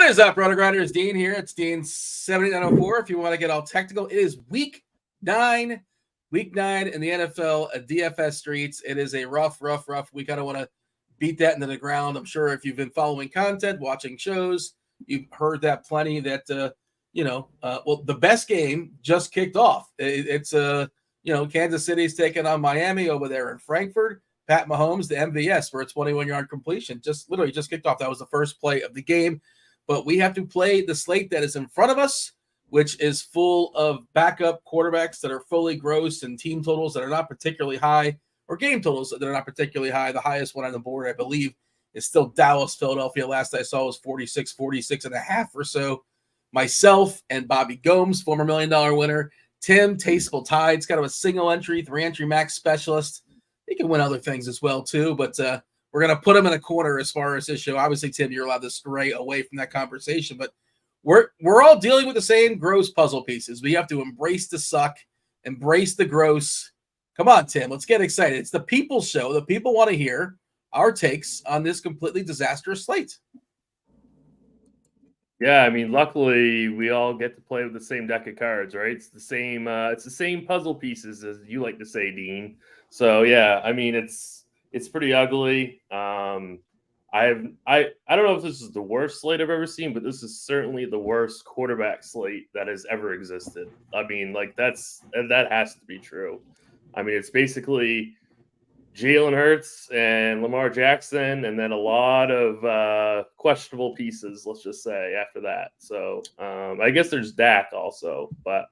What is up, RotoGrinders? Dean here. It's Dean 7904. If you want to get all technical, it is week 9 in the NFL DFS streets. It is a rough week. I don't want to beat that into the ground. I'm sure if you've been following content, watching shows, you've heard that plenty that, the best game just kicked off. It's Kansas City's taking on Miami over there in Frankfurt. Pat Mahomes, the MVS, for a 21-yard completion, just kicked off. That was the first play of the game. But we have to play the slate that is in front of us, which is full of backup quarterbacks that are fully gross and team totals that are not particularly high, or game totals that are not particularly high. The highest one on the board, I believe, is still Dallas, Philadelphia. Last I saw was 46 and a half or so. Myself and Bobby Gomes, former $1 million winner. Tim, TastefulTides, kind of a single entry, 3-entry max specialist. He can win other things as well, too, but we're going to put him in a corner as far as this show. Obviously, Tim, you're allowed to stray away from that conversation, but we're all dealing with the same gross puzzle pieces. We have to embrace the suck, embrace the gross. Come on, Tim, let's get excited. It's the people's show. The people want to hear our takes on this completely disastrous slate. Yeah, I mean, luckily we all get to play with the same deck of cards, right? It's the same puzzle pieces, as you like to say, Dean. So yeah, I mean, it's pretty ugly. I don't know if this is the worst slate I've ever seen, but this is certainly the worst quarterback slate that has ever existed. I mean, like that has to be true. I mean, it's basically Jalen Hurts and Lamar Jackson, and then a lot of questionable pieces, let's just say, after that. So I guess there's Dak also, but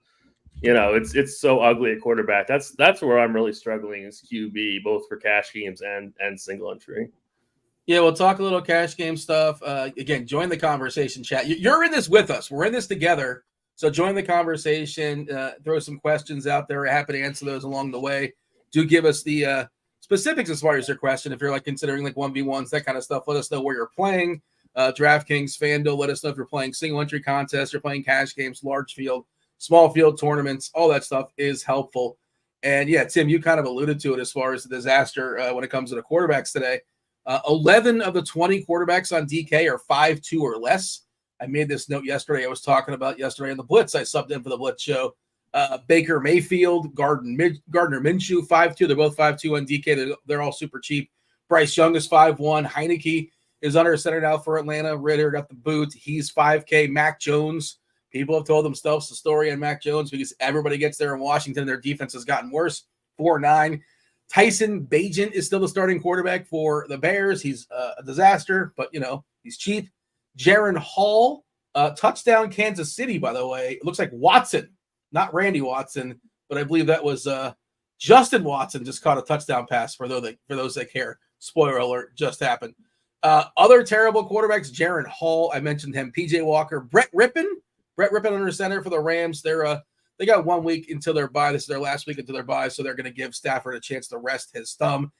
it's so ugly at quarterback. That's where I'm really struggling is QB, both for cash games and single entry. Yeah, we'll talk a little cash game stuff. Again, join the conversation, chat. You're in this with us. We're in this together. So join the conversation. Throw some questions out there. We're happy to answer those along the way. Do give us the specifics as far as your question. If you're considering 1v1s, that kind of stuff, let us know where you're playing. DraftKings, FanDuel, let us know if you're playing single entry contests, you're playing cash games, large field, small field tournaments. All that stuff is helpful. And yeah, Tim, you kind of alluded to it as far as the disaster when it comes to the quarterbacks today. 11 of the 20 quarterbacks on DK are 5-2 or less. I made this note yesterday. I was talking about yesterday on the Blitz. I subbed in for the Blitz show. Baker Mayfield, Gardner Minshew, 5-2. They're both 5-2 on DK. They're all super cheap. Bryce Young is 5-1. Heineke is under center now for Atlanta. Ritter got the boot. He's 5K. Mac Jones. People have told themselves the story on Mac Jones because everybody gets there in Washington. Their defense has gotten worse. 4-9. Tyson Bagent is still the starting quarterback for the Bears. He's a disaster, but, he's cheap. Jaron Hall, touchdown Kansas City, by the way. It looks like Watson, not Randy Watson, but I believe that was Justin Watson just caught a touchdown pass for those that care. Spoiler alert, just happened. Other terrible quarterbacks, Jaron Hall, I mentioned him. PJ Walker, Brett Rippon under center for the Rams. They got 1 week until their bye. This is their last week until their bye, so they're going to give Stafford a chance to rest his thumb.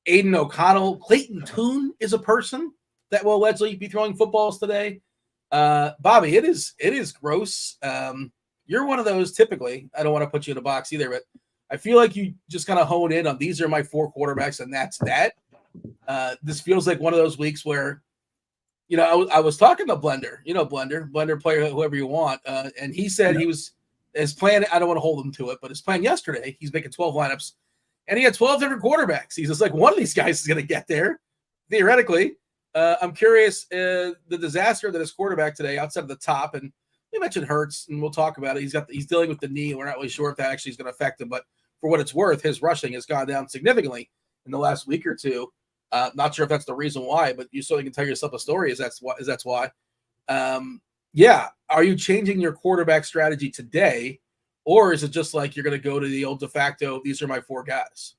Aiden O'Connell, Clayton Tune is a person that will allegedly be throwing footballs today. Bobby, it is gross. You're one of those typically. I don't want to put you in a box either, but I feel like you just kind of hone in on these are my 4 quarterbacks and that's that. This feels like one of those weeks where, I was talking to Blender, Blender player, whoever you want. And he said his plan, I don't want to hold him to it, but his plan yesterday, he's making 12 lineups and he had 12 different quarterbacks. He's just like, one of these guys is going to get there theoretically. I'm curious, the disaster that is quarterback today outside of the top, and we mentioned Hurts, and we'll talk about it. He's dealing with the knee. We're not really sure if that actually is going to affect him, but for what it's worth, his rushing has gone down significantly in the last week or two. Not sure if that's the reason why, but you certainly can tell yourself a story. That's why. Are you changing your quarterback strategy today, or is it just like you're going to go to the old de facto? These are my 4 guys.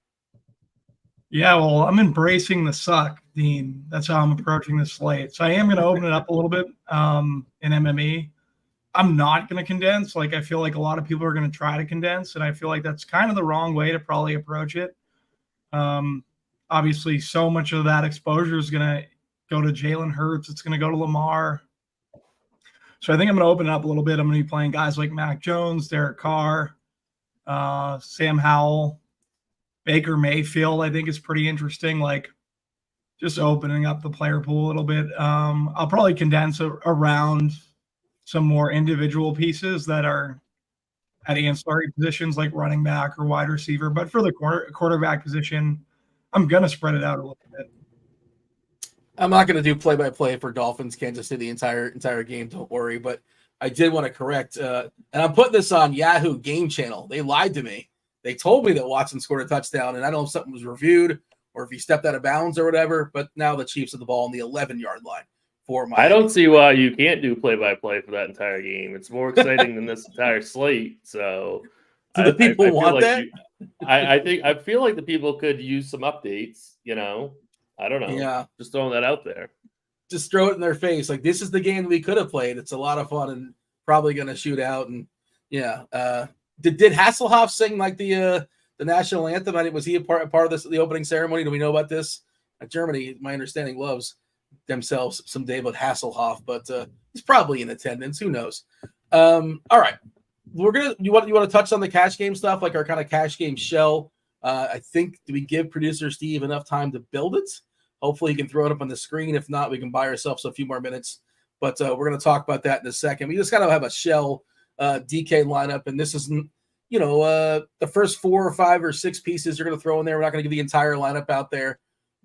Yeah, well, I'm embracing the suck, Dean. That's how I'm approaching this slate. So I am going to open it up a little bit in MME. I'm not going to condense. I feel like a lot of people are going to try to condense, and I feel like that's kind of the wrong way to probably approach it. Obviously, so much of that exposure is going to go to Jalen Hurts. It's going to go to Lamar. So I think I'm going to open it up a little bit. I'm going to be playing guys like Mac Jones, Derek Carr, Sam Howell, Baker Mayfield, I think is pretty interesting. just opening up the player pool a little bit. I'll probably condense around some more individual pieces that are at ancillary positions like running back or wide receiver. But for the quarterback position, I'm going to spread it out a little bit. I'm not going to do play-by-play for Dolphins Kansas City entire game. Don't worry. But I did want to correct, and I'm putting this on Yahoo Game Channel. They lied to me. They told me that Watson scored a touchdown, and I don't know if something was reviewed or if he stepped out of bounds or whatever. But now the Chiefs have the ball on the 11-yard line for my. I don't see why you can't do play-by-play for that entire game. It's more exciting than this entire slate. So, do the people want that? I feel like the people could use some updates. I don't know. Yeah, just throwing that out there. Just throw it in their face. Like, this is the game we could have played. It's a lot of fun and probably going to shoot out. And yeah, did Hasselhoff sing like the national anthem? Was he a part of this, the opening ceremony? Do we know about this? Germany, my understanding, loves themselves some David Hasselhoff, but he's probably in attendance. Who knows? All right, you want to touch on the cash game stuff, like our kind of cash game shell. I think, do we give producer Steve enough time to build it? Hopefully he can throw it up on the screen. If not, we can buy ourselves a few more minutes. But we're going to talk about that in a second. We just got to have a shell DK lineup, and this isn't, the first 4 or 5 or 6 pieces you're going to throw in there. We're not going to give the entire lineup out there.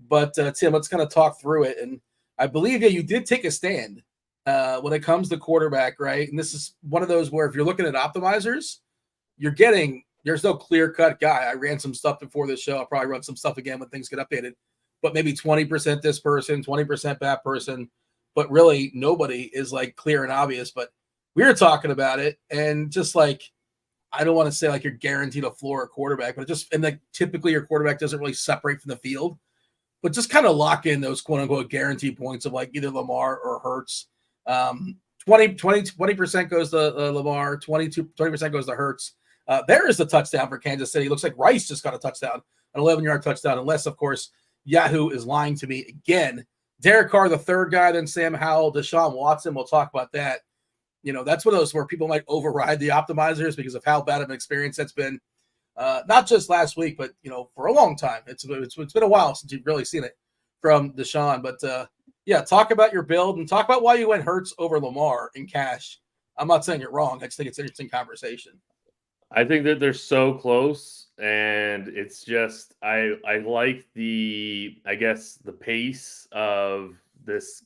But Tim, let's kind of talk through it. And I believe, you did take a stand when it comes to quarterback, right? And this is one of those where if you're looking at optimizers, there's no clear-cut guy. I ran some stuff before this show. I'll probably run some stuff again when things get updated. But maybe 20% this person, 20% that person. But really, nobody is like clear and obvious. But we were talking about it, and just like, I don't want to say like you're guaranteed a floor or quarterback, but typically your quarterback doesn't really separate from the field. But just kind of lock in those quote unquote guaranteed points of like either Lamar or Hurts. 20% goes to Lamar, 20% goes to Hurts. There is the touchdown for Kansas City. It looks like Rice just got a touchdown, an 11-yard touchdown, unless, of course, Yahoo is lying to me again. Derek Carr, the third guy, then Sam Howell, Deshaun Watson. We'll talk about that. That's one of those where people might override the optimizers because of how bad of an experience that's been. Not just last week, but, for a long time. It's been a while since you've really seen it from Deshaun. But, talk about your build and talk about why you went Hurts over Lamar in cash. I'm not saying you're wrong. I just think it's an interesting conversation. I think that they're so close, and it's just I like the pace of this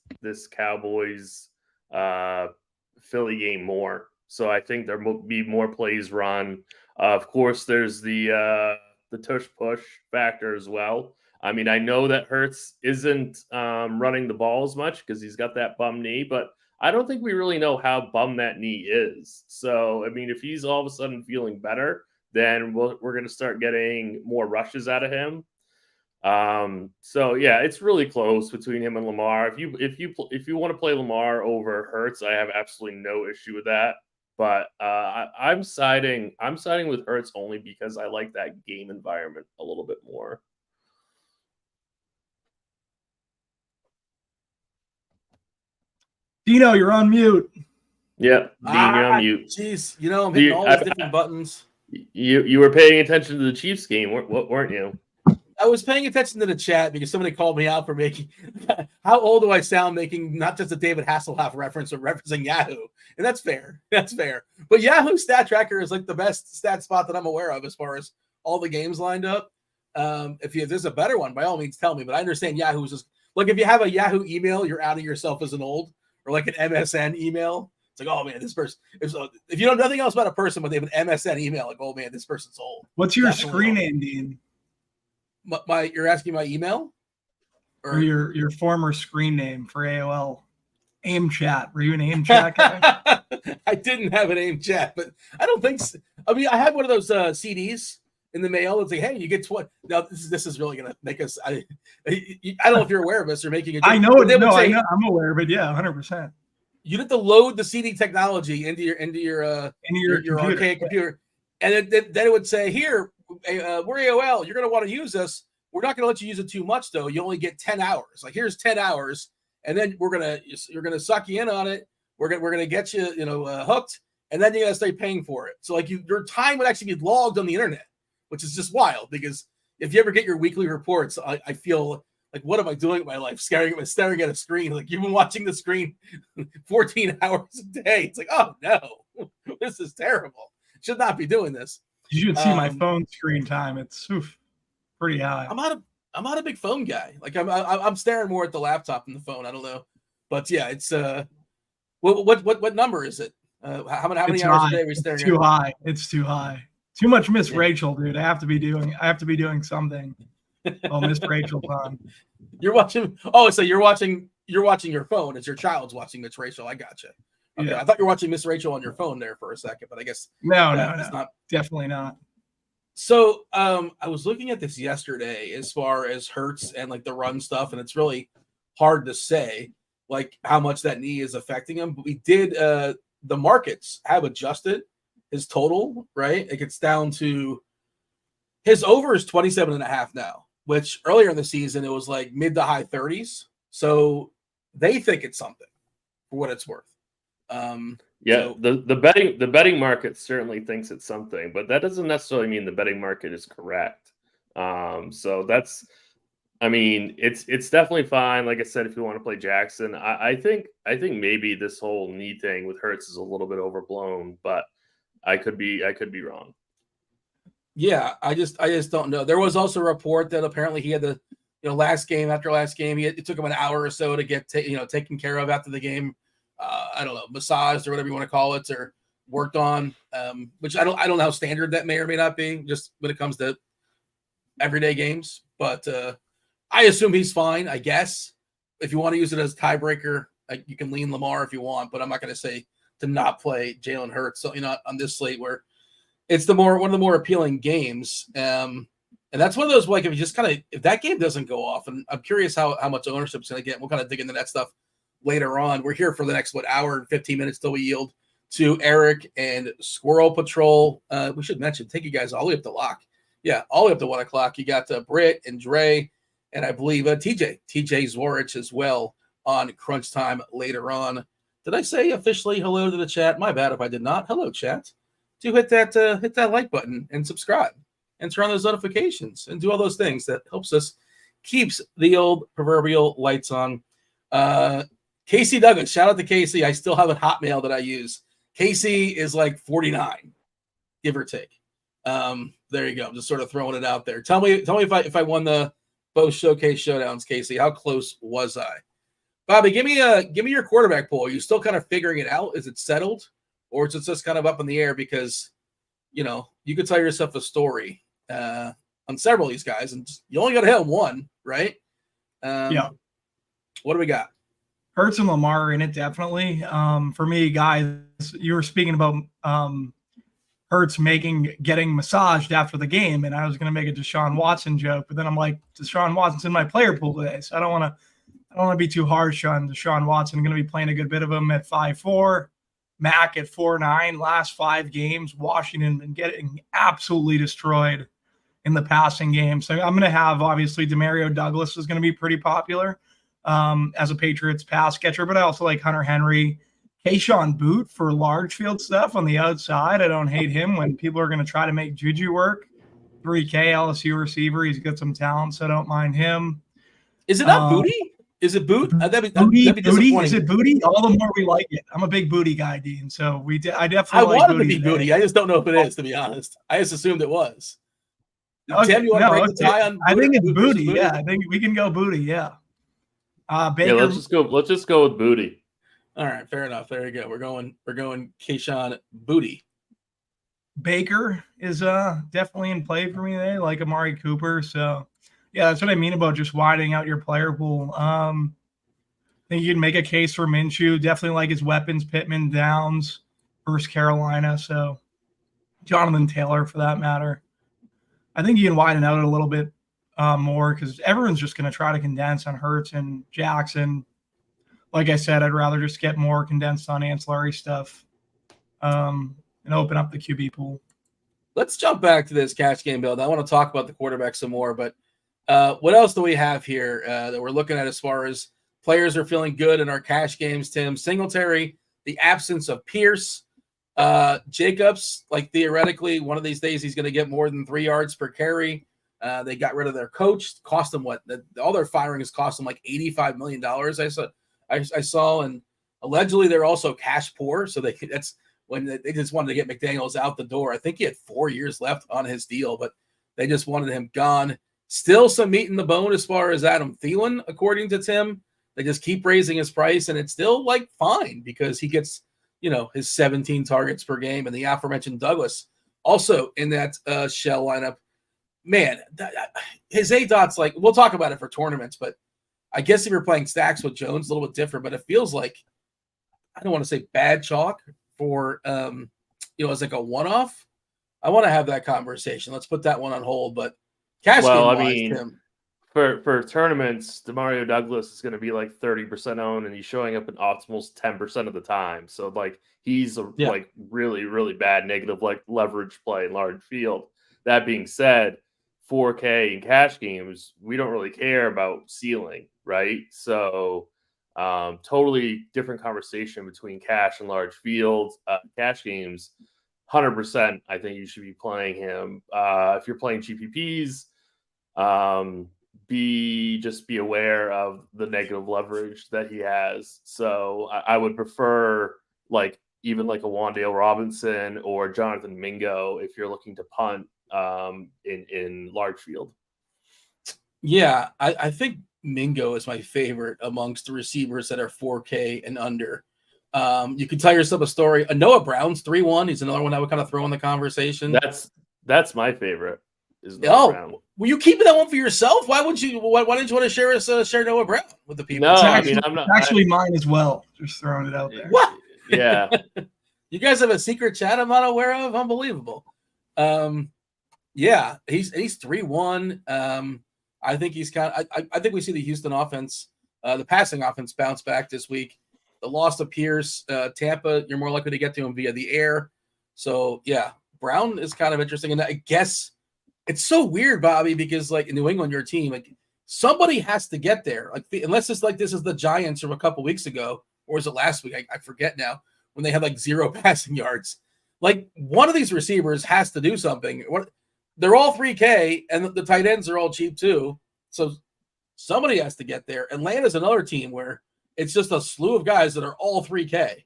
Cowboys Philly game more. So I think there will be more plays run. Of course, there's the tush push factor as well. I mean, I know that Hurts isn't running the ball as much because he's got that bum knee, but I don't think we really know how bum that knee is. So, I mean, if he's all of a sudden feeling better, then we're going to start getting more rushes out of him. So yeah, it's really close between him and Lamar. If you want to play Lamar over Hurts, I have absolutely no issue with that. But I'm siding with Hurts only because I like that game environment a little bit more. Dino, you're on mute. Yeah, Dean, you're on mute. Jeez, I'm hitting all these different buttons. You were paying attention to the Chiefs game, weren't you? I was paying attention to the chat because somebody called me out for making – how old do I sound making not just a David Hasselhoff reference, but referencing Yahoo? And that's fair. That's fair. But Yahoo Stat Tracker is like the best stat spot that I'm aware of as far as all the games lined up. If there's a better one, by all means, tell me. But I understand Yahoo is just – like if you have a Yahoo email, you're outing yourself as an old – or like an MSN email. It's like, oh man, this person. If you know nothing else about a person, but they have an MSN email, like, oh man, this person's old. What's your screen name, Dean? You're asking my email, or your former screen name for AOL? AIM chat. Were you an AIM chat guy? I didn't have an AIM chat, but I don't think so. I mean, I had one of those CDs in the mail. It's like, hey, you get 20. Now this is really gonna make us. I don't know if you're aware of this or making a joke. I know. No, I know, I'm aware, but yeah, 100%. You have to load the CD technology into your archaic computer, and then it would say, here, we're AOL. You're gonna want to use this. We're not gonna let you use it too much though. You only get 10 hours. Like, here's 10 hours, and then you're gonna suck you in on it. We're gonna get you hooked, and then you gotta start paying for it. So like your time would actually be logged on the internet, which is just wild, because if you ever get your weekly reports, I feel Like, what am I doing with my life? Staring at a screen. Like, you've been watching the screen 14 hours a day. It's like, oh no, this is terrible. Should not be doing this. You should see my phone screen time. It's pretty high. I'm not a big phone guy. Like, I'm staring more at the laptop than the phone. I don't know, but yeah, it's what number is it? How many hours a day are we staring at? Too high. It's too high. Too much Miss Rachel, dude. I have to be doing something. Oh, Miss Rachel's on. You're watching. Oh, so you're watching your phone. It's your child's watching Miss Rachel. I gotcha. Okay, yeah. I thought you were watching Miss Rachel on your phone there for a second, but I guess no, definitely not. So I was looking at this yesterday as far as Hurts and like the run stuff, and it's really hard to say like how much that knee is affecting him. But we did the markets have adjusted his total, right? It gets down to his over is 27.5 now, which earlier in the season it was like mid to high 30s. So they think it's something for what it's worth. So the betting market certainly thinks it's something, but that doesn't necessarily mean the betting market is correct. So that's, I mean, it's definitely fine. Like I said, if you want to play Jackson, I think maybe this whole knee thing with Hurts is a little bit overblown, but I could be wrong. Yeah, I just don't know. There was also a report that apparently he had the after last game, it took him an hour or so to get taken care of after the game. I don't know, massaged or whatever you want to call it, or worked on. Which I don't know how standard that may or may not be, just when it comes to everyday games. But I assume he's fine. I guess if you want to use it as tiebreaker, you can lean Lamar if you want, but I'm not going to say to not play Jalen Hurts. So on this slate where it's one of the more appealing games. And that's one of those, like, if that game doesn't go off, and I'm curious how much ownership is going to get. We'll kind of dig into that stuff later on. We're here for the next, hour and 15 minutes till we yield to Erik and SquirrelPatrol. We should mention, take you guys all the way up to lock. Yeah, all the way up to 1 o'clock. You got Brit and Dre, and I believe TJ Zwarych as well on Crunch Time later on. Did I say officially hello to the chat? My bad if I did not. Hello, chat. Do hit that like button and subscribe and turn on those notifications and do all those things that helps us keeps the old proverbial lights on. Casey Douglas, shout out to Casey. I still have a Hotmail that I use. Casey is like 49, give or take. There you go. I'm just sort of throwing it out there. Tell me if I won the both showcase showdowns, Casey. How close was I? Bobby, give me your quarterback pool. Are you still kind of figuring it out? Is it settled, or is it just kind of up in the air because you could tell yourself a story on several of these guys, and you only got to hit one, right? Yeah. What do we got? Hurts and Lamar are in it, definitely. For me, guys, you were speaking about Hurts getting massaged after the game, and I was going to make a Deshaun Watson joke, but then I'm like, Deshaun Watson's in my player pool today, so I don't want to be too harsh on Deshaun Watson. I'm going to be playing a good bit of him at 5'4", Mac at 4'9". Last 5 games, Washington been getting absolutely destroyed in the passing game. So I'm going to have, obviously, Demario Douglas is going to be pretty popular as a Patriots pass catcher, but I also like Hunter Henry. Keyshawn Boot for large field stuff on the outside. I don't hate him when people are going to try to make Juju work. 3K LSU receiver. He's got some talent, so I don't mind him. Is it not Booty? Is it Boot? That'd be Booty? Is it Booty? All the more we like it. I'm a big Booty guy, Dean. So I definitely want it to be Booty. I just don't know if it is, to be honest. I just assumed it was. Okay. Tim, you want to break the tie on Booty? I think it's Booty. Yeah, I think we can go Booty. Yeah. Baker. Yeah, let's just go with Booty. All right, fair enough. There you go. We're going Keyshawn Booty. Baker is definitely in play for me today, like Amari Cooper. So yeah, that's what I mean about just widening out your player pool. I think you can make a case for Minshew. Definitely like his weapons, Pittman, Downs versus Carolina. So Jonathan Taylor, for that matter. I think you can widen out a little bit more because everyone's just going to try to condense on Hurts and Jackson. Like I said, I'd rather just get more condensed on ancillary stuff and open up the QB pool. Let's jump back to this cash game build. I want to talk about the quarterback some more, but what else do we have here that we're looking at as far as players are feeling good in our cash games, Tim? Singletary, the absence of Pierce. Jacobs, like theoretically, one of these days he's going to get more than 3 yards per carry. They got rid of their coach, cost them all their firing has cost them like $85 million. I saw, and allegedly they're also cash poor. So that's when they just wanted to get McDaniels out the door. I think he had 4 years left on his deal, but they just wanted him gone. Still some meat in the bone as far as Adam Thielen, according to Tim. They just keep raising his price, and it's still like fine because he gets, his 17 targets per game, and the aforementioned Douglas also in that shell lineup. Man, his ADOT's like, we'll talk about it for tournaments, but I guess if you're playing stacks with Jones, a little bit different, but it feels like, I don't want to say bad chalk for, as like a one-off. I want to have that conversation. Let's put that one on hold, but cash game-wise, Tim. For tournaments, DeMario Douglas is going to be like 30% owned, and he's showing up in optimals 10% of the time. So like he's like really, really bad negative like leverage play in large field. That being said, 4K in cash games, we don't really care about ceiling, right? So totally different conversation between cash and large fields. Cash games, 100%. I think you should be playing him. If you're playing GPPs, be aware of the negative leverage that he has. So I would prefer even like a Wan'Dale Robinson or Jonathan Mingo if you're looking to punt in large field. Yeah, I think Mingo is my favorite amongst the receivers that are 4K and under. You can tell yourself a story. Noah Brown's 3-1. He's another one I would kind of throw in the conversation. That's my favorite. Brown. Were you keeping that one for yourself? Why didn't you want to share Noah Brown with the people? No, I'm not. Actually, mine as well. Just throwing it out there. What? Yeah. You guys have a secret chat I'm not aware of? Unbelievable. Yeah, he's 3-1. I think he's I think we see the Houston offense, the passing offense bounce back this week. The loss to Pierce, Tampa, you're more likely to get to him via the air. So yeah, Brown is kind of interesting. And I guess it's so weird, Bobby, because like in New England, your team, like somebody has to get there. Like unless it's like this is the Giants from a couple weeks ago, or was it last week? I forget now, when they had like 0 passing yards. Like one of these receivers has to do something. They're all 3K, and the tight ends are all cheap too. So somebody has to get there. Atlanta's another team where it's just a slew of guys that are all 3K.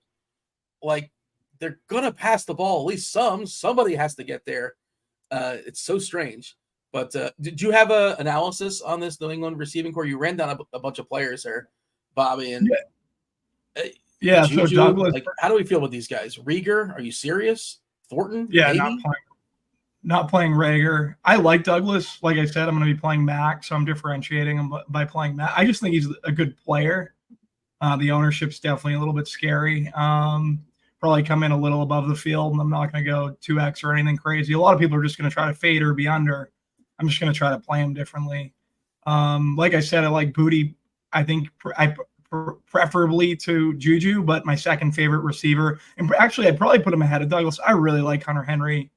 Like they're gonna pass the ball, at least somebody has to get there. It's so strange. But did you have an analysis on this New England receiving core? You ran down a bunch of players there, Bobby. And yeah. So Douglas, how do we feel with these guys? Rieger, are you serious? Thornton? Yeah, maybe? Not playing Rager. I like Douglas. Like I said, I'm going to be playing Mac, so I'm differentiating him by playing Mac. I just think he's a good player. The ownership's definitely a little bit scary. Probably come in a little above the field, and I'm not going to go 2X or anything crazy. A lot of people are just going to try to fade or be under. I'm just going to try to play him differently. Like I said, I like Booty. I think preferably to Juju, but my second favorite receiver. And actually, I'd probably put him ahead of Douglas. I really like Hunter Henry.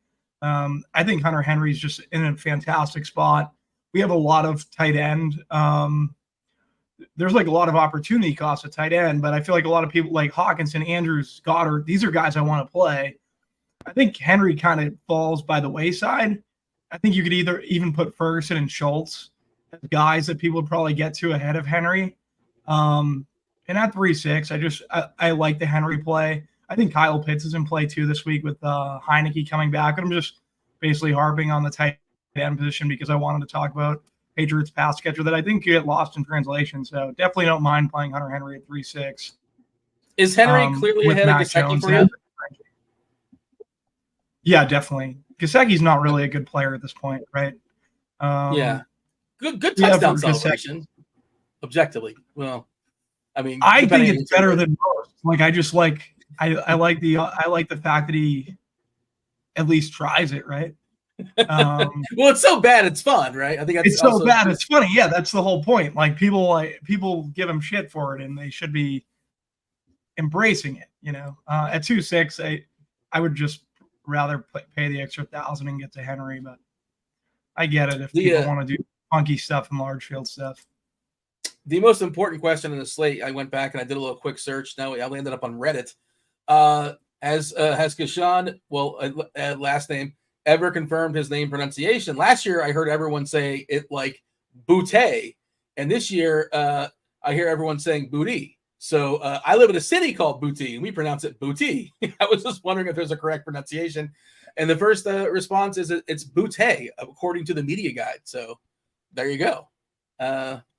I think Hunter Henry's just in a fantastic spot. We have a lot of tight end. There's like a lot of opportunity costs at tight end, but I feel like a lot of people like Hawkinson, Andrews, Goddard, these are guys I want to play. I think Henry kind of falls by the wayside. I think you could even put Ferguson and Schultz as guys that people would probably get to ahead of Henry. And at 3-6, I like the Henry play. I think Kyle Pitts is in play too this week with Heineke coming back. And I'm just basically harping on the tight end position because I wanted to talk about Patriots pass catcher that I think you get lost in translation. So definitely don't mind playing Hunter Henry at 3-6. Is Henry clearly ahead of Gesicki for you? Yeah, definitely. Gesicki's not really a good player at this point, right? Yeah. Good touchdown celebration. Objectively. Well, I mean, I think it's better than most. Like I just like I like the fact that he at least tries it, right? Well, it's so bad it's fun, right? I think it's so bad it's funny. Yeah, that's the whole point. Like people give him shit for it, and they should be embracing it. At 2-6, I would just rather pay the extra 1,000 and get to Henry, but I get it if people want to do funky stuff and large field stuff. The most important question in the slate, I went back and I did a little quick search. Now I landed up on Reddit. Has Kashan, last name, ever confirmed his name pronunciation. Last year, I heard everyone say it like Booty, and this year, I hear everyone saying Booty. So I live in a city called Booty, and we pronounce it Booty. I was just wondering if there's a correct pronunciation. And the first response is it's Booty, according to the media guide. So there you go.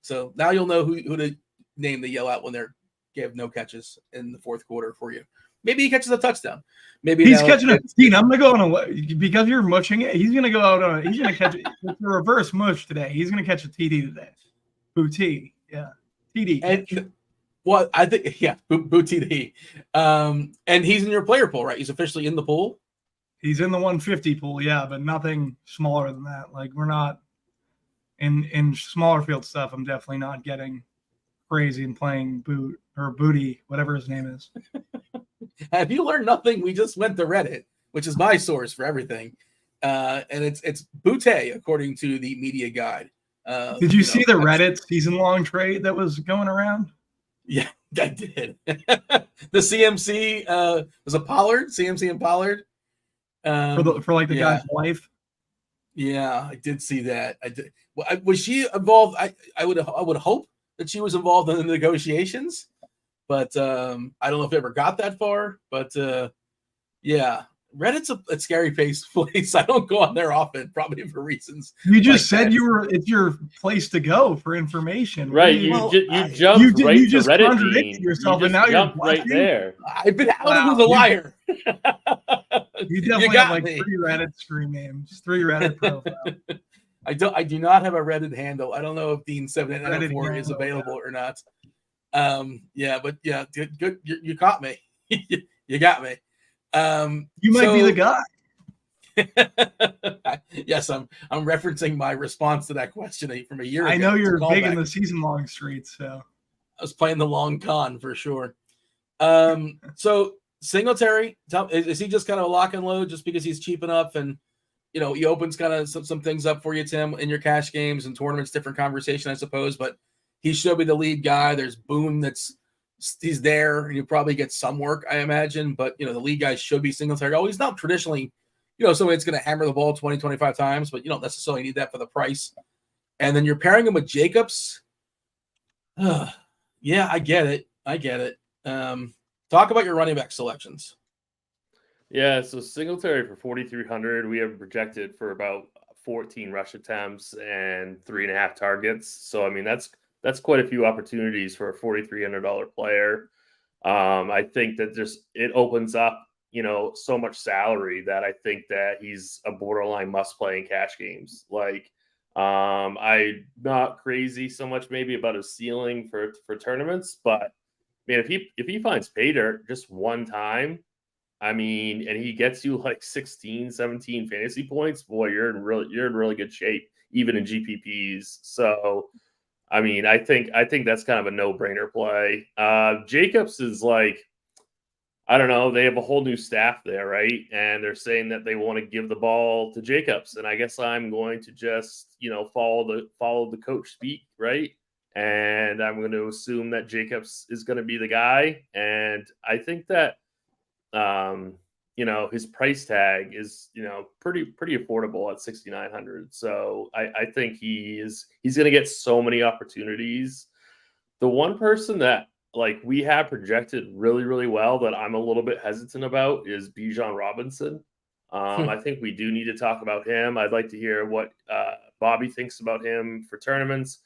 So now you'll know who to name the yell out when they're give no catches in the fourth quarter for you. Maybe he catches a touchdown. Maybe he's catching a 15. I'm gonna go on a because you're mushing it. He's gonna go out on. He's gonna catch it's a reverse mush today. He's gonna catch a TD today. Booty, yeah, TD. And, well, I think Booty. And he's in your player pool, right? He's officially in the pool. He's in the 150 pool, yeah, but nothing smaller than that. Like we're not in smaller field stuff. I'm definitely not getting crazy and playing Booty, whatever his name is. Have you learned nothing? We just went to Reddit, which is my source for everything, and it's Booty according to the media guide. Did you see the Reddit season-long trade that was going around? Yeah, I did. The CMC was a Pollard, CMC and Pollard for the guy's wife. Yeah, I did see that. I did. Was she involved? I would hope that she was involved in the negotiations, but I don't know if it ever got that far. But yeah, Reddit's a scary place. I don't go on there often, probably for reasons. You just said it's your place to go for information, right? You jumped right to Reddit. Contradicted yourself, and now you're right there. I've been outed as a liar. You definitely have like 3 Reddit screen names, 3 Reddit profiles. I do not have a Reddit handle. I don't know if Dean 794 is available or not. Yeah, but yeah, good. You caught me. You got me. You might be the guy. Yes, I'm referencing my response to that question from a year ago. I know you're big in the season-long streets, so I was playing the long con for sure. So Singletary, is he just kind of a lock and load just because he's cheap enough and he opens kind of some things up for you, Tim, in your cash games and tournaments, different conversation, I suppose, but he should be the lead guy. There's Boone he's there. You probably get some work, I imagine, but the lead guy should be Singletary. Oh, he's not traditionally, somebody that's going to hammer the ball 20, 25 times, but you don't necessarily need that for the price. And then you're pairing him with Jacobs. Yeah, I get it. Talk about your running back selections. Yeah, so Singletary for 4,300, we have projected for about 14 rush attempts and 3.5 targets. So I mean that's quite a few opportunities for a $4,300 player. I think that it opens up so much salary that I think that he's a borderline must play in cash games. Like I'm not crazy so much maybe about his ceiling for tournaments, but man, if he finds pay dirt just one time, I mean, and he gets you like 16, 17 fantasy points, boy, you're in really good shape, even in GPPs. So, I mean, I think that's kind of a no-brainer play. Jacobs is like, I don't know, they have a whole new staff there, right? And they're saying that they want to give the ball to Jacobs, and I guess I'm going to just follow the coach speak, right? And I'm going to assume that Jacobs is going to be the guy, and I think that. His price tag is, pretty affordable at 6,900. So I think he's going to get so many opportunities. The one person that we have projected really, really well that I'm a little bit hesitant about is Bijan Robinson. I think we do need to talk about him. I'd like to hear what Bobby thinks about him for tournaments.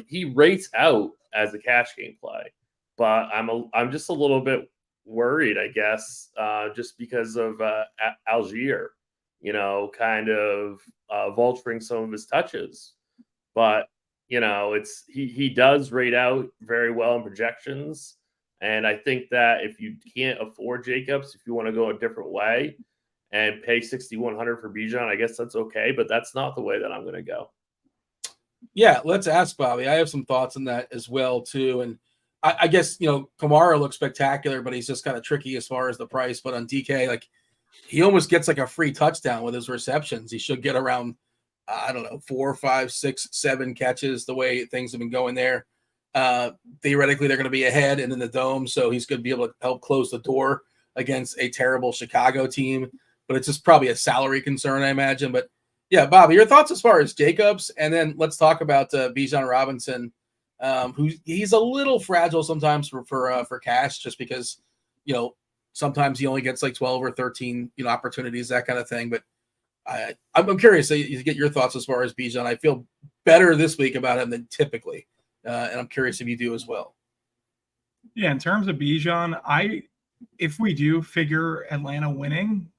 He rates out as a cash game play, but I'm just a little bit worried, I guess, just because of Algier, kind of vulturing some of his touches. But it's he does rate out very well in projections, and I think that if you can't afford Jacobs, if you want to go a different way and pay 6,100 for Bijan, I guess that's okay. But that's not the way that I'm going to go. Yeah, let's ask Bobby. I have some thoughts on that as well too, and I guess, Kamara looks spectacular, but he's just kind of tricky as far as the price. But on DK, he almost gets a free touchdown with his receptions. He should get around, 4, 5, 6, 7 catches the way things have been going there. Theoretically, they're going to be ahead and in the dome, so he's going to be able to help close the door against a terrible Chicago team. but it's just probably a salary concern, I imagine. But yeah, Bobby, your thoughts as far as Jacobs, and then let's talk about Bijan Robinson, who he's a little fragile sometimes for cash, just because sometimes he only gets like 12 or 13 opportunities, that kind of thing. But I'm curious to get your thoughts as far as Bijan. I feel better this week about him than typically, and I'm curious if you do as well. Yeah, in terms of Bijan, if we do figure Atlanta winning,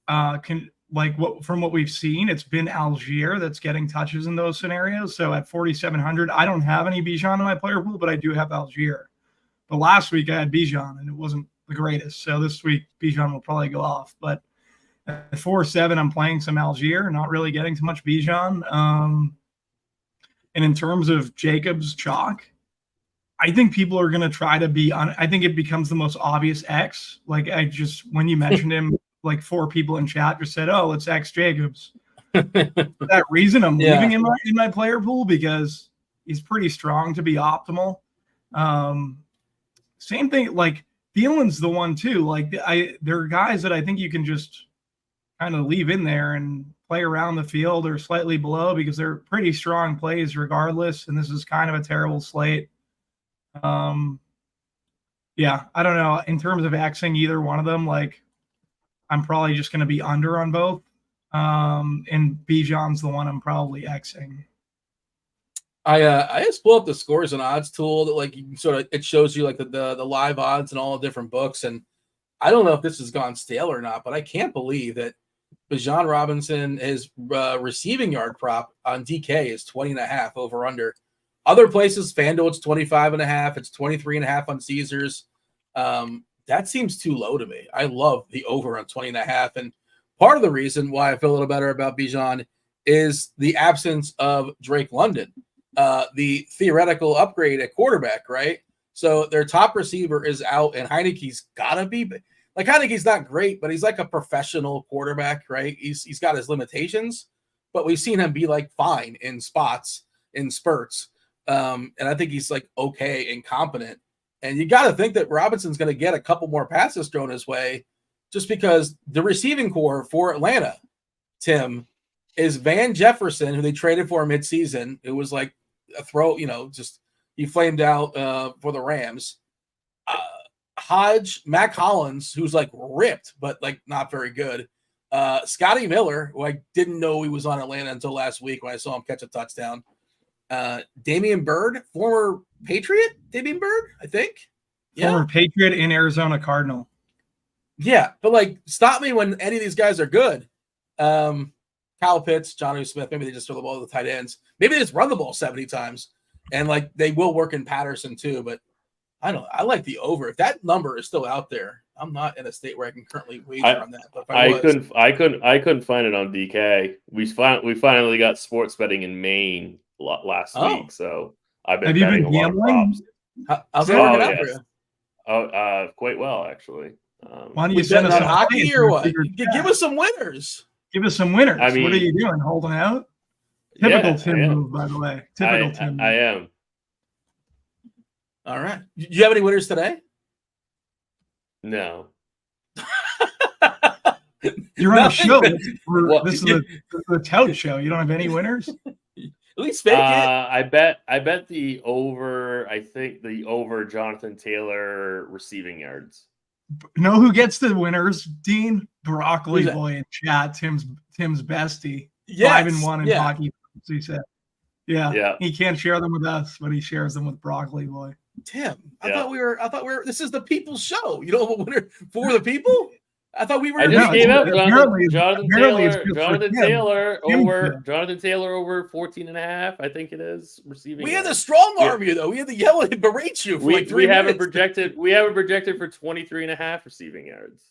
from what we've seen, it's been Algier that's getting touches in those scenarios. So at 4,700, I don't have any Bijan in my player pool, but I do have Algier. But last week I had Bijan and it wasn't the greatest. So this week Bijan will probably go off. But at 4-7, I'm playing some Algier, not really getting too much Bijan. And in terms of Jacobs chalk, I think people are going to try to be on. I think it becomes the most obvious X. Like when you mentioned him, like 4 people in chat just said, "Oh, it's X Jacobs." For that reason, I'm leaving him in my player pool because he's pretty strong to be optimal. Same thing, like Thielen's the one too. Like there are guys that I think you can just kind of leave in there and play around the field or slightly below because they're pretty strong plays regardless. And this is kind of a terrible slate. Yeah, I don't know. In terms of Xing either one of them, like I'm probably just going to be under on both. And Bijan's the one I'm probably Xing. I just pull up the scores and odds tool that like you can sort of, it shows you like the live odds and all the different books. And I don't know if this has gone stale or not, but I can't believe that Bijan Robinson, his receiving yard prop on DK is 20.5 over under. Other places, FanDuel, it's 25.5. It's 23.5 on Caesars. That seems too low to me. I love the over on 20.5. And part of the reason why I feel a little better about Bijan is the absence of Drake London, the theoretical upgrade at quarterback, right? So their top receiver is out, and Heineke's got to be – like Heineke's not great, but he's like a professional quarterback, right? He's got his limitations, but we've seen him be like fine in spots, in spurts. And I think he's like okay and competent. And you got to think that Robinson's going to get a couple more passes thrown his way just because the receiving core for Atlanta, Tim, is Van Jefferson, who they traded for midseason. It was like a throw, just he flamed out for the Rams. Hodge, Mac Hollins, who's like ripped, but like not very good. Scotty Miller, who I didn't know he was on Atlanta until last week when I saw him catch a touchdown. Damian Byrd, former Patriot, Damian Byrd, I think. Former Patriot in Arizona Cardinal. Yeah, but like stop me when any of these guys are good. Kyle Pitts, Jonnu Smith, maybe they just throw the ball to the tight ends. Maybe they just run the ball 70 times. And like they will work in Patterson too, but I don't know. I like the over. If that number is still out there, I'm not in a state where I can currently wager on that. But if I couldn't find it on DK. We finally got sports betting in Maine last week, so I've been betting a lot of props. How's that working out for you? Oh, quite well actually. Why don't you send us on hockey or what? Give us some winners. Give us some winners. I mean, what are you doing? Holding out? Typical Tim move, by the way. Typical Tim move. I am. All right. Do you have any winners today? No. You're on a show. This is a tout show. You don't have any winners? At least fake it. I bet the over. I think the over Jonathan Taylor receiving yards. Know who gets the winners, Dean? Broccoli Boy in chat. Tim's bestie. Yes. 5-1 in hockey. He said. Yeah. He can't share them with us, but he shares them with Broccoli Boy. Tim, I thought we were. This is the people's show. You don't have a winner for the people. I thought we were. I just gave up Jonathan Taylor over 14.5. I think it is receiving. We had to strong arm you though. We had to yell and berate you for like 3 minutes. We have it projected for 23.5 receiving yards.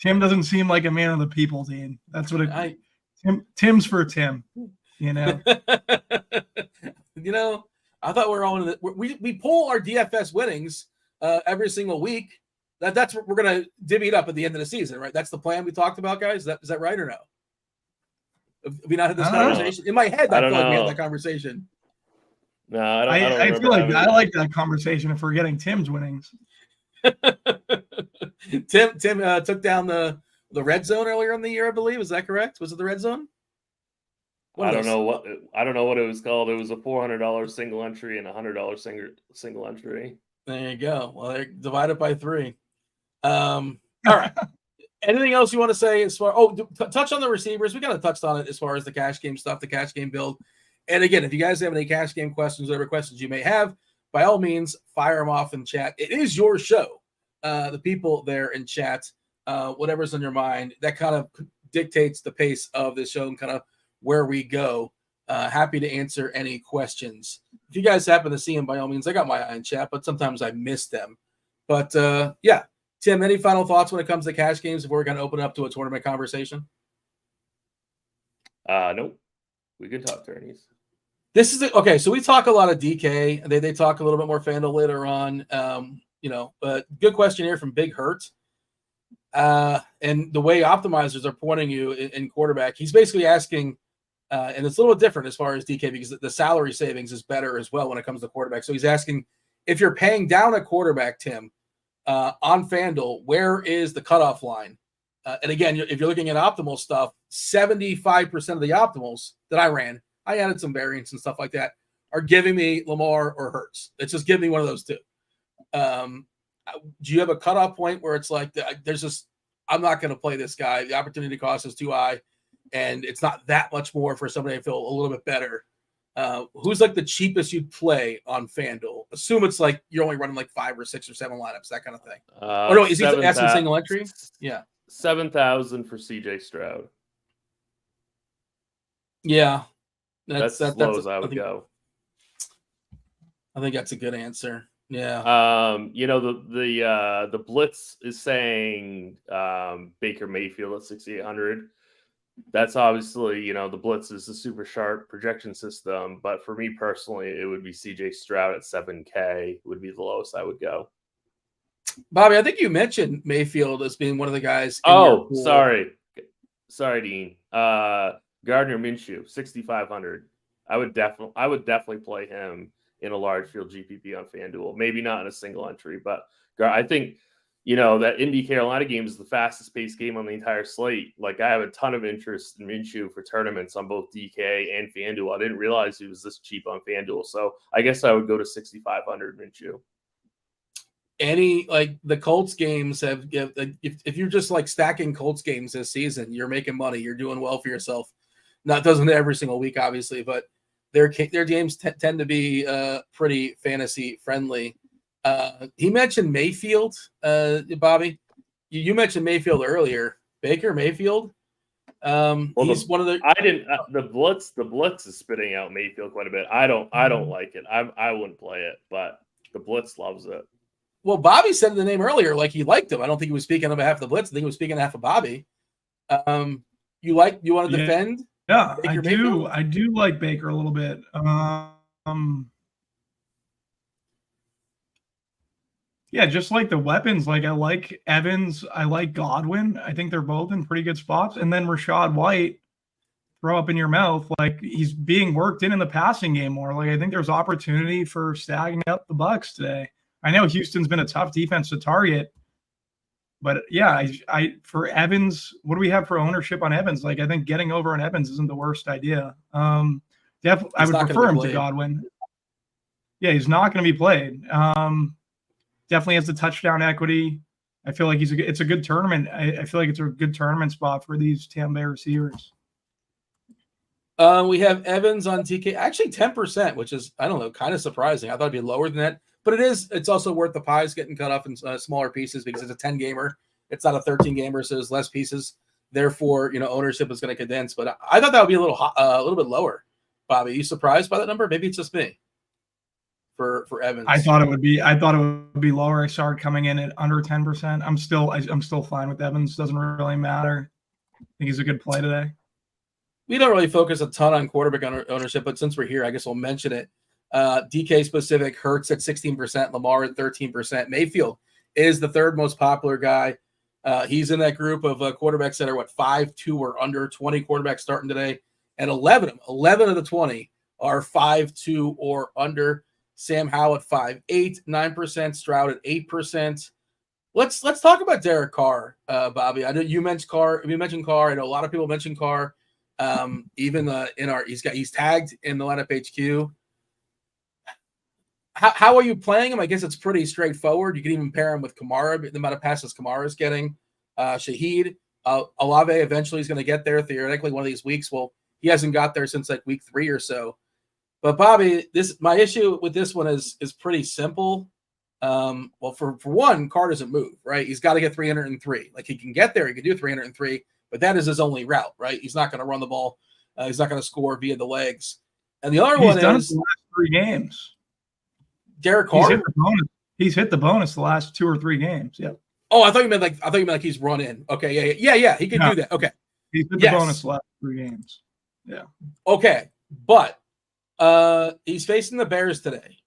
Tim doesn't seem like a man of the people, Dean. That's what Tim's for Tim. I thought we were all in the, we pull our DFS winnings every single week. That's what we're gonna divvy it up at the end of the season, right? That's the plan we talked about, guys. Is that right or no? Have we not had this conversation? In my head, I feel like we had that conversation. No, I don't. I feel like I like that conversation if we're getting Tim's winnings. Tim took down the the red zone earlier in the year, I believe. Is that correct? Was it the red zone? I don't know what it was called. It was a $400 single entry and a $100 single entry. There you go. Well, they're divided by 3. All right. Anything else you want to say as far? Touch on the receivers. We kind of touched on it as far as the cash game stuff, the cash game build. And again, if you guys have any cash game questions, whatever questions you may have, by all means, fire them off in chat. It is your show. The people there in chat, whatever's on your mind, that kind of dictates the pace of this show and kind of where we go. Happy to answer any questions. If you guys happen to see them, by all means, I got my eye in chat, but sometimes I miss them. But yeah, Tim, any final thoughts when it comes to cash games before we're going to open up to a tournament conversation? Nope. We can talk tourneys. This is okay. So we talk a lot of DK. They talk a little bit more FanDuel later on. But good question here from Big Hurt. And the way optimizers are pointing you in quarterback, he's basically asking, and it's a little different as far as DK because the salary savings is better as well when it comes to quarterback. So he's asking if you're paying down a quarterback, Tim, on FanDuel, where is the cutoff line? And again, if you're looking at optimal stuff, 75% of the optimals that I ran, I added some variants and stuff like that, are giving me Lamar or Hurts. It's just give me one of those two. Do you have a cutoff point where it's like, I'm not going to play this guy. The opportunity cost is too high, and it's not that much more for somebody to feel a little bit better. Who's like the cheapest you'd play on FanDuel? Assume it's like you're only running like 5 or 6 or 7 lineups, that kind of thing. No, is he asking single entry? Yeah. 7,000 for CJ Stroud. Yeah. That's as low as I would go. I think that's a good answer. Yeah. The Blitz is saying Baker Mayfield at 6,800. That's obviously, the Blitz is a super sharp projection system, but for me personally, it would be CJ Stroud at 7K would be the lowest I would go. Bobby, I think you mentioned Mayfield as being one of the guys. Oh, sorry, Dean. Gardner Minshew, 6,500. I would definitely play him in a large field GPP on FanDuel. Maybe not in a single entry, but I think, that Indy Carolina game is the fastest paced game on the entire slate. Like, I have a ton of interest in Minshew for tournaments on both DK and FanDuel. I didn't realize he was this cheap on FanDuel. So I guess I would go to 6,500 Minshew. The Colts games have, if you're just like stacking Colts games this season, you're making money. You're doing well for yourself. Now, it doesn't every single week, obviously, but their games tend to be pretty fantasy friendly. He mentioned Mayfield, Bobby. You mentioned Mayfield earlier. Baker Mayfield. He's one of the. I didn't. The Blitz is spitting out Mayfield quite a bit. I don't like it. I wouldn't play it, but the Blitz loves it. Well, Bobby said the name earlier, like he liked him. I don't think he was speaking on behalf of the Blitz. I think he was speaking on behalf of Bobby. You want to defend? Yeah, Baker Mayfield? I do like Baker a little bit. Yeah, just like the weapons. Like, I like Evans. I like Godwin. I think they're both in pretty good spots. And then Rachaad White, throw up in your mouth. Like, he's being worked in the passing game more. Like, I think there's opportunity for stacking up the Bucs today. I know Houston's been a tough defense to target. But, yeah, I for Evans, what do we have for ownership on Evans? Like, I think getting over on Evans isn't the worst idea. I would prefer him to Godwin. Yeah, he's not going to be played. Definitely has the touchdown equity. I feel like it's a good tournament. I feel like it's a good tournament spot for these Tampa Bay receivers. We have Evans on TK, actually 10%, which is, I don't know, kind of surprising. I thought it'd be lower than that, but it's also worth the pies getting cut up in smaller pieces because it's a 10 gamer. It's not a 13 gamer, so there's less pieces. Therefore, ownership is going to condense. But I thought that would be a little bit lower. Bobby, are you surprised by that number? Maybe it's just me. For Evans, I thought it would be lower. I saw it coming in at under 10%. I'm still fine with Evans. Doesn't really matter. I think he's a good play today. We don't really focus a ton on quarterback ownership, but since we're here, I guess we'll mention it. DK specific, Hurts at 16%, Lamar at 13%. Mayfield is the third most popular guy. He's in that group of quarterbacks that are 5-2 or under. 20 quarterbacks starting today, and 11 of the 20 are 5-2 or under. Sam Howell at 5.8, 9%, Stroud at 8%, Let's talk about Derek Carr, Bobby. I know you mentioned Carr. You mentioned Carr. I know a lot of people mentioned Carr. Even in our he's tagged in the lineup HQ. How are you playing him? I guess it's pretty straightforward. You can even pair him with Kamara, the amount of passes Kamara is getting. Shaheed, Olave eventually is going to get there theoretically one of these weeks. Well, he hasn't got there since like week 3 or so. But Bobby, my issue with this one is pretty simple. Well, for one, Carr doesn't move, right? He's got to get 303. Like, he can get there, he can do 303, but that is his only route, right? He's not going to run the ball. He's not going to score via the legs. And the other one is the last 3 games. Derek Carr. He's hit the bonus the last 2 or 3 games. Yeah. Oh, I thought you meant like he's run in. Okay, yeah. He can do that. Okay. He's hit the bonus the last 3 games. Yeah. Okay, but he's facing the Bears today.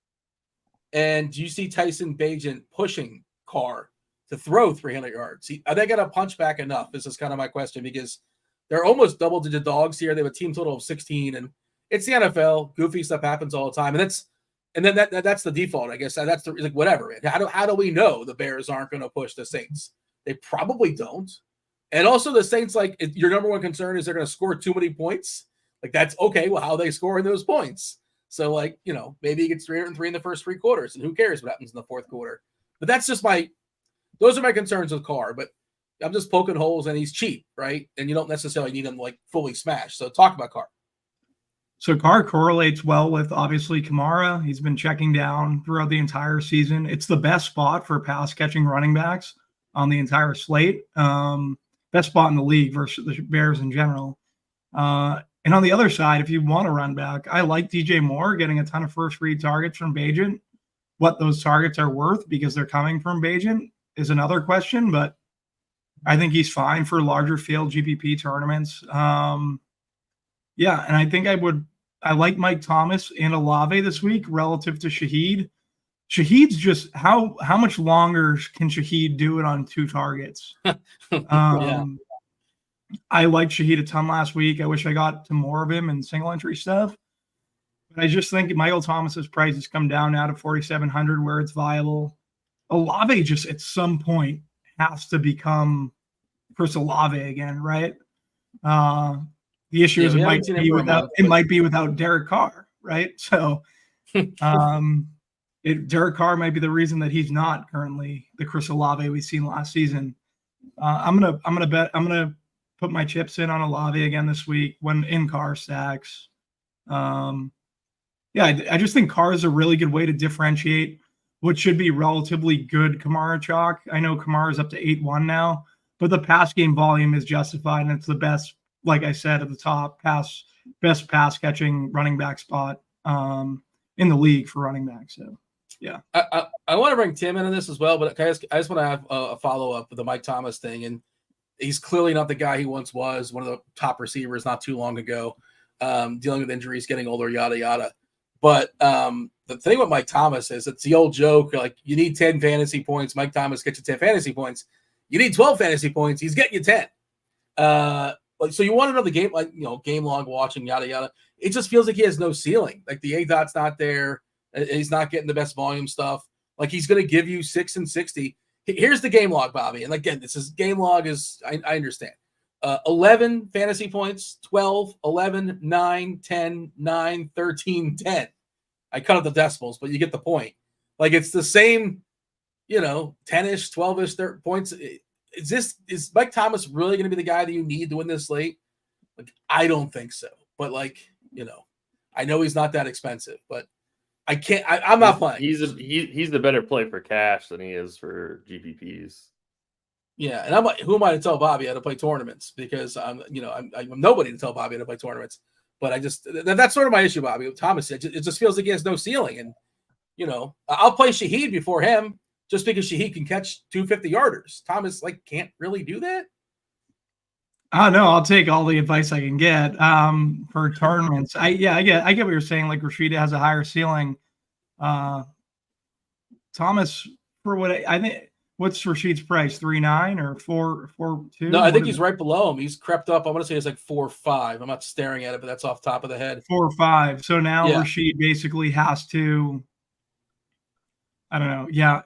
And do you see Tyson Bagent pushing Carr to throw 300 yards? Are they going to punch back enough? This is kind of my question, because they're almost double-digit dogs here. They have a team total of 16, and it's the NFL. Goofy stuff happens all the time, and that's the default, I guess. That's the like whatever. How do we know the Bears aren't going to push the Saints? They probably don't. And also the Saints, like, your number one concern is they're going to score too many points. Like, that's okay. Well, how are they scoring those points? So, like, maybe he gets 303 in the first 3 quarters, and who cares what happens in the 4th quarter? But that's just those are my concerns with Carr. But I'm just poking holes, and he's cheap, right? And you don't necessarily need him like fully smashed. So talk about Carr. So Carr correlates well with, obviously, Kamara. He's been checking down throughout the entire season. It's the best spot for pass catching running backs on the entire slate. Best spot in the league versus the Bears in general. And on the other side, if you want to run back, I like DJ Moore getting a ton of first read targets from Bagent. What those targets are worth because they're coming from Bagent is another question, but I think he's fine for larger field GPP tournaments. Yeah, and I think I like Mike Thomas and Olave this week relative to Shaheed. Shaheed's just how much longer can Shaheed do it on 2 targets? Yeah. I liked Shaheed a ton last week. I wish I got to more of him in single entry stuff. But I just think Michael Thomas's price has come down now to 4,700 where it's viable. Olave just at some point has to become Chris Olave again, right? The issue is it might be without Derek Carr, right? So Derek Carr might be the reason that he's not currently the Chris Olave we've seen last season. I'm gonna put my chips in on Olave again this week when in Carr stacks. I just think Carr is a really good way to differentiate what should be relatively good Kamara chalk. I know Kamara is up to 8-1 now, but the pass game volume is justified, and it's the best, like I said, at the top, best pass catching running back spot in the league for running back. So, yeah. I want to bring Tim into this as well, but I just want to have a follow-up with the Mike Thomas thing. And he's clearly not the guy he once was, one of the top receivers not too long ago, dealing with injuries, getting older, yada, yada. But the thing with Mike Thomas is it's the old joke, like, you need 10 fantasy points. Mike Thomas gets you 10 fantasy points. You need 12 fantasy points. He's getting you 10. So you want to know the game, like, game log watching, yada, yada. It just feels like he has no ceiling. Like, the A-dot's not there. He's not getting the best volume stuff. Like, he's going to give you 6 and 60. Here's the game log, Bobby. And again, this is game log is, I understand. 11 fantasy points, 12, 11, 9, 10, 9, 13, 10. I cut out the decimals, but you get the point. Like, it's the same, 10-ish, 12-ish points. Is Mike Thomas really going to be the guy that you need to win this slate? Like, I don't think so. But, I know he's not that expensive, but I can't. I'm not playing. He's the better play for cash than he is for GPPs. Yeah, and who am I to tell Bobby how to play tournaments? Because I'm nobody to tell Bobby how to play tournaments. But that's sort of my issue, Bobby. With Thomas, it just feels like he has no ceiling, and I'll play Shaheed before him just because Shaheed can catch 250-yarders. Thomas can't really do that. No, I'll take all the advice I can get for tournaments. I get what you're saying. Like, Rashida has a higher ceiling. Thomas, for what I think, what's Rashid's price? 3.9 or 4.2? No, I think he's right below him. He's crept up. I want to say it's like 4.5. I'm not staring at it, but that's off top of the head. 4.5. So now Rashid basically has to. I don't know. Yeah,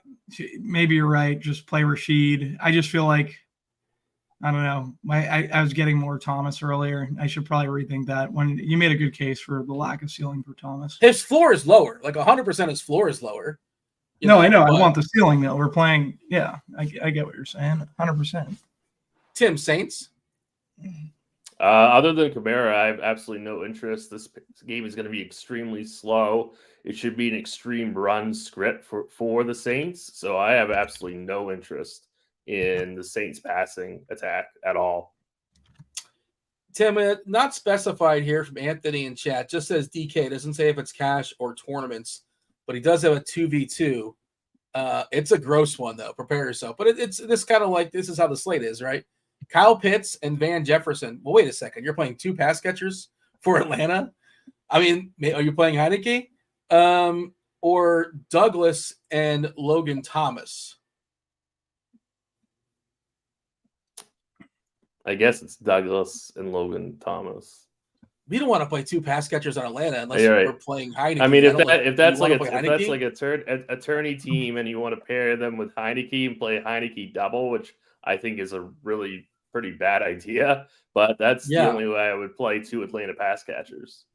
maybe you're right. Just play Rashid. I just feel like, I don't know. I was getting more Thomas earlier. I should probably rethink that. When you made a good case for the lack of ceiling for Thomas. His floor is lower. Like 100% his floor is lower. I know. I want the ceiling though. We're playing. Yeah, I get what you're saying. 100%. Tim, Saints? Other than Kamara, I have absolutely no interest. This game is going to be extremely slow. It should be an extreme run script for the Saints. So I have absolutely no interest in the Saints passing attack at all. Tim, not specified here from Anthony in chat. Just says DK. Doesn't say if it's cash or tournaments, but he does have a 2v2. It's a gross one though. Prepare yourself. But it's this kind of like this is how the slate is, right? Kyle Pitts and Van Jefferson. Well, wait a second. You're playing 2 pass catchers for Atlanta? I mean, are you playing Heineke? Or Douglas and Logan Thomas? I guess it's Douglas and Logan Thomas. We don't want to play 2 pass catchers on Atlanta unless we're playing Heineke. I mean, if that's like a tourney team and you want to pair them with Heineke and play Heineke double, which I think is a really pretty bad idea, but that's the only way I would play 2 Atlanta pass catchers.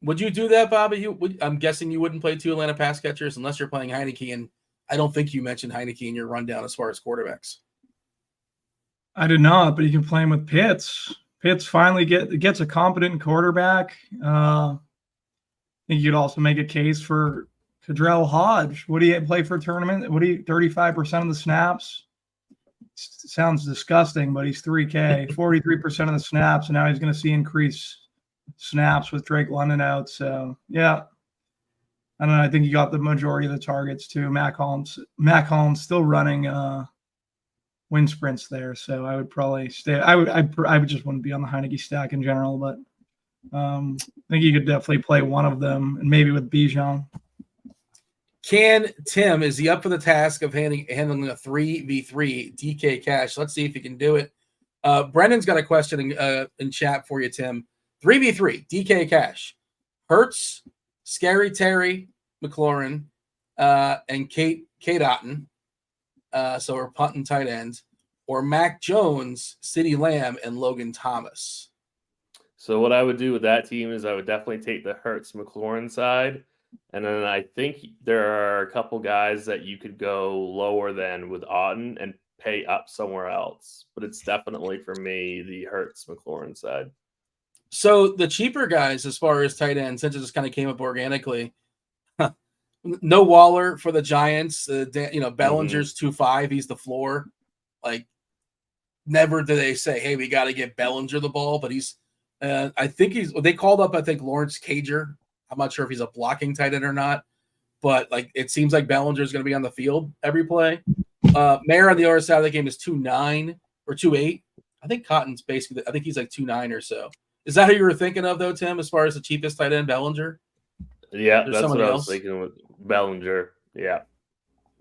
Would you do that, Bobby? I'm guessing you wouldn't play 2 Atlanta pass catchers unless you're playing Heineke, and I don't think you mentioned Heineke in your rundown as far as quarterbacks. I did not, but you can play him with Pitts. Pitts finally gets a competent quarterback. I think you'd also make a case for Cadrell Hodge. Would he play for a tournament? Would he 35% of the snaps? Sounds disgusting, but he's 3K, 43% of the snaps, and now he's going to see increased snaps with Drake London out. So, yeah. I don't know. I think you got the majority of the targets too. Mac Hollins still running wind sprints there, so I would probably stay. I would just wouldn't be on the Heineke stack in general, but I think you could definitely play one of them, and maybe with Bijan. Tim, is he up for the task of handling a 3v3 DK cash? Let's see if he can do it. Brendan's got a question in chat for you, Tim. 3v3 DK cash. Hurts, Scary Terry, McLaurin, and Kate Otten. So we're punting tight ends, or Mac Jones, CeeDee Lamb, and Logan Thomas. So what I would do with that team is I would definitely take the Hurts McLaurin side. And then I think there are a couple guys that you could go lower than with Otten and pay up somewhere else. But it's definitely, for me, the Hurts McLaurin side. So the cheaper guys, as far as tight end, since it just kind of came up organically, no Waller for the Giants. Bellinger's 2.5. He's the floor. Like, never do they say, hey, we got to get Bellinger the ball. But he's, they called up, Lawrence Cager. I'm not sure if he's a blocking tight end or not. But, it seems like Bellinger's going to be on the field every play. Mayer on the other side of the game is 2.9 or 2.8. I think Cotton's basically, he's like 2.9 or so. Is that who you were thinking of, though, Tim, as far as the cheapest tight end, Bellinger? Yeah, that's what I was thinking with Bellinger. Yeah.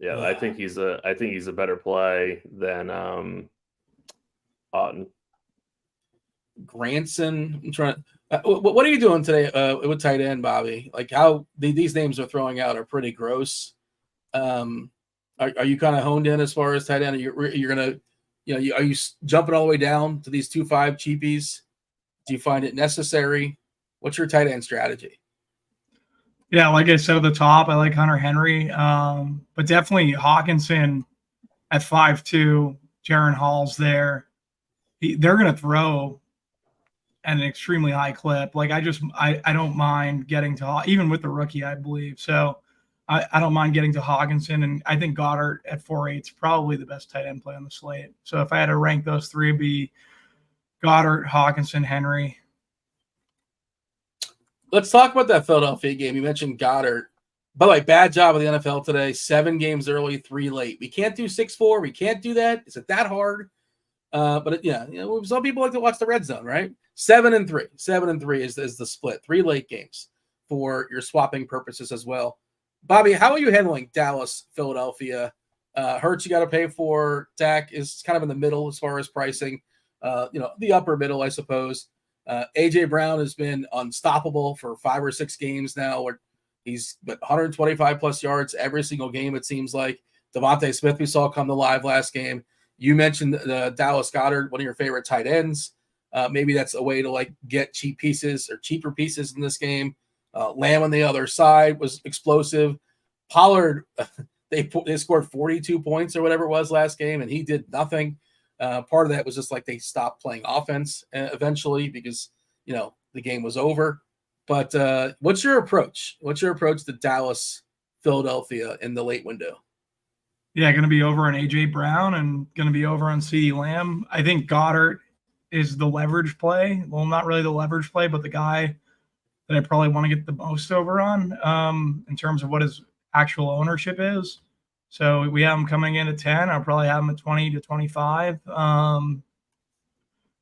I think he's a better play than Otten. Granson. I'm trying. What are you doing today with tight end, Bobby? Like, how these names are throwing out are pretty gross. Are you kind of honed in as far as tight end? You're gonna, are you jumping all the way down to these 2.5 cheapies? Do you find it necessary? What's your tight end strategy? Yeah, like I said at the top, I like Hunter Henry, but definitely Hawkinson at 5.2. Jaron Hall's there. They're going to throw at an extremely high clip. Like, I don't mind getting to, even with the rookie, I believe. So I don't mind getting to Hawkinson, and I think Goddard at 4.8 is probably the best tight end play on the slate. So if I had to rank those three, it'd be Goddard, Hawkinson, Henry. Let's talk about that Philadelphia game. You mentioned Goddard. By the way, bad job of the NFL today. 7 games early, 3 late. We can't do 6-4. We can't do that. Is it that hard? But some people like to watch the red zone, right? 7-3. 7-3 is the split. 3 late games for your swapping purposes as well. Bobby, how are you handling Dallas, Philadelphia? Hurts you got to pay for. Dak is kind of in the middle as far as pricing. The upper middle, I suppose. AJ Brown has been unstoppable for 5 or 6 games now, where he's 125 plus yards every single game, it seems like. Devontae Smith we saw come to live last game. You mentioned Dallas Goedert, one of your favorite tight ends. Maybe that's a way to like get cheap pieces or cheaper pieces in this game. Lamb on the other side was explosive. Pollard, they scored 42 points or whatever it was last game, and he did nothing. Part of that was just like they stopped playing offense eventually because, the game was over. But what's your approach? What's your approach to Dallas, Philadelphia in the late window? Yeah, going to be over on A.J. Brown and going to be over on CeeDee Lamb. I think Goddard is the leverage play. Well, not really the leverage play, but the guy that I probably want to get the most over on in terms of what his actual ownership is. So we have him coming in at 10. I'll probably have him at 20 to 25. I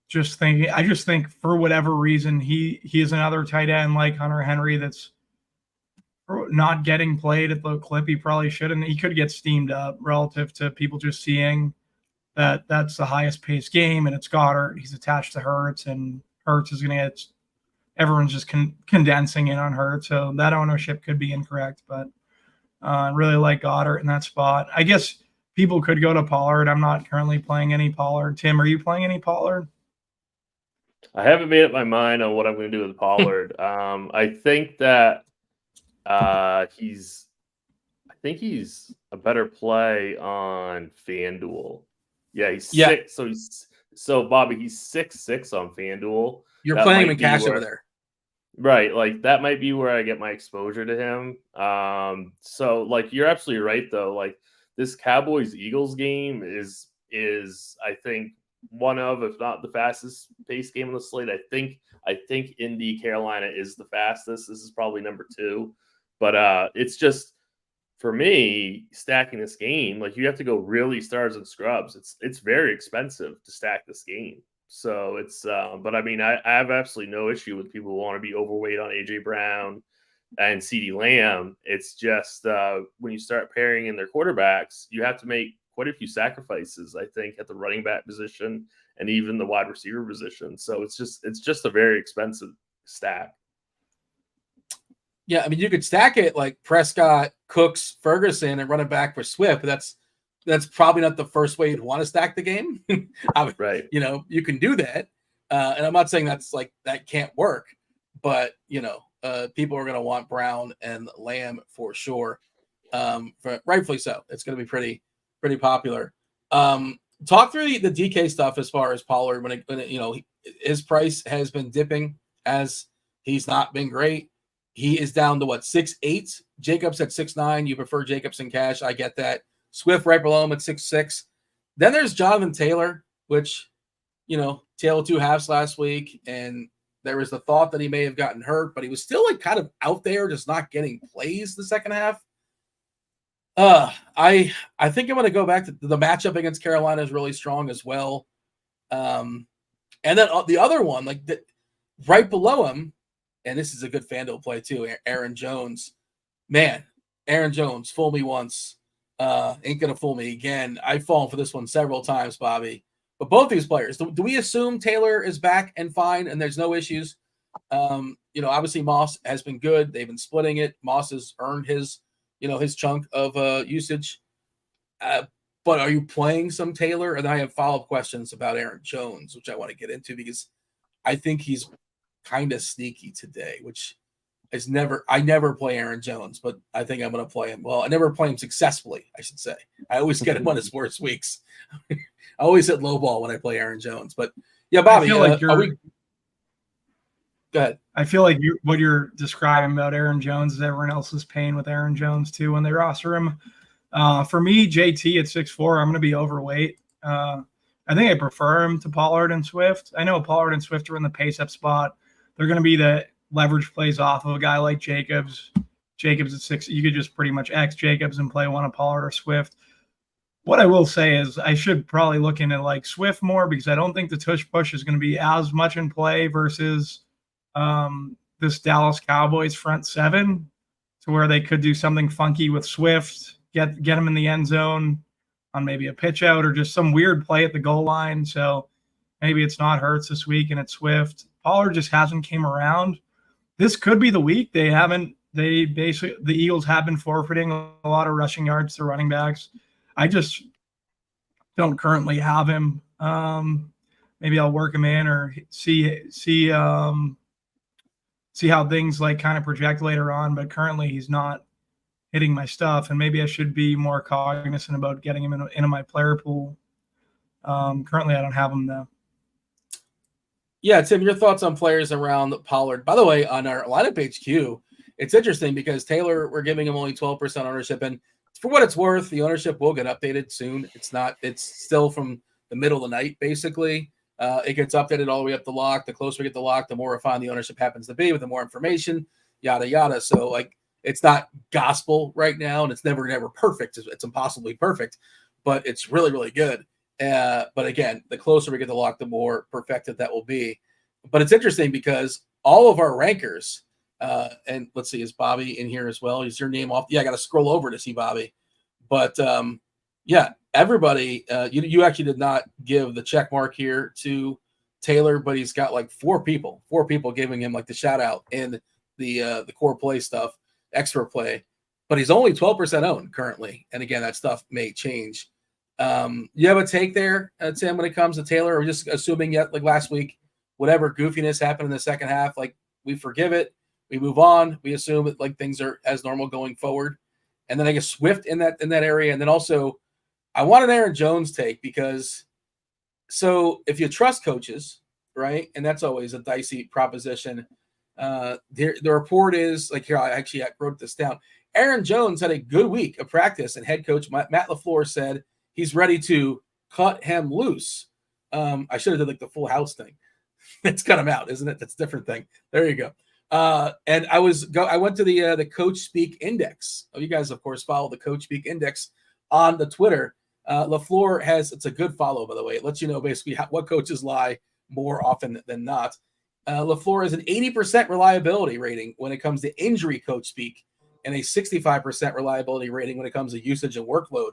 just think for whatever reason, he is another tight end like Hunter Henry that's not getting played at the clip he probably should, and he could get steamed up relative to people just seeing that that's the highest paced game, and it's Goddard. He's attached to Hurts, and Hurts is going to get – everyone's just condensing in on Hurts, so that ownership could be incorrect, but I really like Goddard in that spot. I guess people could go to Pollard. I'm not currently playing any Pollard. Tim, are you playing any Pollard? I haven't made up my mind on what I'm going to do with Pollard. I think that he's a better play on FanDuel. Yeah, he's 6. So Bobby, he's 6'6" on FanDuel. You're playing him in cash over there. Right, like that might be where I get my exposure to him. So like you're absolutely right though. Like this Cowboys Eagles game is I think one of, if not the fastest paced game on the slate. I think Indy Carolina is the fastest. This is probably number 2. But it's just for me stacking this game, like you have to go really stars and scrubs. It's very expensive to stack this game. So it's but I mean I have absolutely no issue with people who want to be overweight on AJ Brown and CeeDee Lamb. It's just when you start pairing in their quarterbacks, you have to make quite a few sacrifices, I think, at the running back position and even the wide receiver position. So it's just a very expensive stack. Yeah, I mean, you could stack it like Prescott, Cooks, Ferguson, and run it back for Swift, but that's probably not the first way you'd want to stack the game. Right. You can do that. And I'm not saying that can't work, but, people are going to want Brown and Lamb for sure. Rightfully so. It's going to be pretty popular. Talk through the DK stuff as far as Pollard when his price has been dipping as he's not been great. He is down to 6'8". Jacobs at 6'9". You prefer Jacobs in cash. I get that. Swift right below him at 6'6". Then there's Jonathan Taylor, which, Taylor 2 halves last week. And there was the thought that he may have gotten hurt, but he was still kind of out there, just not getting plays the second half. I think I'm going to go back to the matchup against Carolina is really strong as well. And then the other one, right below him, and this is a good FanDuel play too, Aaron Jones. Man, Aaron Jones, fool me once, ain't going to fool me again. I've fallen for this one several times, Bobby. But both these players, do we assume Taylor is back and fine and there's no issues? Obviously Moss has been good. They've been splitting it. Moss has earned his chunk of usage. But are you playing some Taylor? And then I have follow-up questions about Aaron Jones, which I want to get into because I think he's kind of sneaky today, which is I never play Aaron Jones, but I think I'm going to play him. Well, I never play him successfully, I should say. I always get him on his worst weeks. I always hit low ball when I play Aaron Jones. But yeah, Bobby, go ahead. I feel like what you're describing about Aaron Jones is everyone else's pain with Aaron Jones too when they roster him. For me, JT at 6'4", I'm going to be overweight. I think I prefer him to Pollard and Swift. I know Pollard and Swift are in the pace-up spot. They're going to be the leverage plays off of a guy like Jacobs. Jacobs at 6. You could just pretty much X Jacobs and play one of Pollard or Swift. What I will say is I should probably look into Swift more because I don't think the tush push is going to be as much in play versus this Dallas Cowboys front 7 to where they could do something funky with Swift, get him in the end zone on maybe a pitch out or just some weird play at the goal line. So maybe it's not Hurts this week and it's Swift. Pollard just hasn't came around. This could be the week. The Eagles have been forfeiting a lot of rushing yards to running backs. I just don't currently have him. Maybe I'll work him in or see how things like kind of project later on. But currently, he's not hitting my stuff, and maybe I should be more cognizant about getting him into my player pool. Currently, I don't have him though. Yeah, Tim, your thoughts on players around Pollard? By the way, on our lineup HQ, it's interesting because Taylor, we're giving him only 12% ownership, and for what it's worth, the ownership will get updated soon. It's still from the middle of the night, basically. It gets updated all the way up the lock. The closer we get the lock, the more refined the ownership happens to be with the more information, yada, yada. So, like, it's not gospel right now, and it's never perfect. It's impossibly perfect, but it's really, really good. But again, the closer we get the lock, the more perfected that will be. But it's interesting because all of our rankers, and let's see, is Bobby in here as well? Is your name off? Yeah, I got to scroll over to see Bobby. But yeah, everybody, you actually did not give the check mark here to Taylor, but he's got like four people giving him like the shout out in the core play stuff, expert play. But he's only 12% owned currently. And again, that stuff may change. You have a take there, Tim, when it comes to Taylor, or just assuming yet like last week, whatever goofiness happened in the second half, like we forgive it, we move on, we assume that like things are as normal going forward. And then I guess Swift in that area. And then also I want an Aaron Jones take because so if you trust coaches, right, and that's always a dicey proposition. The report is like here, I wrote this down. Aaron Jones had a good week of practice, and head coach Matt LaFleur said he's ready to cut him loose. I should have done like the full house thing. It's cut him out, isn't it? That's a different thing. There you go. And I went to the Coach Speak Index. Oh, you guys, of course, follow the Coach Speak Index on the Twitter. LaFleur it's a good follow, by the way. It lets you know basically what coaches lie more often than not. LaFleur has an 80% reliability rating when it comes to injury coach speak and a 65% reliability rating when it comes to usage and workload.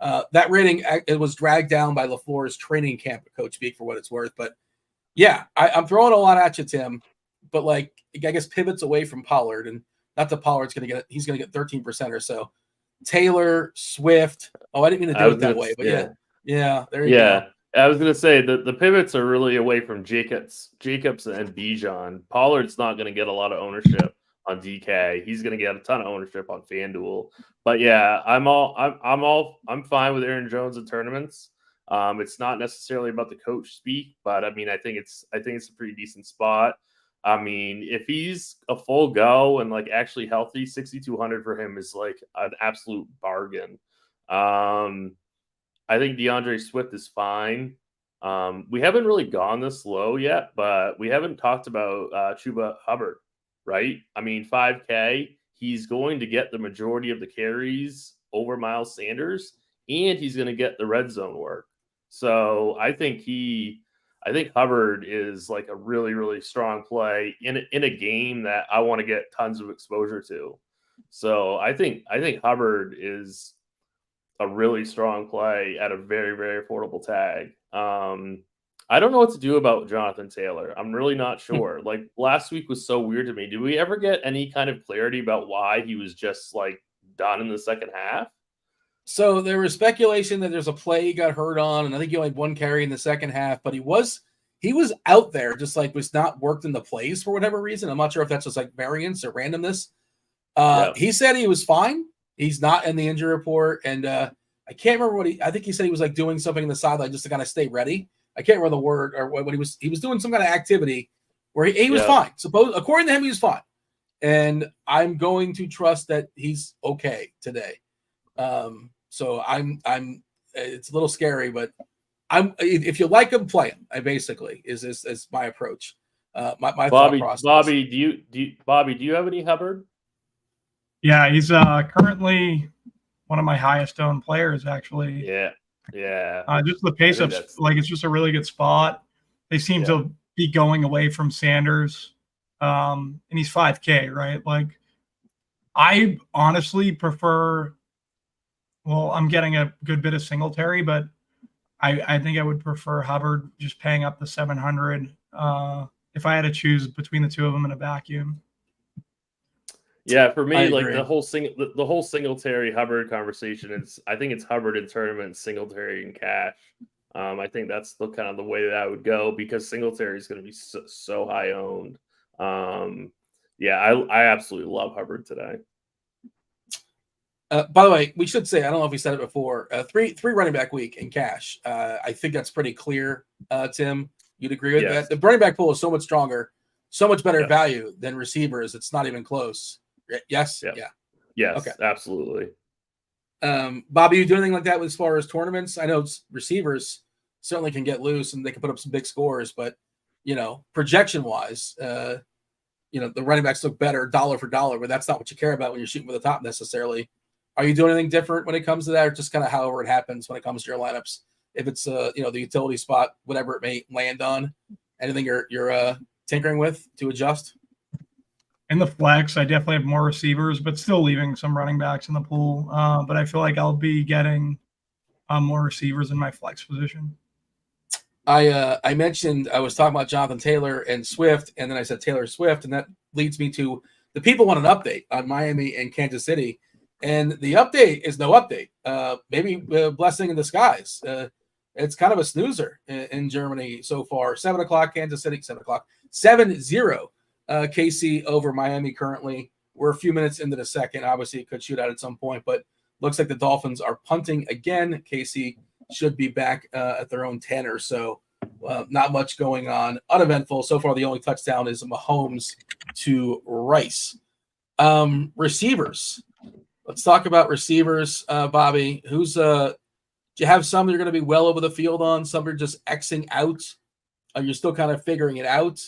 That rating, it was dragged down by LaFleur's training camp coach speak for what it's worth. But yeah, I'm throwing a lot at you, Tim. But like, I guess pivots away from Pollard, and not that Pollard's going to get, he's going to get 13% or so. Taylor, Swift. Oh, I didn't mean to do it that way, but yeah, there you go. I was going to say the pivots are really away from Jacobs and Bijan. Pollard's not going to get a lot of ownership on DK. He's going to get a ton of ownership on FanDuel. But yeah, I'm fine with Aaron Jones in tournaments. It's not necessarily about the coach speak, but I mean, I think it's a pretty decent spot. I mean, if he's a full go and like actually healthy, 6,200 for him is like an absolute bargain. I think DeAndre Swift is fine. We haven't really gone this low yet, but we haven't talked about Chuba Hubbard, right? I mean, 5K, he's going to get the majority of the carries over Miles Sanders, and he's going to get the red zone work. So I think Hubbard is like a really, really strong play in a game that I want to get tons of exposure to. So I think Hubbard is a really strong play at a very, very affordable tag. I don't know what to do about Jonathan Taylor. I'm really not sure. Like last week was so weird to me. Did we ever get any kind of clarity about why he was just like done in the second half? So there was speculation that there's a play he got hurt on, and I think he only had one carry in the second half, but he was out there, just like was not worked in the plays for whatever reason. I'm not sure if that's just like variance or randomness. He said he was fine. He's not in the injury report, and I can't remember I think he said he was like doing something in the sideline just to kind of stay ready. I can't remember the word or what he was doing some kind of activity where he was fine. According to him, he was fine. And I'm going to trust that he's okay today. So I'm it's a little scary, but if you like him, play him. I basically is my approach. My thought process. Bobby, do you have any Hubbard? Yeah, he's currently one of my highest owned players, actually. Yeah. Just the pace of like it's just a really good spot. They seem to be going away from Sanders, and he's 5K, right? Like, I honestly prefer. Well, I'm getting a good bit of Singletary, but I think I would prefer Hubbard just paying up the 700 if I had to choose between the two of them in a vacuum. Yeah, for me, I like agree. the whole Singletary Hubbard conversation I think it's Hubbard in tournament, Singletary in cash. I think that's the kind of the way that I would go because Singletary is going to be so high owned. Yeah, I absolutely love Hubbard today. By the way, we should say, I don't know if we said it before, three running back week in cash. I think that's pretty clear, Tim. You'd agree with that? The running back pool is so much stronger, so much better value than receivers. It's not even close. Yes? Yep. Yeah. Yes, okay. Absolutely. Bobby, you do anything like that as far as tournaments? I know receivers certainly can get loose and they can put up some big scores, but, projection-wise, the running backs look better dollar for dollar, but that's not what you care about when you're shooting for the top necessarily. Are you doing anything different when it comes to that, or just kind of however it happens when it comes to your lineups? If it's the utility spot, whatever it may land on, anything you're tinkering with to adjust? In the flex, I definitely have more receivers, but still leaving some running backs in the pool. But I feel like I'll be getting more receivers in my flex position. I mentioned I was talking about Jonathan Taylor and Swift, and then I said Taylor Swift, and that leads me to the people want an update on Miami and Kansas City. And the update is no update. Maybe a blessing in disguise. It's kind of a snoozer in Germany so far. 7 o'clock, Kansas City, 7 o'clock. 7-0 KC over Miami currently. We're a few minutes into the second. Obviously, it could shoot out at some point, but looks like the Dolphins are punting again. KC should be back at their own 10 or so. Not much going on. Uneventful. So far, the only touchdown is Mahomes to Rice. Receivers. Let's talk about receivers, Bobby. Do you have some you're going to be well over the field on? Some are just Xing out. You're still kind of figuring it out.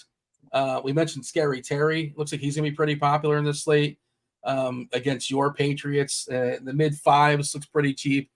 We mentioned Scary Terry. Looks like he's going to be pretty popular in this slate against your Patriots. The mid-5s looks pretty cheap.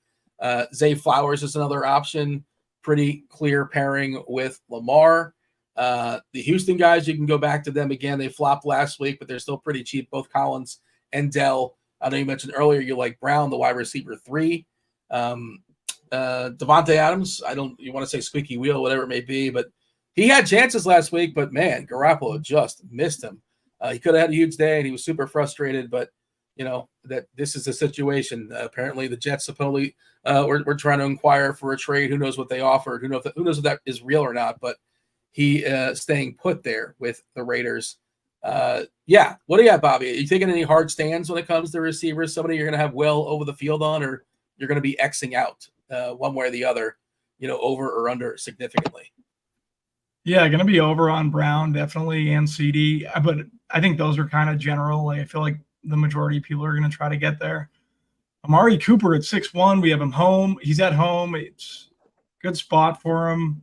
Zay Flowers is another option. Pretty clear pairing with Lamar. The Houston guys, you can go back to them again. They flopped last week, but they're still pretty cheap. Both Collins and Dell. I know you mentioned earlier you like Brown, the wide receiver 3. Devontae Adams, you want to say squeaky wheel, whatever it may be, but he had chances last week, but man, Garoppolo just missed him. He could have had a huge day and he was super frustrated, but that this is a situation. Apparently the Jets supposedly we're trying to inquire for a trade. Who knows what they offered? Who knows if that is real or not, but he staying put there with the Raiders. What do you got, Bobby? Are you taking any hard stands when it comes to receivers? Somebody you're going to have well over the field on, or you're going to be Xing out one way or the other, over or under significantly? Yeah, going to be over on Brown, definitely, and CD. But I think those are kind of general. Like, I feel like the majority of people are going to try to get there. Amari Cooper at 6-1. We have him home. He's at home. It's a good spot for him.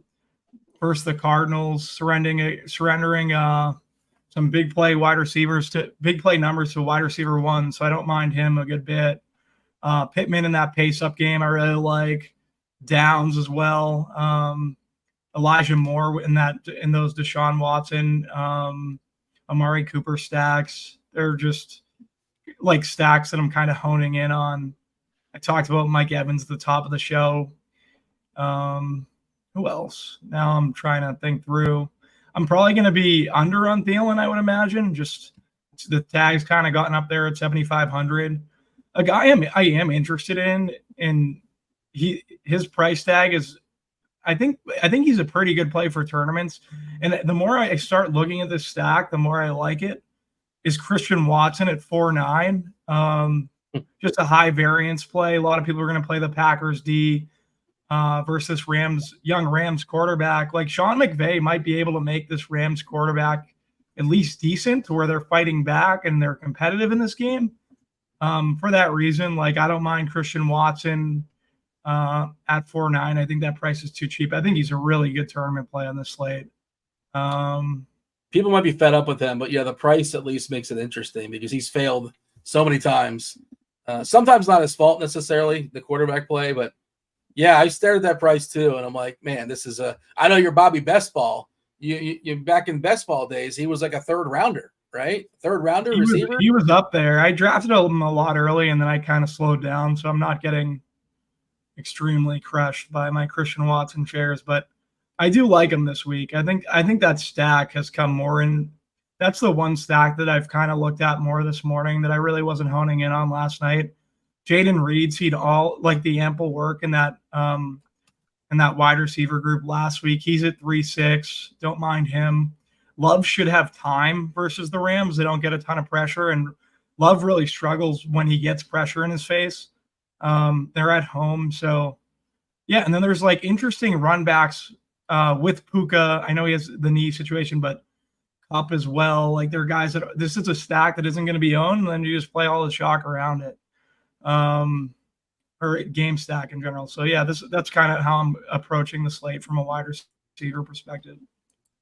First, the Cardinals surrendering some big play wide receivers to big play numbers to wide receiver 1. So I don't mind him a good bit. Pittman in that pace up game, I really like. Downs as well. Elijah Moore in those Deshaun Watson, Amari Cooper stacks. They're just like stacks that I'm kind of honing in on. I talked about Mike Evans at the top of the show. Who else? Now I'm trying to think through. I'm probably going to be under on Thielen, I would imagine. Just the tag's kind of gotten up there at 7,500. A guy I am interested in, and his price tag is, I think he's a pretty good play for tournaments. And the more I start looking at this stack, the more I like it. Is Christian Watson at 4.9. Just a high variance play. A lot of people are going to play the Packers D versus young Rams quarterback. Like Sean McVay might be able to make this Rams quarterback at least decent to where they're fighting back and they're competitive in this game. For that reason, like I don't mind Christian Watson at 4.9. I think that price is too cheap. I think he's a really good tournament play on this slate. People might be fed up with him, but the price at least makes it interesting because he's failed so many times. Sometimes not his fault necessarily, the quarterback play, but I stared at that price too, and I'm like, man, this is I know you're Bobby Best Ball. You back in Best Ball days, he was like a third rounder, right? Third rounder receiver. He was up there. I drafted him a lot early, and then I kind of slowed down, so I'm not getting extremely crushed by my Christian Watson shares, but I do like him this week. I think that stack has come more in That's the one stack that I've kind of looked at more this morning that I really wasn't honing in on last night. Jaden Reed seen all like the ample work in that wide receiver group last week. He's at 3.6. Don't mind him. Love should have time versus the Rams. They don't get a ton of pressure, and Love really struggles when he gets pressure in his face. They're at home, so yeah. And then there's like interesting run backs with Puka. I know he has the knee situation, but Up as well. Like there are guys that this is a stack that isn't going to be owned, and then you just play all the chalk around it. Or game stack in general. So yeah, that's kind of how I'm approaching the slate from a wide receiver perspective.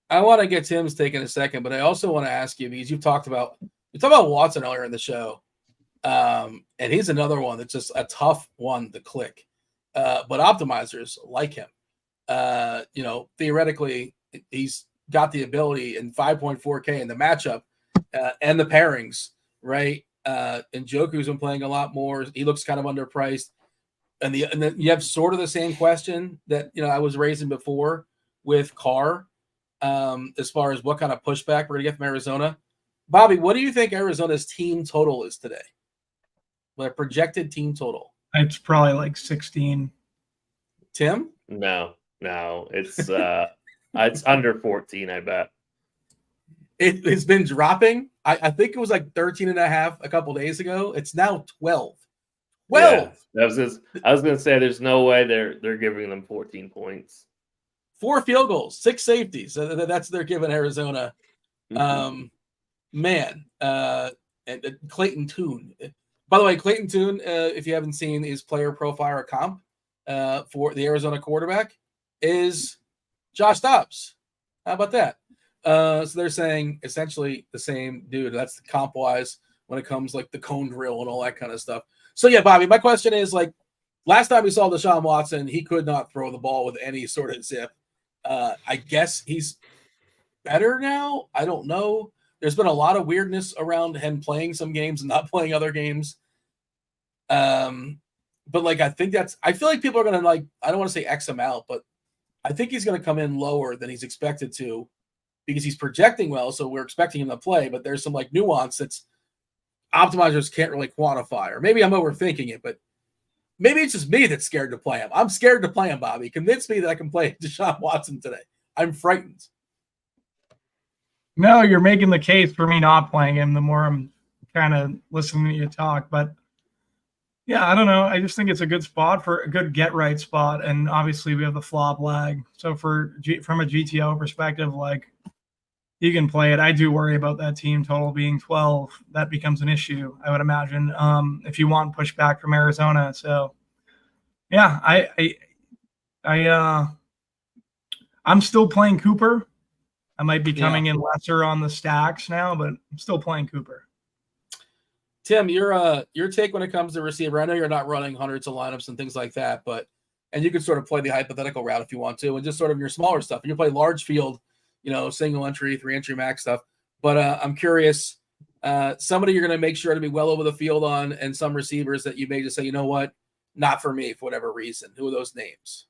I want to get Tim's take in a second, but I also want to ask you, because you talked about Watson earlier in the show. And he's another one that's just a tough one to click. But optimizers like him. Theoretically, he's got the ability in 5.4K in the matchup and the pairings, right? And Njoku's been playing a lot more. He looks kind of underpriced. And then you have sort of the same question that I was raising before with Carr, as far as what kind of pushback we're gonna get from Arizona. Bobby, what do you think Arizona's team total is today? Their projected team total? It's probably like 16. Tim? No, it's it's under 14. I bet it's been dropping. I think it was like 13.5 a couple days ago. It's now 12. 12. Yeah, I was going to say there's no way they're giving them 14 points. 4 field goals, 6 safeties. That's they're giving Arizona. Mm-hmm. And Clayton Tune. By the way, Clayton Tune, if you haven't seen his player profile or comp for the Arizona quarterback, is Josh Dobbs. How about that? So they're saying essentially the same dude. That's the comp wise when it comes like the cone drill and all that kind of stuff. So yeah, Bobby, my question is, like, last time we saw Deshaun Watson, he could not throw the ball with any sort of zip. I guess he's better now. I don't know. There's been a lot of weirdness around him playing some games and not playing other games. But like, I feel like people are going to, like, I don't want to say X him out, but I think he's going to come in lower than he's expected to because he's projecting well. So we're expecting him to play, but there's some like nuance that's optimizers can't really quantify, or maybe I'm overthinking it, but maybe it's just me that's scared to play him. I'm scared to play him, Bobby. Convince me that I can play Deshaun Watson today. I'm frightened. No, you're making the case for me not playing him the more I'm kind of listening to you talk. But yeah, I don't know. I just think it's a good spot for a good get right spot. And obviously we have the flop lag. So from a GTO perspective, like, you can play it. I do worry about that team total being 12. That becomes an issue, I would imagine, if you want pushback from Arizona. So yeah, I'm still playing Cooper. I might be coming in lesser on the stacks now, but I'm still playing Cooper. Tim, your take when it comes to receiver. I know you're not running hundreds of lineups and things like that, and you can sort of play the hypothetical route if you want to, and just sort of your smaller stuff. You play large field, single entry, 3-entry max stuff. But I'm curious, somebody you're going to make sure to be well over the field on, and some receivers that you may just say, you know what, not for me for whatever reason. Who are those names?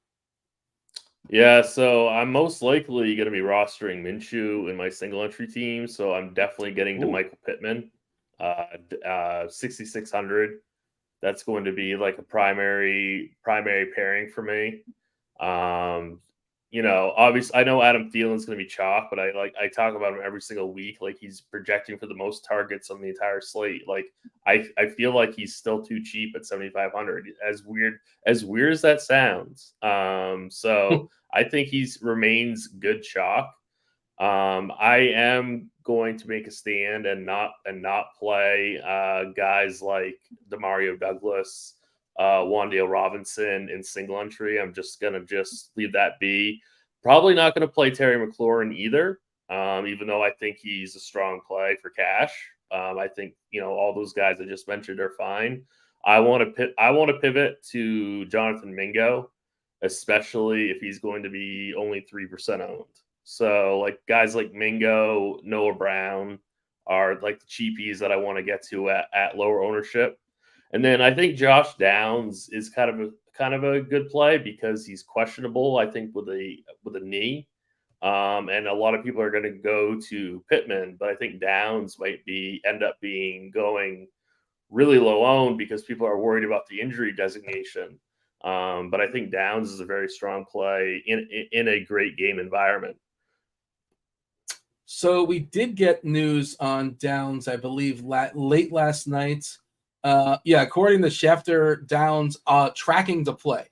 Yeah, so I'm most likely going to be rostering Minshew in my single entry team. So I'm definitely getting to Michael Pittman, 6,600. That's going to be like a primary pairing for me. Obviously I know Adam Thielen's going to be chalk, but I talk about him every single week. Like, he's projecting for the most targets on the entire slate. Like, I feel like he's still too cheap at 7,500. As weird as that sounds. So I think he's remains good chalk. I am going to make a stand and not play guys like Demario Douglas, Wan'Dale Robinson in single entry. I'm just going to leave that be. Probably not going to play Terry McLaurin either, even though I think he's a strong play for cash. I think, all those guys I just mentioned are fine. I want to pivot to Jonathan Mingo, especially if he's going to be only 3% owned. So like guys like Mingo, Noah Brown are like the cheapies that I want to get to at lower ownership. And then I think Josh Downs is kind of a good play because he's questionable, I think, with a knee. And a lot of people are going to go to Pittman, but I think Downs might end up going really low owned because people are worried about the injury designation. But I think Downs is a very strong play in a great game environment. So we did get news on Downs, I believe, late last night. According to Schefter, Downs tracking to play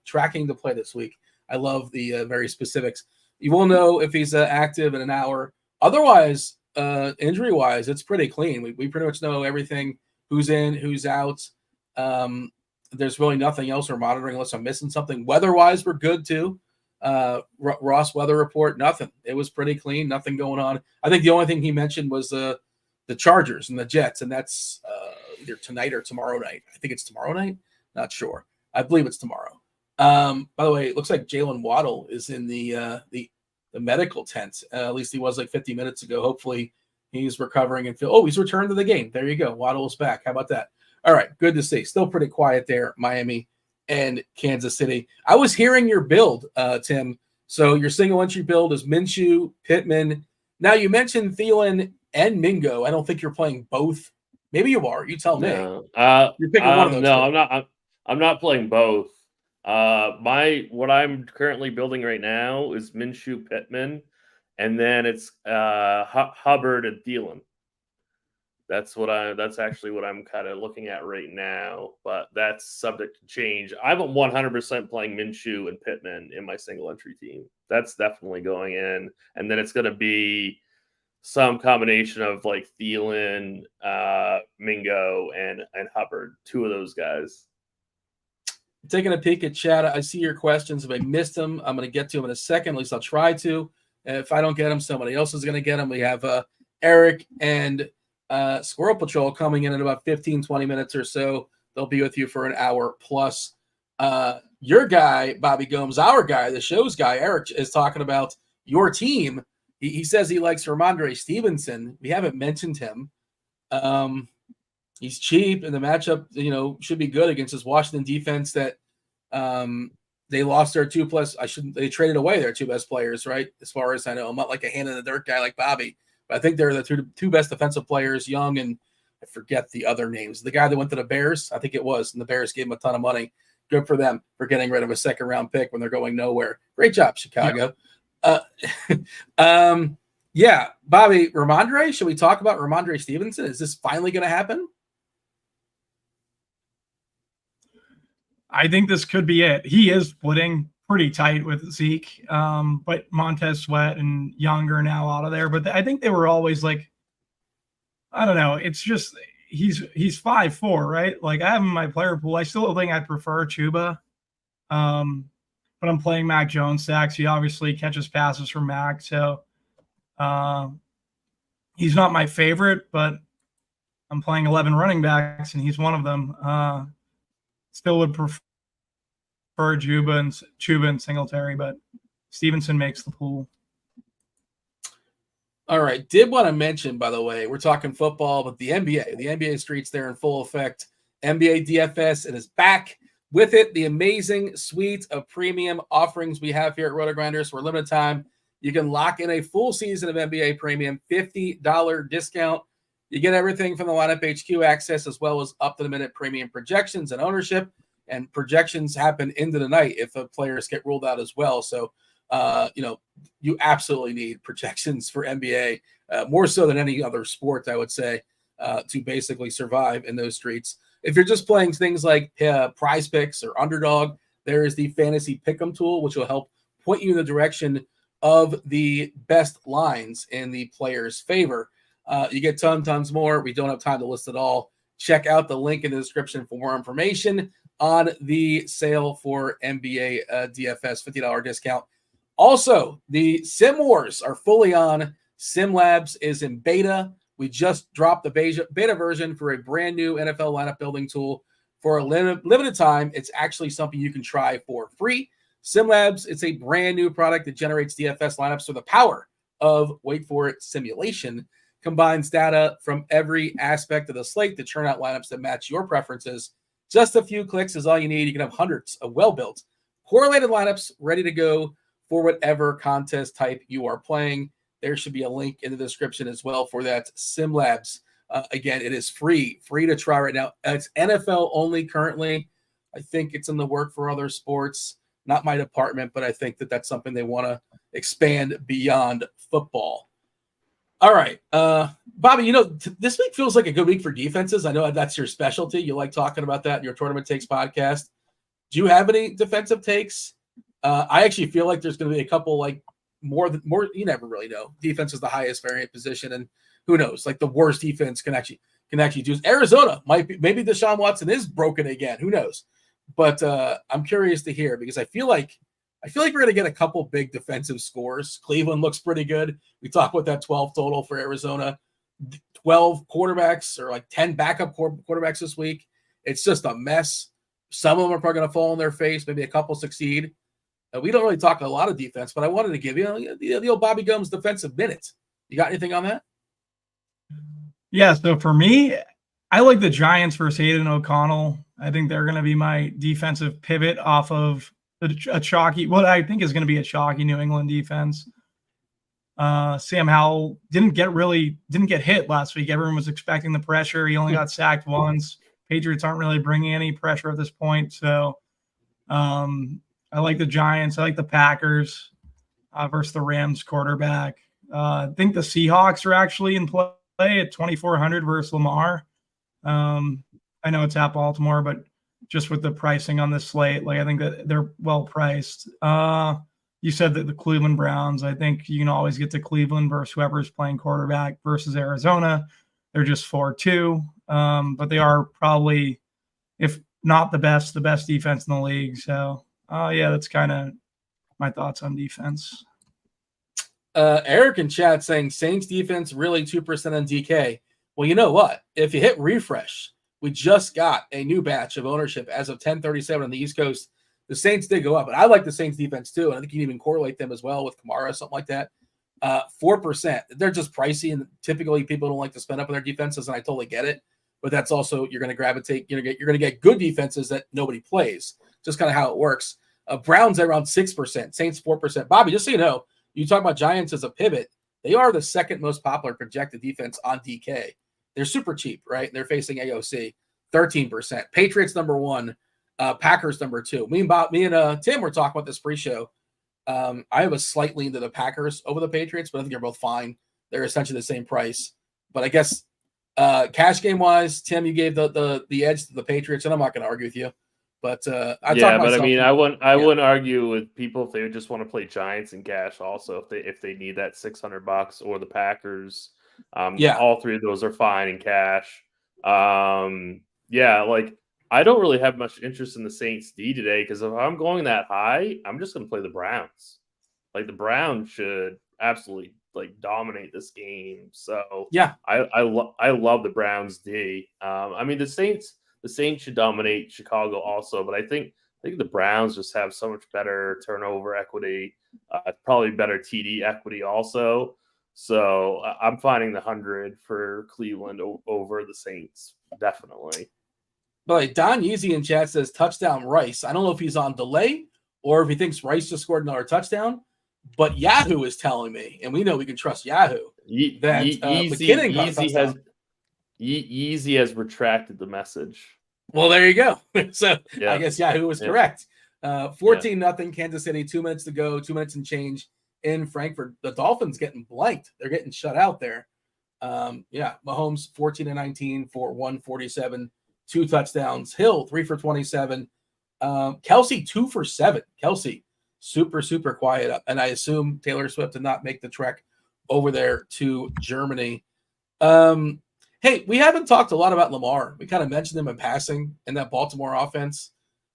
this week. I love the very specifics. You will know if he's active in an hour. Otherwise, injury-wise, it's pretty clean. We pretty much know everything, who's in, who's out. There's really nothing else we're monitoring unless I'm missing something. Weather-wise, we're good too. Ross weather report, nothing. It was pretty clean, nothing going on. I think the only thing he mentioned was the Chargers and the Jets, and that's either tonight or tomorrow night. I think it's tomorrow night. Not sure. I believe it's tomorrow. By the way, it looks like Jalen Waddle is in the medical tent. At least he was like 50 minutes ago. Hopefully he's recovering and he's returned to the game. There you go. Waddle is back. How about that? All right, good to see. Still pretty quiet there, Miami and Kansas City. I was hearing your build, Tim. So your single entry build is Minshew, Pittman. Now you mentioned Thielen and Mingo. I don't think you're playing both. Maybe you are. You tell me. No. You're picking one of those. No, I'm not. I'm not playing both. What I'm currently building right now is Minshew, Pittman, and then it's Hubbard and Thielen. That's actually what I'm kind of looking at right now, but that's subject to change. I'm 100% playing Minshew and Pittman in my single entry team. That's definitely going in. And then it's going to be some combination of like Thielen, Mingo, and Hubbard, two of those guys. Taking a peek at chat, I see your questions. If I missed them, I'm going to get to them in a second. At least I'll try to. If I don't get them, somebody else is going to get them. We have Erik and SquirrelPatrol coming in about 15, 20 minutes or so. They'll be with you for an hour plus. Your guy, Bobby Gomes, our guy, the show's guy, Erik, is talking about your team. He says he likes Ramondre Stevenson. We haven't mentioned him. He's cheap, and the matchup, should be good against this Washington defense that they lost their they traded away their two best players, right? As far as I know, I'm not like a hand in the dirt guy like Bobby, but I think they're the two best defensive players, Young, and I forget the other names. The guy that went to the Bears, I think it was, and the Bears gave him a ton of money. Good for them for getting rid of a second-round pick when they're going nowhere. Great job, Chicago. Yeah. Bobby, Ramondre, should we talk about Ramondre Stevenson? Is this finally going to happen? I think this could be it. He is splitting pretty tight with Zeke, but Montez Sweat and Young are now out of there. But I think they were always like, I don't know. It's just he's 5'4", right? Like I have him in my player pool. I still think I prefer Chuba, but I'm playing Mac Jones stacks. He obviously catches passes from Mac, so he's not my favorite. But I'm playing 11 running backs, and he's one of them. Still would prefer Chuba and Singletary, but Stevenson makes the pool. All right. Did want to mention, by the way, we're talking football, but the NBA streets, they're in full effect. NBA DFS, it is back. With it, the amazing suite of premium offerings we have here at RotoGrinders for a limited time. You can lock in a full season of NBA premium, $50 discount. You get everything from the lineup HQ access as well as up-to-the-minute premium projections and ownership. And projections happen into the night if the players get ruled out as well. So, you absolutely need projections for NBA, more so than any other sport, I would say, to basically survive in those streets. If you're just playing things like Prize Picks or Underdog, there is the Fantasy Pick'em tool, which will help point you in the direction of the best lines in the player's favor. You get tons more. We don't have time to list it all. Check out the link in the description for more information on the sale for NBA DFS $50 discount. Also, the Sim Wars are fully on. Sim Labs is in beta. We just dropped the beta version for a brand new NFL lineup building tool for a limited time. It's actually something you can try for free. Sim Labs, it's a brand new product that generates DFS lineups with the power of, wait for it, simulation. Combines data from every aspect of the slate to churn out lineups that match your preferences. Just a few clicks is all you need. You can have hundreds of well-built, correlated lineups ready to go for whatever contest type you are playing. There should be a link in the description as well for that. SimLabs. Again, it is free to try right now. It's NFL only currently. I think it's in the work for other sports. Not my department, but I think that that's something they want to expand beyond football. All right. Bobby, this week feels like a good week for defenses. I know that's your specialty. You like talking about that in your Tournament Takes podcast. Do you have any defensive takes? I actually feel like there's going to be a couple, like more. You never really know. Defense is the highest variant position, and who knows? Like the worst defense can actually do. Arizona might be. Maybe Deshaun Watson is broken again. Who knows? But I'm curious to hear because I feel like we're going to get a couple big defensive scores. Cleveland looks pretty good. We talked about that 12 total for Arizona. 12 quarterbacks or like 10 backup quarterbacks this week. It's just a mess. Some of them are probably going to fall on their face. Maybe a couple succeed. We don't really talk a lot of defense, but I wanted to give you the old Bobby Gomes defensive minutes. You got anything on that? Yeah, so for me, I like the Giants versus Aiden O'Connell. I think they're going to be my defensive pivot off of a chalky, what I think is going to be a chalky New England defense. Sam Howell didn't get hit last week. Everyone was expecting the pressure. He only got sacked once. Patriots aren't really bringing any pressure at this point. So I like the Giants. I like the Packers versus the Rams quarterback. I think the Seahawks are actually in play at 2,400 versus Lamar. I know it's at Baltimore, but just with the pricing on this slate, like I think that they're well priced. You said that the Cleveland Browns, I think you can always get to Cleveland versus whoever's playing quarterback versus Arizona. They're just 4-2, but they are probably, if not the best defense in the league. So, yeah, that's kind of my thoughts on defense. Eric in chat saying Saints defense really 2% on DK. Well, you know what? If you hit refresh, we just got a new batch of ownership as of 10:37 on the East Coast. The Saints did go up, but I like the Saints defense too. And I think you can even correlate them as well with Kamara, something like that. 4%. They're just pricey, and typically people don't like to spend up on their defenses, and I totally get it. But that's also you're going to gravitate. You're going to get good defenses that nobody plays. Just kind of how it works. Browns at around 6%. Saints 4%. Bobby, just so you know, you talk about Giants as a pivot. They are the second most popular projected defense on DK. They're super cheap, right? They're facing AOC, 13%. Patriots number 1, Packers number 2. Me and Tim were talking about this pre-show. I have a slight lean to the Packers over the Patriots, but I think they're both fine. They're essentially the same price. But I guess cash game wise, Tim, you gave the edge to the Patriots, and I'm not going to argue with you. But I wouldn't argue with people if they just want to play Giants and cash. Also, if they need that $600 or the Packers, all three of those are fine in cash. Like I don't really have much interest in the Saints D today because if I'm going that high, I'm just going to play the Browns. Like the Browns should absolutely dominate this game. So yeah, I love the Browns D. The Saints should dominate Chicago also, but I think the Browns just have so much better turnover equity, probably better TD equity also. So I'm finding the 100 for Cleveland over the Saints, definitely. But Don Yeezy in chat says touchdown Rice. I don't know if he's on delay or if he thinks Rice just scored another touchdown, but Yahoo is telling me, and we know we can trust Yahoo, that Yeezy has retracted the message. Well, there you go. So yeah. I guess Yahoo was correct. 14-0 Kansas City, 2 minutes to go, 2 minutes and change in Frankfurt. The Dolphins getting blanked. They're getting shut out there. Mahomes 14-19 for 147, 2 touchdowns. Hill 3 for 27. Kelsey 2 for 7. Kelsey super quiet up, and I assume Taylor Swift did not make the trek over there to Germany. Hey, we haven't talked a lot about Lamar. We kind of mentioned him in passing in that Baltimore offense.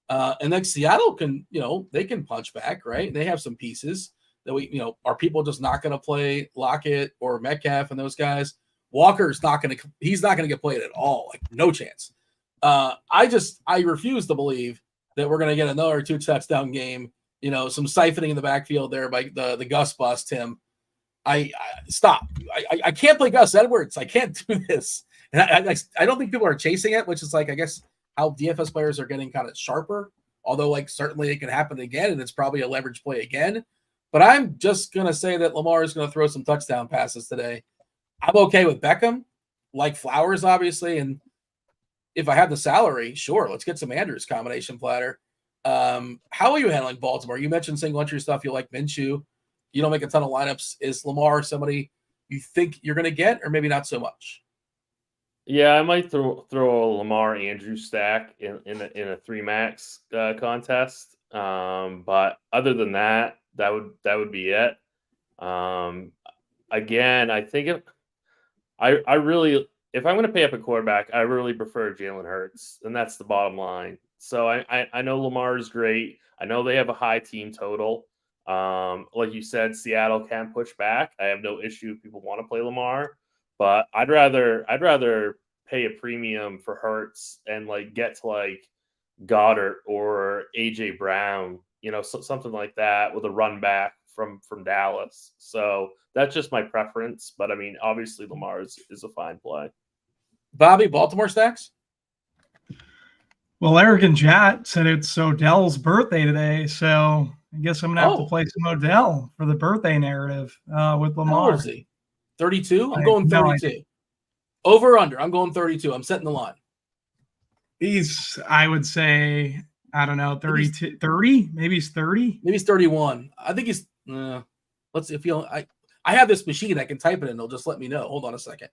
And then Seattle can, they can punch back, right? They have some pieces that are people just not going to play Lockett or Metcalf and those guys? Walker's he's not going to get played at all. Like no chance. I refuse to believe that we're going to get another 2 touchdown game, some siphoning in the backfield there by the Gus bust, Tim. I stop. I can't play Gus Edwards. I can't do this. And I don't think people are chasing it, which is I guess how DFS players are getting kind of sharper. Although certainly it can happen again, and it's probably a leverage play again. But I'm just going to say that Lamar is going to throw some touchdown passes today. I'm okay with Beckham, like Flowers, obviously. And if I have the salary, sure, let's get some Andrews combination platter. How are you handling Baltimore? You mentioned single entry stuff. You like Minshew. You don't make a ton of lineups. Is Lamar somebody you think you're going to get, or maybe not so much? Yeah, I might throw a Lamar Andrews stack in a 3-max contest. But other than that, that would be it. Again, I think if I'm going to pay up a quarterback, I really prefer Jalen Hurts, and that's the bottom line. So I know Lamar is great. I know they have a high team total. Like you said, Seattle can push back. I have no issue if people want to play Lamar, but I'd rather pay a premium for Hurts and like get to like Goddard or AJ Brown, something like that with a run back from Dallas. So that's just my preference. But I mean, obviously Lamar is a fine play. Bobby, Baltimore stacks? Well, Eric and Jat said it's Odell's birthday today, so I guess I'm gonna have to play some Odell for the birthday narrative with Lamar. How old is he? 32? I'm going 32. Over or under? I'm going 32. I'm setting the line. He's, I would say, I don't know, 32, 30? Maybe he's 30? Maybe he's 31. I think he's let's see if I have this machine I can type it in, it'll just let me know. Hold on a second.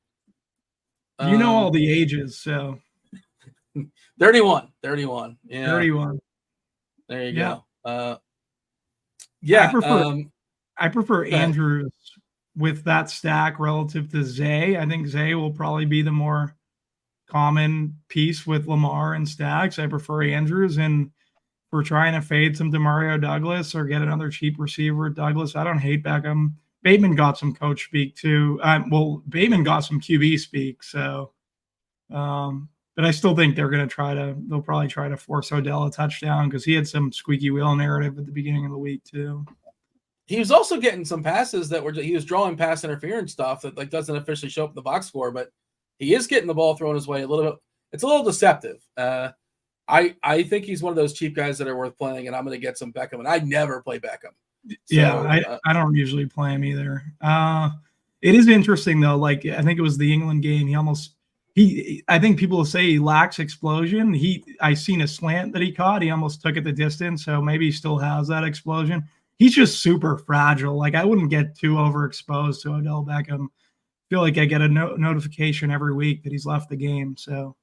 You know all the ages, so 31. Yeah. 31. There you go. I prefer Andrews with that stack relative to Zay. I think Zay will probably be the more common piece with Lamar and stacks. I prefer Andrews, and we're trying to fade some DeMario Douglas or get another cheap receiver at Douglas. I don't hate Beckham. Bateman got some coach speak too. Bateman got some QB speak. So, but I still think they'll probably try to force Odell a touchdown because he had some squeaky wheel narrative at the beginning of the week too. He was also getting some passes he was drawing pass interference stuff that like doesn't officially show up in the box score, but he is getting the ball thrown his way a little bit. It's a little deceptive. I think he's one of those cheap guys that are worth playing, and I'm going to get some Beckham, and I never play Beckham. So, I don't usually play him either. It is interesting though. Like I think it was the England game. I think people will say he lacks explosion. I seen a slant that he caught. He almost took it the distance. So maybe he still has that explosion. He's just super fragile. Like I wouldn't get too overexposed to Odell Beckham. I feel like I get a notification every week that he's left the game. So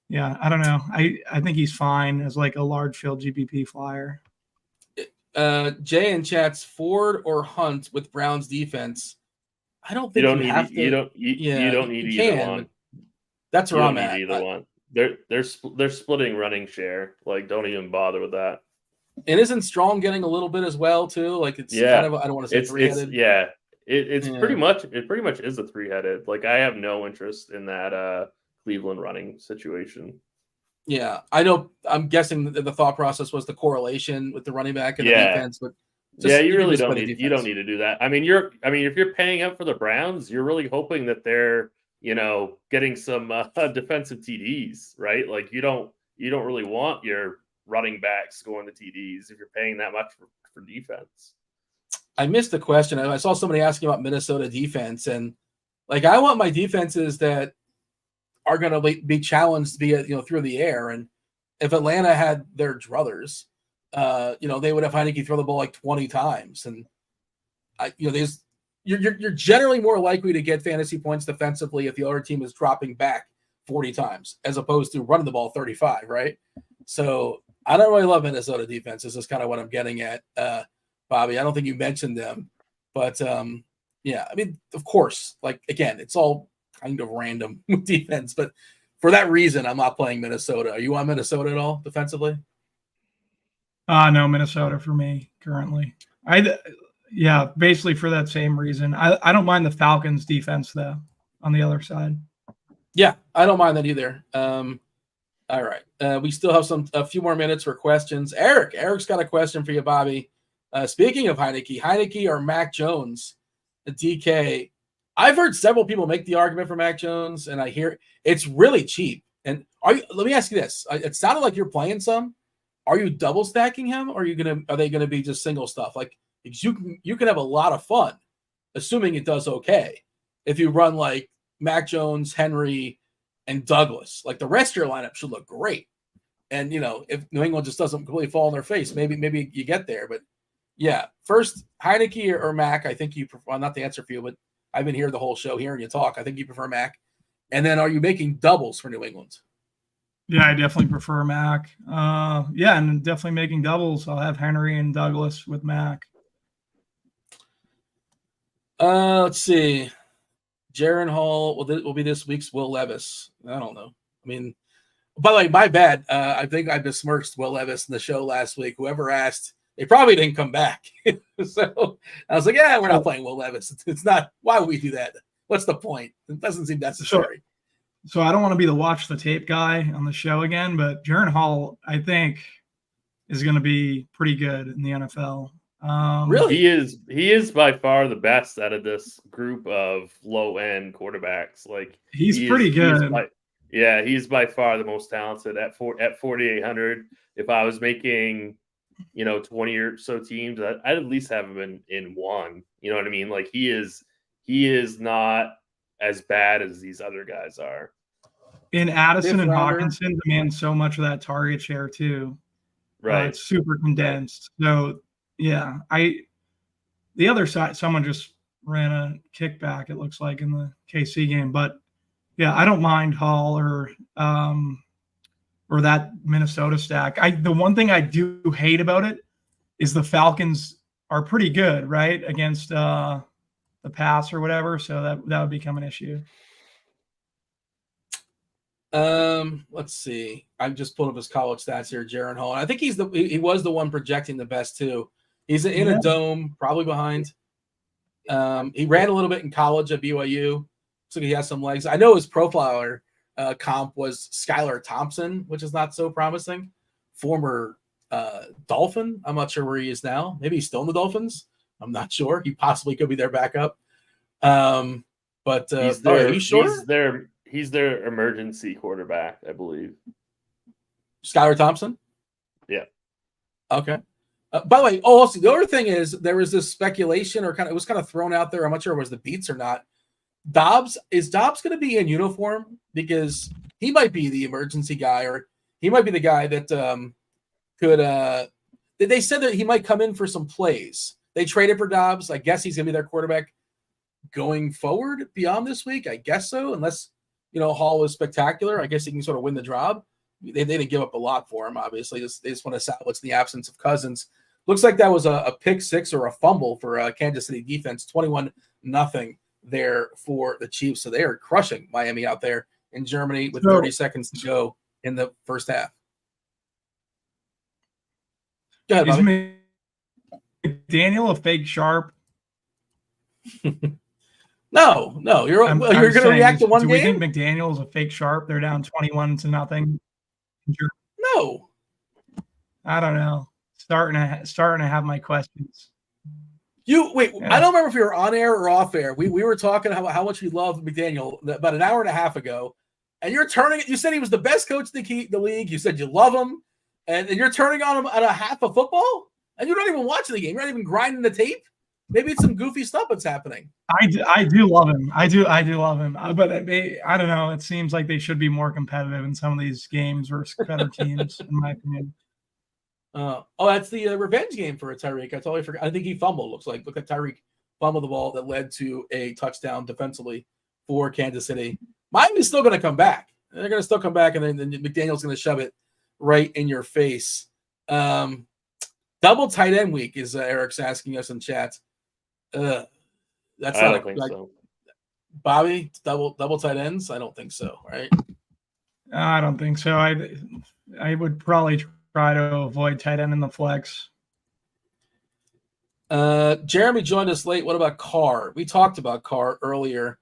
yeah, I don't know. I think he's fine as like a large field GPP flyer. Jay in chats, Ford or Hunt with Brown's defense. I don't think you don't need either one. That's where I'm at. Either one. They're splitting running share. Like, don't even bother with that. And isn't Strong getting a little bit as well too? Like it's kind of, I don't want to say three-headed. It's pretty much is a three-headed. Like I have no interest in that Cleveland running situation. Yeah, I know. I'm guessing that the thought process was the correlation with the running back and the defense, but you really don't need. You don't need to do that. I mean, if you're paying up for the Browns, you're really hoping that they're getting some defensive TDs, right? Like you don't really want your running backs scoring the TDs if you're paying that much for defense. I missed the question. I saw somebody asking about Minnesota defense, and like I want my defenses that are going to be challenged via through the air. And if Atlanta had their druthers, they would have Heineke throw the ball like 20 times, and you're generally more likely to get fantasy points defensively if the other team is dropping back 40 times as opposed to running the ball 35, right? So I don't really love Minnesota defense. This is kind of what I'm getting at, Bobby. I don't think you mentioned them, but I mean, of course, like again, it's all kind of random defense, but for that reason, I'm not playing Minnesota. Are you on Minnesota at all defensively? No, Minnesota for me currently. Basically for that same reason. I don't mind the Falcons defense though on the other side. Yeah, I don't mind that either. All right. We still have a few more minutes for questions. Eric's got a question for you, Bobby. Speaking of Heineke or Mac Jones, the DK, I've heard several people make the argument for Mac Jones, and I hear it's really cheap. And let me ask you this. It sounded like you're playing some. Are you double stacking him, or are they going to be just single stuff? Like because you can have a lot of fun, assuming it does okay, if you run like Mac Jones, Henry, and Douglas. Like the rest of your lineup should look great. And if New England just doesn't completely fall on their face, maybe you get there. But yeah, first Heineke or Mac. I think you prefer. Well, not the answer for you, but I've been here the whole show hearing you talk. I think you prefer Mac. And then, are you making doubles for New England? Yeah, I definitely prefer Mac. Yeah, and definitely making doubles. I'll have Henry and Douglas with Mac. Let's see. Jaron Hall will be this week's Will Levis. I don't know. I mean, by the way, my bad. I think I besmirched Will Levis in the show last week. Whoever asked, they probably didn't come back. So I was like, yeah, we're not playing Will Levis. It's not. Why would we do that? What's the point? It doesn't seem necessary. So I don't want to be the watch the tape guy on the show again, but Jaron Hall, I think, is going to be pretty good in the NFL. Really? He is by far the best out of this group of low end quarterbacks. Like he's pretty good. He's by far the most talented at 4,800. If I was making 20 or so teams, I'd at least have him in one. You know what I mean? Like he is not as bad as these other guys are. In Addison and Hawkinson demand so much of that target share too. Right. It's super condensed. So yeah, the other side, someone just ran a kickback, it looks like, in the KC game. But yeah, I don't mind Hall or that Minnesota stack. The one thing I do hate about it is the Falcons are pretty good, right, against the pass or whatever. So that would become an issue. Let's see. I'm just pulling up his college stats here, Jaron Hall. And I think he was the one projecting the best too. He's in a dome, probably behind. He ran a little bit in college at BYU, so he has some legs. I know his profiler comp was Skylar Thompson, which is not so promising. Former Dolphin. I'm not sure where he is now. Maybe he's still in the Dolphins. I'm not sure. He possibly could be their backup. But are you sure? He's their emergency quarterback, I believe. Skylar Thompson? Yeah. Okay. By the way, also the other thing is there was this speculation, or it was kind of thrown out there. I'm not sure if it was the beats or not. Is Dobbs going to be in uniform? Because he might be the emergency guy, or he might be the guy that could. They said that he might come in for some plays. They traded for Dobbs. I guess he's going to be their quarterback going forward beyond this week. I guess so, unless Hall is spectacular. I guess he can sort of win the job. They didn't give up a lot for him, obviously. They just want to salvage the absence of Cousins. Looks like that was a pick six or a fumble for Kansas City defense. 21-0 there for the Chiefs. So they are crushing Miami out there in Germany with 30 seconds to go in the first half. Go ahead, Bobby. Is McDaniel a fake sharp? No. You're going to react to one game? Do we think McDaniel is a fake sharp? They're down 21-0. No. I don't know. Starting to have my questions. Wait. Yeah. I don't remember if you were on air or off air. We were talking about how much we love McDaniel about an hour and a half ago, and you're turning. You said he was the best coach in the league. You said you love him, and you're turning on him at a half of football, and you're not even watching the game. You're not even grinding the tape. Maybe it's some goofy stuff that's happening. I do love him. I do love him. But I don't know. It seems like they should be more competitive in some of these games versus better teams, in my opinion. That's the revenge game for Tyreek. I totally forgot. I think he fumbled. Look at Tyreek fumble the ball that led to a touchdown defensively for Kansas City. Miami's still going to come back. They're going to still come back, and then McDaniel's going to shove it right in your face. Double tight end week is Eric's asking us in chat. That's I don't think so. Bobby, double tight ends? I don't think so, right? I don't think so. I would probably try to avoid tight end in the flex. Jeremy joined us late. What about Carr? We talked about Carr earlier.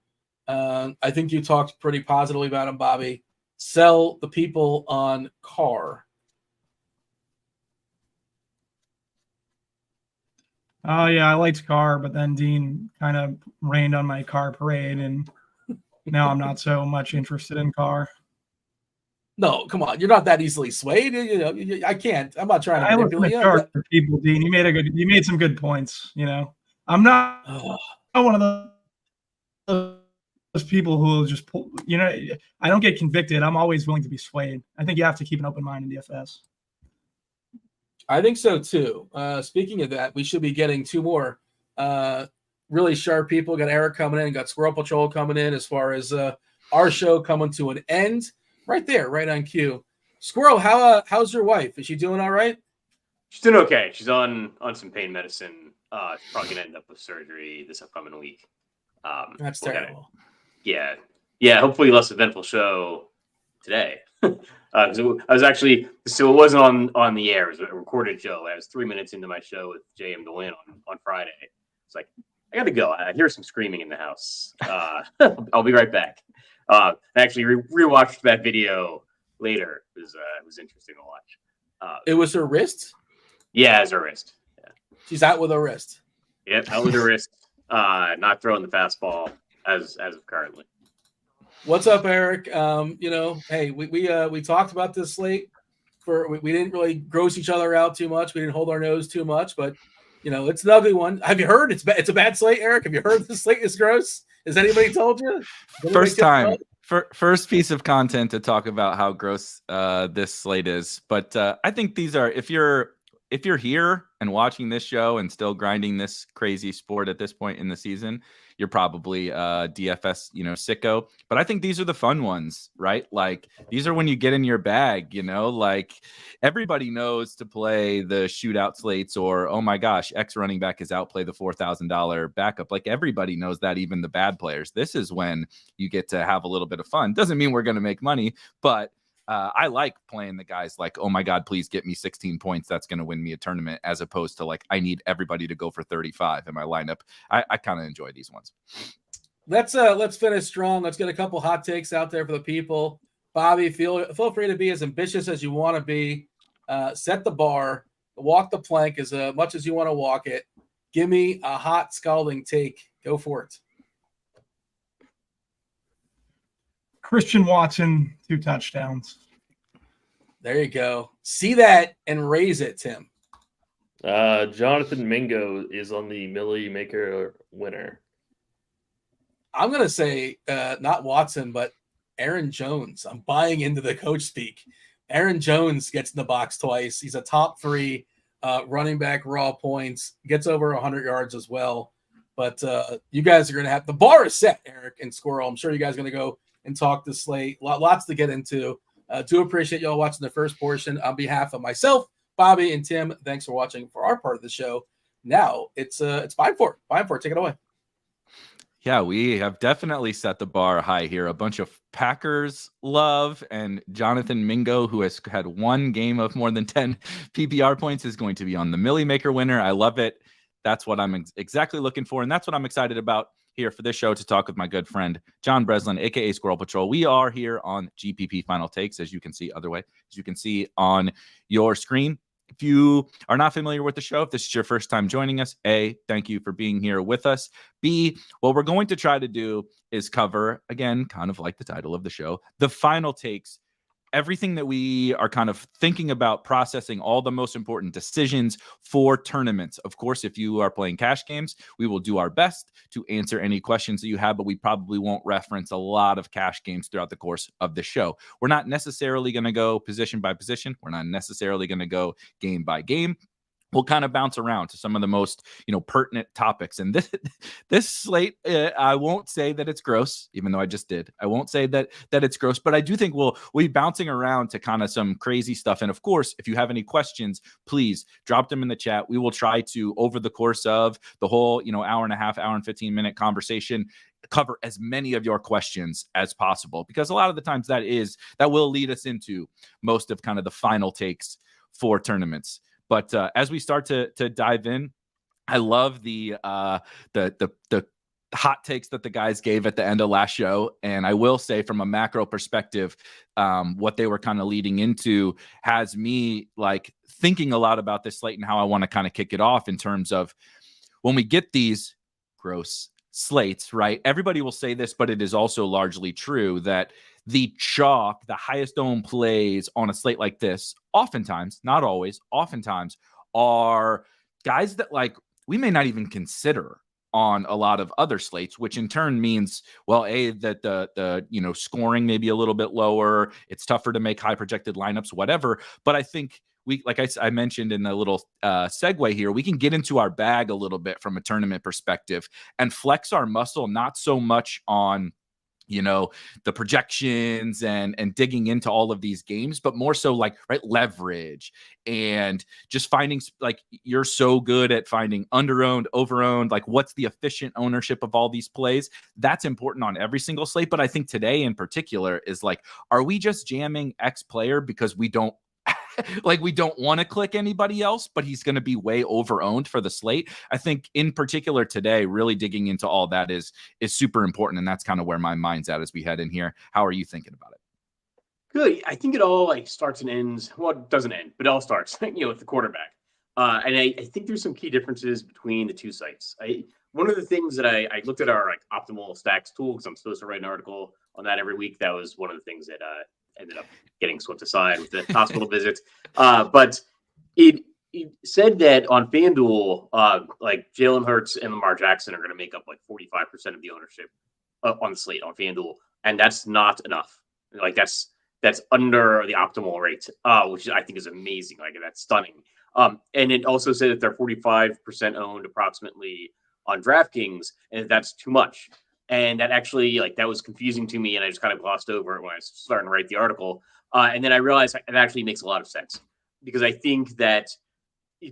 I think you talked pretty positively about him, Bobby. Sell the people on Carr. Oh, yeah, I liked Carr, but then Dean kind of rained on my Carr parade, and now I'm not so much interested in Carr. No, come on. You're not that easily swayed. I can't. I'm not trying to I listen manipulate to you. chart for people, Dean. You made some good points. I'm not one of those people who will just pull. I don't get convicted. I'm always willing to be swayed. I think you have to keep an open mind in DFS. I think so too. Speaking of that, we should be getting two more really sharp people. Got Erik coming in, got SquirrelPatrol coming in as far as our show coming to an end. Right there, right on cue. Squirrel, how's your wife? Is she doing all right? She's doing okay. She's on some pain medicine. She's probably gonna end up with surgery this upcoming week. That's terrible. Yeah. Hopefully, less eventful show today. I was actually, so it wasn't on the air. It was a recorded show. I was 3 minutes into my show with JM to win on Friday. It's like, I got to go. I hear some screaming in the house. I'll be right back. I actually rewatched that video later. It was interesting to watch. It was her wrist? Yeah, it's her wrist. Yeah. She's out with her wrist. Yep, out with her wrist. Not throwing the fastball as of currently. What's up, Erik? Hey, we talked about this slate. We didn't really gross each other out too much. We didn't hold our nose too much, but it's an ugly one. Have you heard? It's a bad slate, Erik. Have you heard the slate is gross? Has anybody told you? First time. First piece of content to talk about how gross this slate is. But I think these are, if you're here and watching this show and still grinding this crazy sport at this point in the season, you're probably DFS, sicko. But I think these are the fun ones, right? Like, these are when you get in your bag, like everybody knows to play the shootout slates, or, oh my gosh, X running back is outplay the $4,000 backup. Like, everybody knows that, even the bad players. This is when you get to have a little bit of fun. Doesn't mean we're going to make money, but I like playing the guys like, oh my God, please get me 16 points. That's going to win me a tournament, as opposed to like, I need everybody to go for 35 in my lineup. I kind of enjoy these ones. Let's finish strong. Let's get a couple hot takes out there for the people. Bobby, feel free to be as ambitious as you want to be. Set the bar, walk the plank as much as you want to walk it. Give me a hot, scalding take. Go for it. Christian Watson, 2 touchdowns. There you go. See that and raise it, Tim. Jonathan Mingo is on the Millie Maker winner. I'm going to say not Watson, but Aaron Jones. I'm buying into the coach speak. Aaron Jones gets in the box twice. He's a top 3 running back, raw points, gets over 100 yards as well. But you guys are going to have – the bar is set, Erik and Squirrel. I'm sure you guys are going to go and talk the slate. Lots to get into. Do appreciate y'all watching the first portion. On behalf of myself, Bobby, and Tim, thanks for watching for our part of the show. Now it's Beimfohr. Beimfohr, take it away. Yeah, we have definitely set the bar high here. A bunch of Packers love, and Jonathan Mingo, who has had one game of more than 10 PPR points, is going to be on the Millie Maker winner. I love it. That's what I'm exactly looking for, and that's what I'm excited about here for this show, to talk with my good friend John Breslin, aka SquirrelPatrol. We are here on GPP Final Takes, as you can see on your screen. If you are not familiar with the show, if this is your first time joining us, A, thank you for being here with us. B, what we're going to try to do is cover, again, kind of like the title of the show, the final takes, everything that we are kind of thinking about, processing all the most important decisions for tournaments. Of course, if you are playing cash games, we will do our best to answer any questions that you have, but we probably won't reference a lot of cash games throughout the course of the show. We're not necessarily going to go position by position. We're not necessarily going to go game by game. We'll kind of bounce around to some of the most, pertinent topics. And this slate, I won't say that it's gross, even though I just did. I won't say that it's gross, but I do think we'll be bouncing around to kind of some crazy stuff. And of course, if you have any questions, please drop them in the chat. We will try to, over the course of the whole, hour and a half, hour and 15-minute conversation, cover as many of your questions as possible, because a lot of the times that will lead us into most of kind of the final takes for tournaments. But as we start to dive in, I love the hot takes that the guys gave at the end of last show. And I will say, from a macro perspective, what they were kind of leading into has me like thinking a lot about this slate and how I want to kind of kick it off in terms of when we get these gross slates, right? Everybody will say this, but it is also largely true that the chalk, the highest owned plays on a slate like this, oftentimes, not always, oftentimes are guys that like we may not even consider on a lot of other slates, which in turn means, well, that the scoring may be a little bit lower. It's tougher to make high projected lineups, whatever. But I think we, like I mentioned in the little segue here, we can get into our bag a little bit from a tournament perspective and flex our muscle, not so much on the projections and digging into all of these games, but more so like, right, leverage and just finding, like, you're so good at finding under-owned, over-owned, like what's the efficient ownership of all these plays. That's important on every single slate. But I think today in particular is like, are we just jamming X player because we don't we don't want to click anybody else, but he's going to be way over-owned for the slate? I think in particular today, really digging into all that is super important. And that's kind of where my mind's at as we head in here. How are you thinking about it? Good. I think it all like starts and ends. Well, it doesn't end, but it all starts, with the quarterback. And I think there's some key differences between the two sites. One of the things that I looked at our like optimal stacks tool, because I'm supposed to write an article on that every week. That was one of the things that ended up getting swept aside with the hospital visits. But it said that on FanDuel, like Jalen Hurts and Lamar Jackson are going to make up like 45% of the ownership on the slate on FanDuel, and that's not enough. Like that's under the optimal rate, which I think is amazing. Like that's stunning. And it also said that they're 45% owned approximately on DraftKings, and that's too much. And that actually, like, that was confusing to me, and I just kind of glossed over it when I was starting to write the article. And then I realized it actually makes a lot of sense, because I think that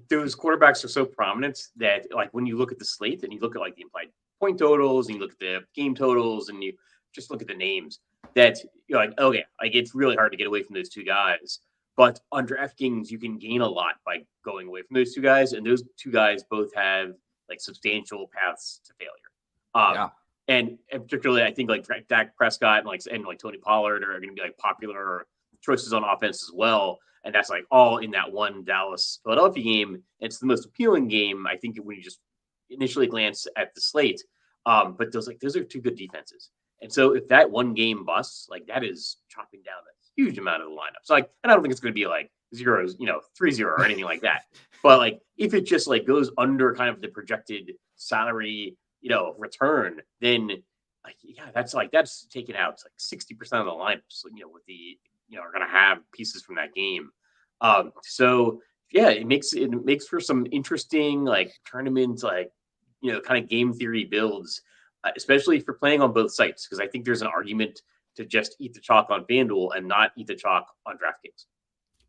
those quarterbacks are so prominent that, like, when you look at the slate and you look at like the implied point totals and you look at the game totals and you just look at the names, that you're like, okay, like it's really hard to get away from those two guys. But on DraftKings, you can gain a lot by going away from those two guys, and those two guys both have like substantial paths to failure. And particularly, I think like Dak Prescott and Tony Pollard are going to be like popular choices on offense as well. And that's like all in that one Dallas-Philadelphia game. It's the most appealing game, I think, when you just initially glance at the slate. But those are two good defenses. And so if that one game busts, like that is chopping down a huge amount of the lineup. So like, and I don't think it's going to be like 3-0 or anything like that. But like, if it just like goes under kind of the projected salary, return, then that's taken out. It's like 60% of the lineups, with the, are going to have pieces from that game. So yeah, it makes for some interesting like tournaments, like, kind of game theory builds, especially for playing on both sites. Because I think there's an argument to just eat the chalk on FanDuel and not eat the chalk on DraftKings.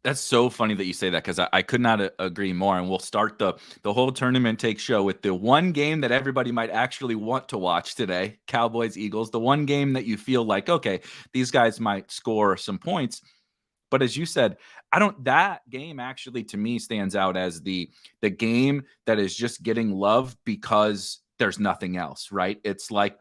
That's so funny that you say that, because I could not agree more. And we'll start the whole tournament take show with the one game that everybody might actually want to watch today, Cowboys Eagles, the one game that you feel like, okay, these guys might score some points. But as you said, that game actually to me stands out as the game that is just getting love because there's nothing else, right? It's like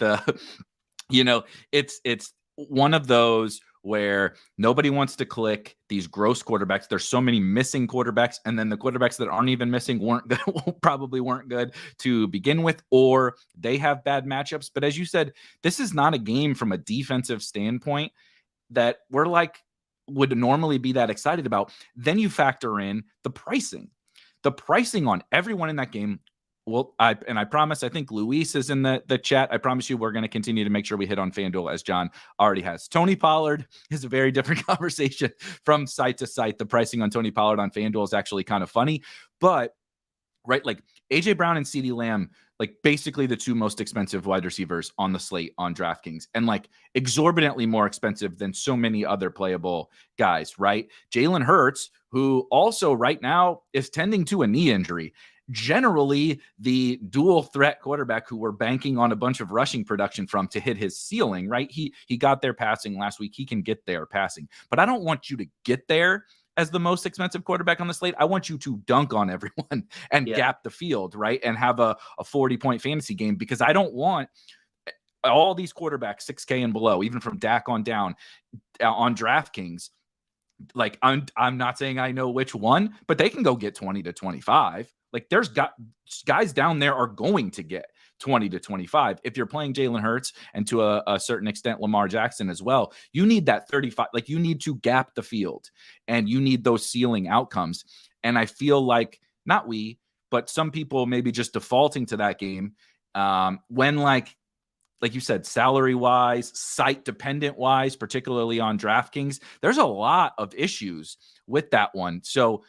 it's one of those where nobody wants to click these gross quarterbacks. There's so many missing quarterbacks, and then the quarterbacks that aren't even missing probably weren't good to begin with, or they have bad matchups. But as you said, this is not a game from a defensive standpoint that we're like would normally be that excited about. Then you factor in the pricing on everyone in that game. Well, I promise, I think Luis is in the chat. I promise you we're going to continue to make sure we hit on FanDuel, as John already has. Tony Pollard is a very different conversation from site to site. The pricing on Tony Pollard on FanDuel is actually kind of funny. But, right, like A.J. Brown and CeeDee Lamb, like basically the two most expensive wide receivers on the slate on DraftKings, and like exorbitantly more expensive than so many other playable guys, right? Jalen Hurts, who also right now is tending to a knee injury. Generally the dual threat quarterback who we're banking on a bunch of rushing production from to hit his ceiling, right? He got there passing last week. He can get there passing, but I don't want you to get there as the most expensive quarterback on the slate. I want you to dunk on everyone and gap the field, right? And have a 40-point fantasy game, because I don't want all these quarterbacks 6K and below, even from Dak on down on DraftKings. Like I'm not saying I know which one, but they can go get 20 to 25. Like there's guys down there are going to get 20 to 25. If you're playing Jalen Hurts and to a certain extent Lamar Jackson as well, you need that 35. Like, you need to gap the field and you need those ceiling outcomes. And I feel like but some people maybe just defaulting to that game when like you said, salary wise, site dependent wise, particularly on DraftKings, there's a lot of issues with that one. So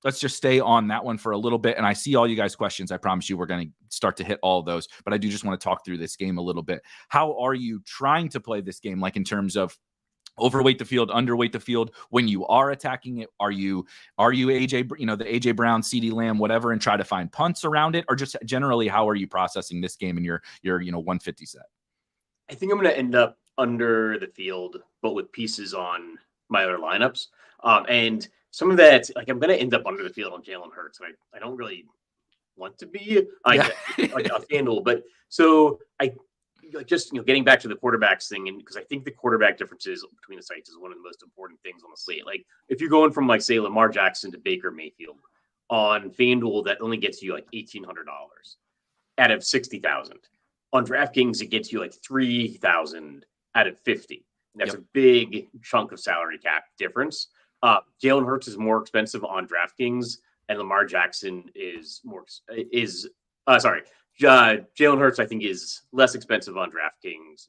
let's just stay on that one for a little bit. And I see all you guys' questions. I promise you we're going to start to hit all of those, but I do just want to talk through this game a little bit. How are you trying to play this game? Like, in terms of overweight the field, underweight the field when you are attacking it? Are you AJ, the AJ Brown, CeeDee Lamb, whatever, and try to find punts around it? Or just generally, how are you processing this game in your 150 set? I think I'm going to end up under the field, but with pieces on my other lineups. And some of that, like, I'm going to end up under the field on Jalen Hurts. And I don't really want to be like a FanDuel, but so just getting back to the quarterbacks thing, and because I think the quarterback differences between the sites is one of the most important things on the slate. Like, if you're going from, like, say, Lamar Jackson to Baker Mayfield on FanDuel, that only gets you like $1,800 out of 60,000. On DraftKings, it gets you like 3,000 out of 50. And that's a big chunk of salary cap difference. Jalen Hurts is more expensive on DraftKings, and Lamar Jackson is Jalen Hurts, I think, is less expensive on DraftKings.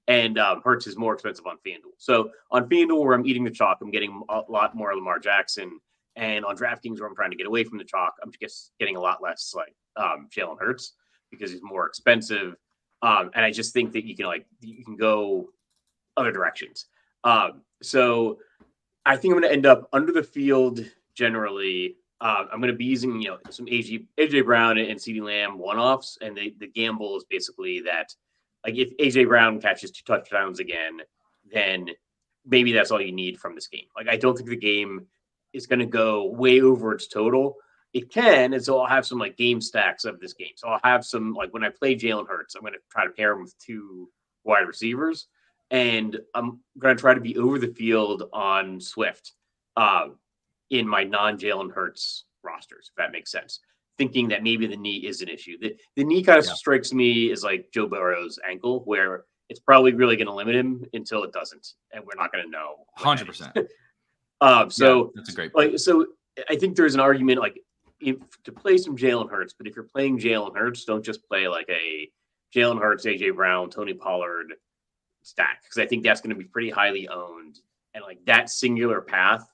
And Hurts is more expensive on FanDuel. So on FanDuel, where I'm eating the chalk, I'm getting a lot more Lamar Jackson. And on DraftKings, where I'm trying to get away from the chalk, I'm just getting a lot less like Jalen Hurts because he's more expensive. And I just think that you can go other directions. So I think I'm going to end up under the field generally. I'm going to be using, some AJ Brown and CeeDee Lamb one-offs, and the gamble is basically that, like, if AJ Brown catches 2 touchdowns again, then maybe that's all you need from this game. Like, I don't think the game is going to go way over its total. It can, and so I'll have some like game stacks of this game. So I'll have some, like, when I play Jalen Hurts, I'm going to try to pair him with 2 wide receivers, and I'm going to try to be over the field on Swift. In my non-Jalen Hurts rosters, if that makes sense. Thinking that maybe the knee is an issue. The knee kind of strikes me as like Joe Burrow's ankle, where it's probably really going to limit him until it doesn't, and we're not going to know. 100%. So that's a great point. Like, so I think there's an argument like to play some Jalen Hurts, but if you're playing Jalen Hurts, don't just play like a Jalen Hurts, AJ Brown, Tony Pollard stack, because I think that's going to be pretty highly owned, and like that singular path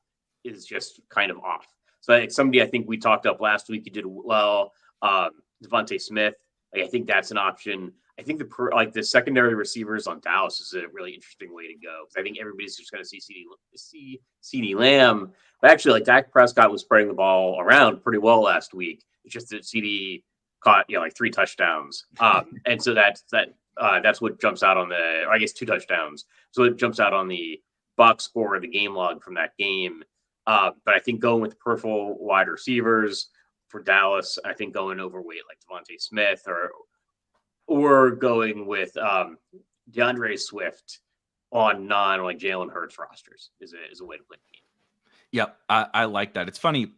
is just kind of off. So it's somebody I think we talked up last week. He did well. Devontae Smith, I think that's an option. I think the secondary receivers on Dallas is a really interesting way to go, because I think everybody's just going to see CeeDee Lamb. But actually, like, Dak Prescott was spreading the ball around pretty well last week. It's just that CeeDee caught like 3 touchdowns, and so that's what jumps out on or I guess 2 touchdowns. So it jumps out on the box score, the game log from that game. But I think going with peripheral wide receivers for Dallas, I think going overweight like Devontae Smith or going with DeAndre Swift on like Jalen Hurts rosters is a way to play the game. Yep, I like that. It's funny.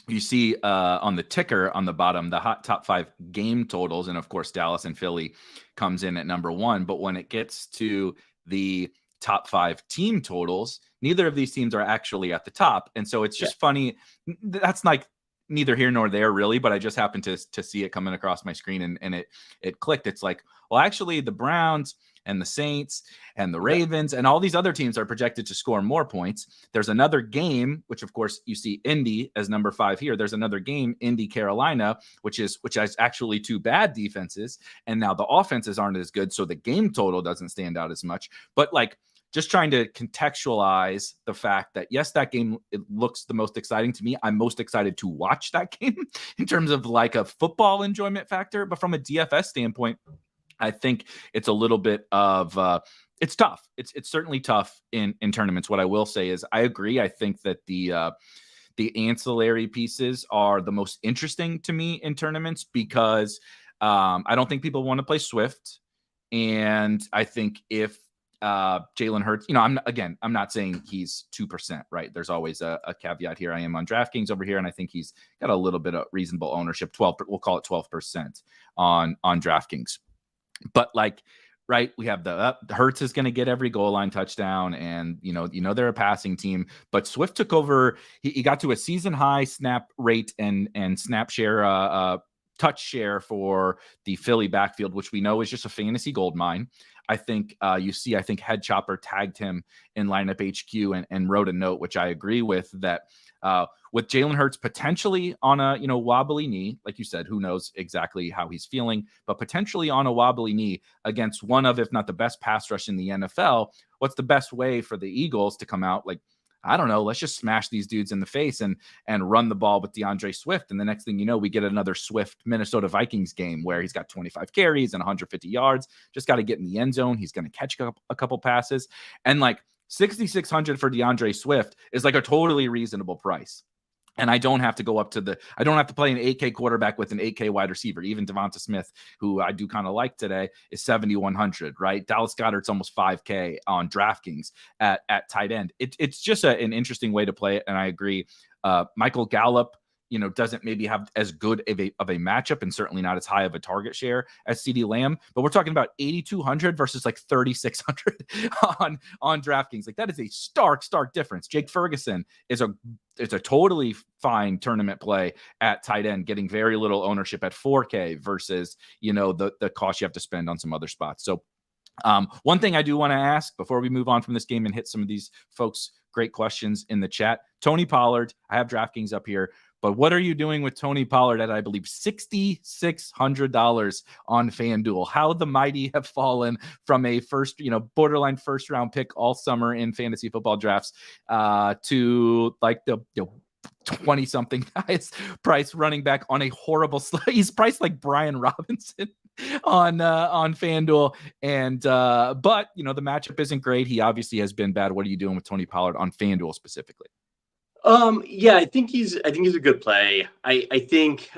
You see on the ticker on the bottom, the hot top 5 game totals. And of course, Dallas and Philly comes in at number 1. But when it gets to the top 5 team totals, neither of these teams are actually at the top. And so it's just funny. That's like neither here nor there really, but I just happened to see it coming across my screen and it clicked. It's like, well, actually the Browns and the Saints and the Ravens and all these other teams are projected to score more points. There's another game, which of course you see Indy as number 5 here. There's another game, Indy, Carolina, which has actually 2 bad defenses. And now the offenses aren't as good. So the game total doesn't stand out as much, but like, just trying to contextualize the fact that, yes, that game, it looks the most exciting to me. I'm most excited to watch that game in terms of like a football enjoyment factor. But from a DFS standpoint, I think it's a little bit of it's tough. It's certainly tough in tournaments. What I will say is I agree. I think that the ancillary pieces are the most interesting to me in tournaments because I don't think people want to play Swift. And I think if Jalen Hurts, I'm not saying he's 2%, right? There's always a caveat here. I am on DraftKings over here, and I think he's got a little bit of reasonable ownership, 12, we'll call it 12% on DraftKings. But right, we have the Hurts is going to get every goal line touchdown, and they're a passing team. But Swift took over. He got to a season high snap rate and snap share, touch share for the Philly backfield, which we know is just a fantasy gold mine. I think Head Chopper tagged him in Lineup HQ and wrote a note, which I agree with, that with Jalen Hurts potentially on a wobbly knee, like you said, who knows exactly how he's feeling, but potentially on a wobbly knee against one of, if not the best pass rush in the NFL, what's the best way for the Eagles to come out? I don't know, let's just smash these dudes in the face and run the ball with DeAndre Swift. And the next thing you know, we get another Swift Minnesota Vikings game where he's got 25 carries and 150 yards. Just got to get in the end zone. He's going to catch a couple passes. And 6,600 for DeAndre Swift is a totally reasonable price. And I don't have to I don't have to play an 8K quarterback with an 8K wide receiver. Even Devonta Smith, who I do kind of like today, is 7,100, right? Dallas Goedert's almost 5K on DraftKings at tight end. It's just an interesting way to play it. And I agree. Michael Gallup, doesn't maybe have as good of a matchup and certainly not as high of a target share as CeeDee Lamb, but we're talking about 8,200 versus 3,600 on DraftKings. That is a stark difference. Jake Ferguson is a totally fine tournament play at tight end, getting very little ownership at 4K versus, the cost you have to spend on some other spots. So one thing I do want to ask before we move on from this game and hit some of these folks' great questions in the chat, Tony Pollard, I have DraftKings up here, but what are you doing with Tony Pollard at, I believe, $6,600 on FanDuel? How the mighty have fallen from a borderline first round pick all summer in fantasy football drafts to the 20-something highest price running back on a horrible slate. He's priced like Brian Robinson on FanDuel. And but the matchup isn't great. He obviously has been bad. What are you doing with Tony Pollard on FanDuel specifically? Yeah, I think he's a good play. I think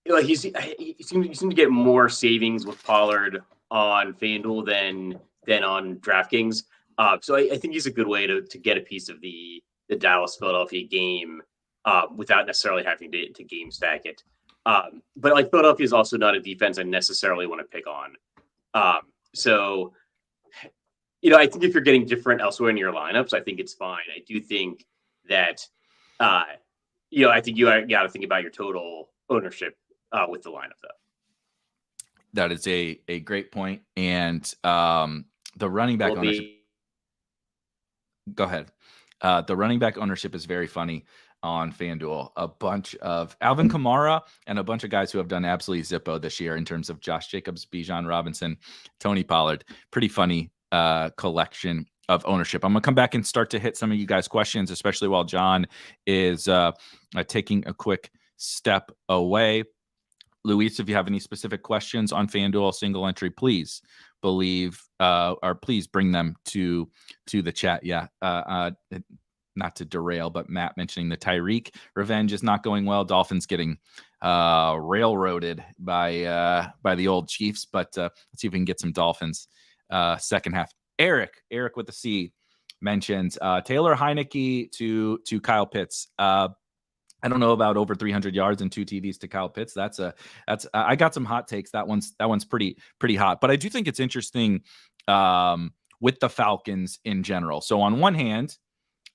you seem to get more savings with Pollard on FanDuel than on DraftKings. So I think he's a good way to get a piece of the Dallas Philadelphia game without necessarily having to game stack it. But Philadelphia is also not a defense I necessarily want to pick on. So I think if you're getting different elsewhere in your lineups, I think it's fine. I do think that, I think you got to think about your total ownership with the lineup, though. That is a great point. And the running back ownership. Go ahead. The running back ownership is very funny on FanDuel. A bunch of Alvin Kamara and a bunch of guys who have done absolutely Zippo this year in terms of Josh Jacobs, Bijan Robinson, Tony Pollard. Pretty funny collection of ownership. I'm gonna come back and start to hit some of you guys' questions, especially while John is taking a quick step away. Luis, if you have any specific questions on FanDuel single entry, please please bring them to the chat. Yeah. Not to derail, but Matt mentioning the Tyreek revenge is not going well. Dolphins getting railroaded by the old Chiefs, but let's see if we can get some Dolphins second half. Eric with the C mentions Taylor Heineke to Kyle Pitts. I don't know about over 300 yards and 2 TDs to Kyle Pitts. I got some hot takes. That one's pretty hot, but I do think it's interesting with the Falcons in general. So on one hand,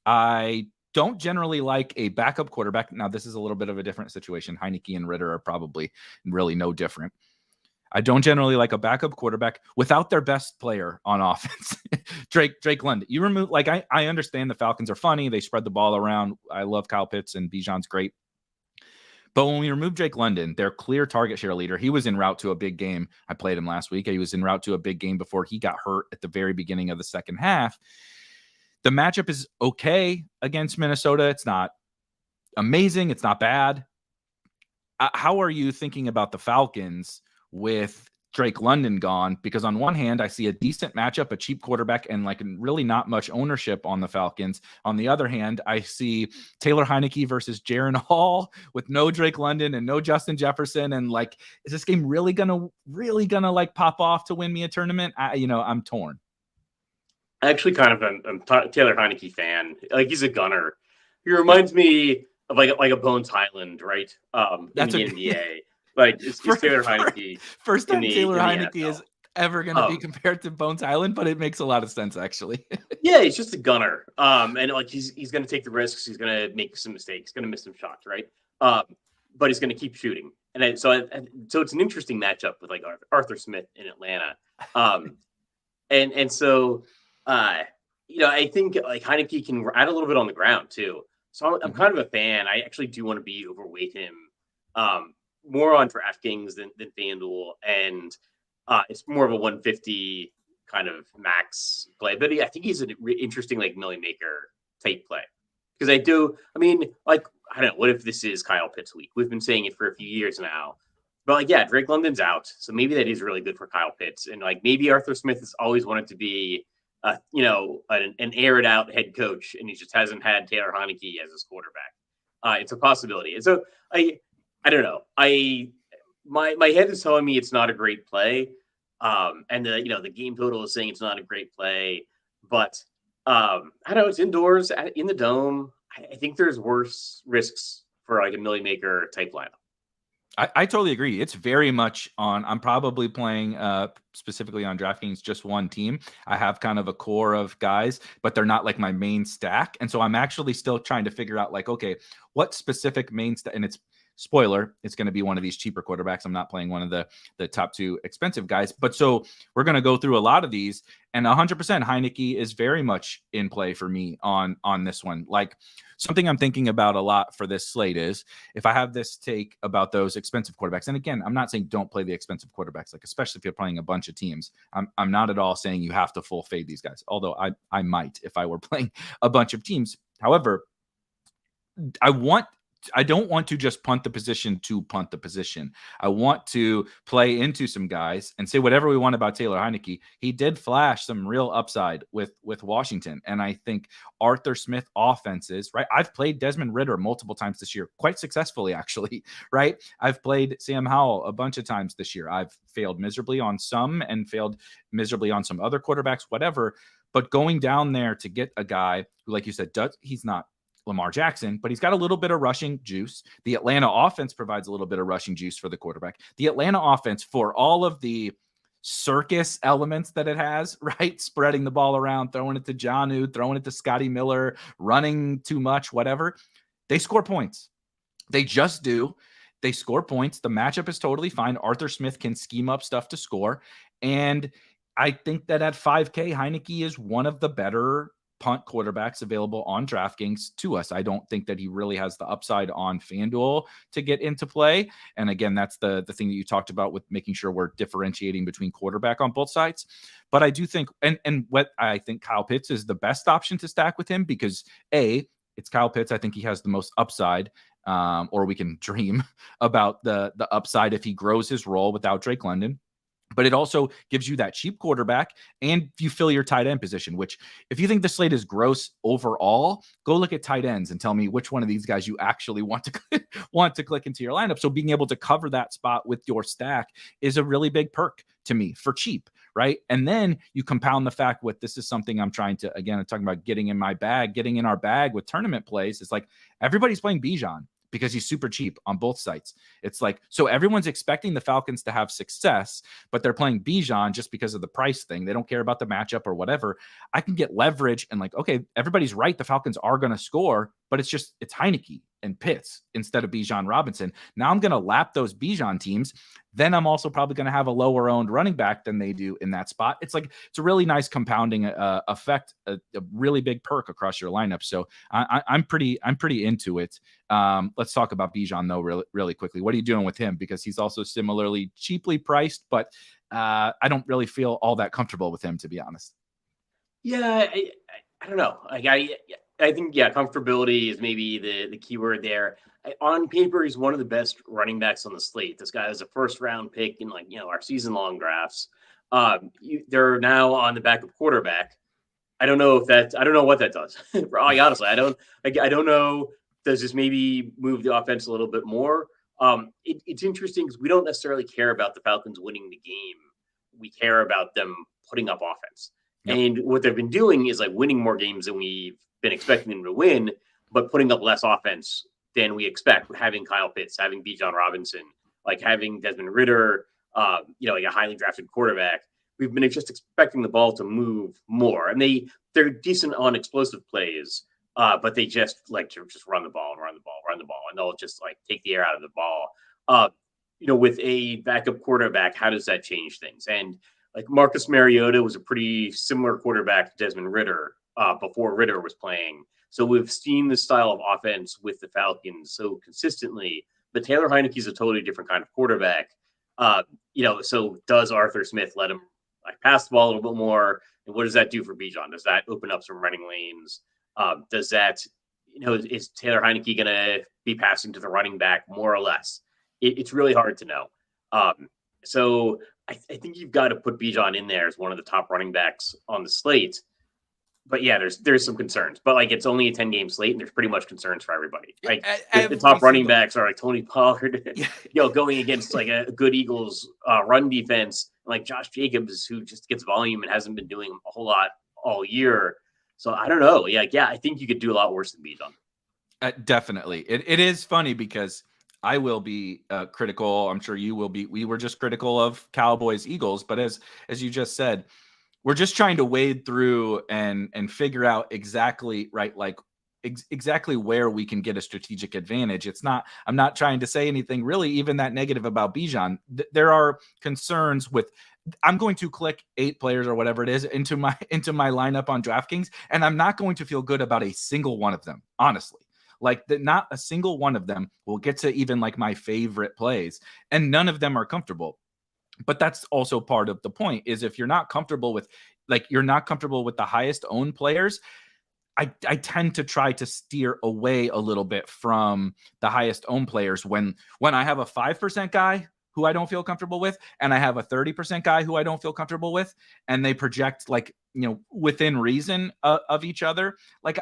I don't generally like a backup quarterback. Now this is a little bit of a different situation. Heineke and Ritter are probably really no different. I don't generally like a backup quarterback without their best player on offense. Drake London. You remove, I understand the Falcons are funny. They spread the ball around. I love Kyle Pitts and Bijan's great. But when we remove Drake London, their clear target share leader, he was en route to a big game. I played him last week. He was en route to a big game before he got hurt at the very beginning of the second half. The matchup is okay against Minnesota. It's not amazing. It's not bad. How are you thinking about the Falcons with Drake London gone, because on one hand, I see a decent matchup, a cheap quarterback, and like really not much ownership on the Falcons. On the other hand, I see Taylor Heineke versus Jaron Hall with no Drake London and no Justin Jefferson. And like, is this game really gonna like pop off to win me a tournament? I'm torn. I actually kind of am Taylor Heineke fan. Like, he's a gunner. He reminds me of like a Bones Highland, right? In the NBA. Like, it's Taylor Heineke. First time Taylor Heineke is ever going to be compared to Bones Highland, but it makes a lot of sense, actually. Yeah, he's just a gunner. And like he's going to take the risks. He's going to make some mistakes. He's going to miss some shots, right? But he's going to keep shooting. And so it's an interesting matchup with like Arthur Smith in Atlanta. So I think like Heineke can add a little bit on the ground too. So I'm kind of a fan. I actually do want to be overweight him. More on DraftKings than FanDuel, and it's more of a 150 kind of max play. But I think he's an interesting like million maker type play, because I don't know, what if this is Kyle Pitts week? We've been saying it for a few years now, but like, yeah, Drake London's out, so maybe that is really good for Kyle Pitts, and like maybe Arthur Smith has always wanted to be an air it out head coach, and he just hasn't had Taylor Heineke as his quarterback. It's a possibility, and so I don't know. My head is telling me it's not a great play, and the game total is saying it's not a great play. But I don't know. It's indoors in the dome. I think there's worse risks for like a million maker type lineup. I totally agree. It's very much on. I'm probably playing specifically on DraftKings just one team. I have kind of a core of guys, but they're not like my main stack, and so I'm actually still trying to figure out like, okay, what specific main stack, and it's. Spoiler, it's going to be one of these cheaper quarterbacks. I'm not playing one of the top two expensive guys. But so we're going to go through a lot of these, and 100% Heineke is very much in play for me on this one. Like, something I'm thinking about a lot for this slate is if I have this take about those expensive quarterbacks. And again, I'm not saying don't play the expensive quarterbacks, like especially if you're playing a bunch of teams. I'm not at all saying you have to full fade these guys, although I might if I were playing a bunch of teams. However, I don't want to just punt the position to punt the position. I want to play into some guys and say whatever we want about Taylor Heineke. He did flash some real upside with Washington. And I think Arthur Smith offenses, right? I've played Desmond Ridder multiple times this year, quite successfully, actually, right? I've played Sam Howell a bunch of times this year. I've failed miserably on some and failed miserably on some other quarterbacks, whatever. But going down there to get a guy who, like you said, he's not Lamar Jackson, but he's got a little bit of rushing juice. The Atlanta offense provides a little bit of rushing juice for the quarterback. The Atlanta offense, for all of the circus elements that it has, right? Spreading the ball around, throwing it to Jonnu, throwing it to Scotty Miller, running too much, whatever. They score points. They just do. They score points. The matchup is totally fine. Arthur Smith can scheme up stuff to score. And I think that at 5K, Heineke is one of the better punt quarterbacks available on DraftKings to us. I don't think that he really has the upside on FanDuel to get into play. And again, that's the thing that you talked about with making sure we're differentiating between quarterback on both sides. But I do think, and what I think Kyle Pitts is the best option to stack with him, because it's Kyle Pitts. I think he has the most upside, or we can dream about the upside if he grows his role without Drake London. But it also gives you that cheap quarterback, and you fill your tight end position, which if you think the slate is gross overall, go look at tight ends and tell me which one of these guys you actually want to click into your lineup. So being able to cover that spot with your stack is a really big perk to me for cheap, right? And then you compound the fact with, this is something I'm trying to, again, I'm talking about getting in our bag with tournament plays. It's like everybody's playing Bijan because he's super cheap on both sites. It's like, so everyone's expecting the Falcons to have success, but they're playing Bijan just because of the price thing. They don't care about the matchup or whatever. I can get leverage and like, okay, everybody's right. The Falcons are going to score, but it's Heineke and Pitts instead of Bijan Robinson. Now I'm going to lap those Bijan teams. Then I'm also probably going to have a lower owned running back than they do in that spot. It's like, it's a really nice compounding effect, a really big perk across your lineup. So I'm pretty into it. Let's talk about Bijan though, really, really quickly. What are you doing with him? Because he's also similarly cheaply priced, but I don't really feel all that comfortable with him, to be honest. Yeah, I don't know. Like I think, comfortability is maybe the key word there. On paper, he's one of the best running backs on the slate. This guy was a first-round pick in our season-long drafts. They're now on the backup quarterback. I don't know what that does. Honestly, I don't know. Does this maybe move the offense a little bit more? It's interesting because we don't necessarily care about the Falcons winning the game. We care about them putting up offense. Yep. And what they've been doing is winning more games than we've been expecting them to win, but putting up less offense than we expect. Having Kyle Pitts, having Bijan Robinson, having Desmond Ridder, a highly drafted quarterback. We've been just expecting the ball to move more, and they're decent on explosive plays, but they just like to just run the ball, and they'll just take the air out of the ball. With a backup quarterback, how does that change things? And Marcus Mariota was a pretty similar quarterback to Desmond Ridder before Ridder was playing. So we've seen this style of offense with the Falcons so consistently, but Taylor Heineke's a totally different kind of quarterback. So does Arthur Smith let him pass the ball a little bit more? And what does that do for Bijan? Does that open up some running lanes? Does that, is Taylor Heineke going to be passing to the running back more or less? It's really hard to know. So I think you've got to put Bijan in there as one of the top running backs on the slate. But yeah, there's some concerns. But it's only a 10-game slate, and there's pretty much concerns for everybody. The top running backs are Tony Pollard, going against a good Eagles run defense, Josh Jacobs, who just gets volume and hasn't been doing a whole lot all year. So I don't know. Yeah, I think you could do a lot worse than Bijan. Definitely. It is funny because I will be critical. I'm sure you will be. We were just critical of Cowboys Eagles, but as you just said, we're just trying to wade through and figure out exactly exactly where we can get a strategic advantage. I'm not trying to say anything really even that negative about Bijan. There are concerns with, I'm going to click 8 players or whatever it is into my lineup on DraftKings, and I'm not going to feel good about a single one of them, honestly. Not a single one of them will get to even my favorite plays, and none of them are comfortable. But that's also part of the point, is if you're not comfortable with the highest owned players, I tend to try to steer away a little bit from the highest owned players when I have a 5% guy who I don't feel comfortable with, and I have a 30% guy who I don't feel comfortable with, and they project within reason of each other.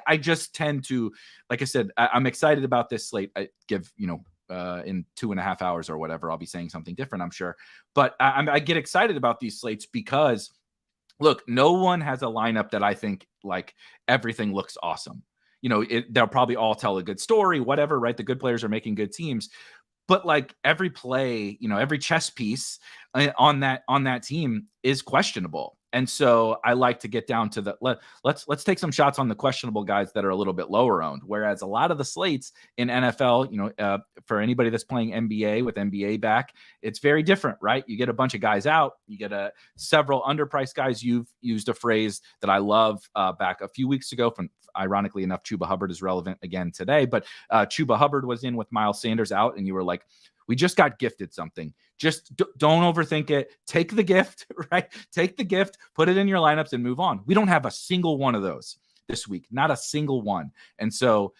I just tend to, like I said, I'm excited about this slate. I give, in 2.5 hours or whatever, I'll be saying something different, I'm sure. But I get excited about these slates because, look, no one has a lineup that I think everything looks awesome. They'll probably all tell a good story, whatever, right? The good players are making good teams. But every play, every chess piece on that team is questionable. And so I like to get down to let's take some shots on the questionable guys that are a little bit lower owned. Whereas a lot of the slates in NFL, for anybody that's playing NBA with NBA back, it's very different, right? You get a bunch of guys out, you get several underpriced guys. You've used a phrase that I love back a few weeks ago from, ironically enough, Chuba Hubbard is relevant again today, but Chuba Hubbard was in with Miles Sanders out, and you were like, we just got gifted something. Just don't overthink it. Take the gift, right? Take the gift, put it in your lineups, and move on. We don't have a single one of those this week, not a single one. And so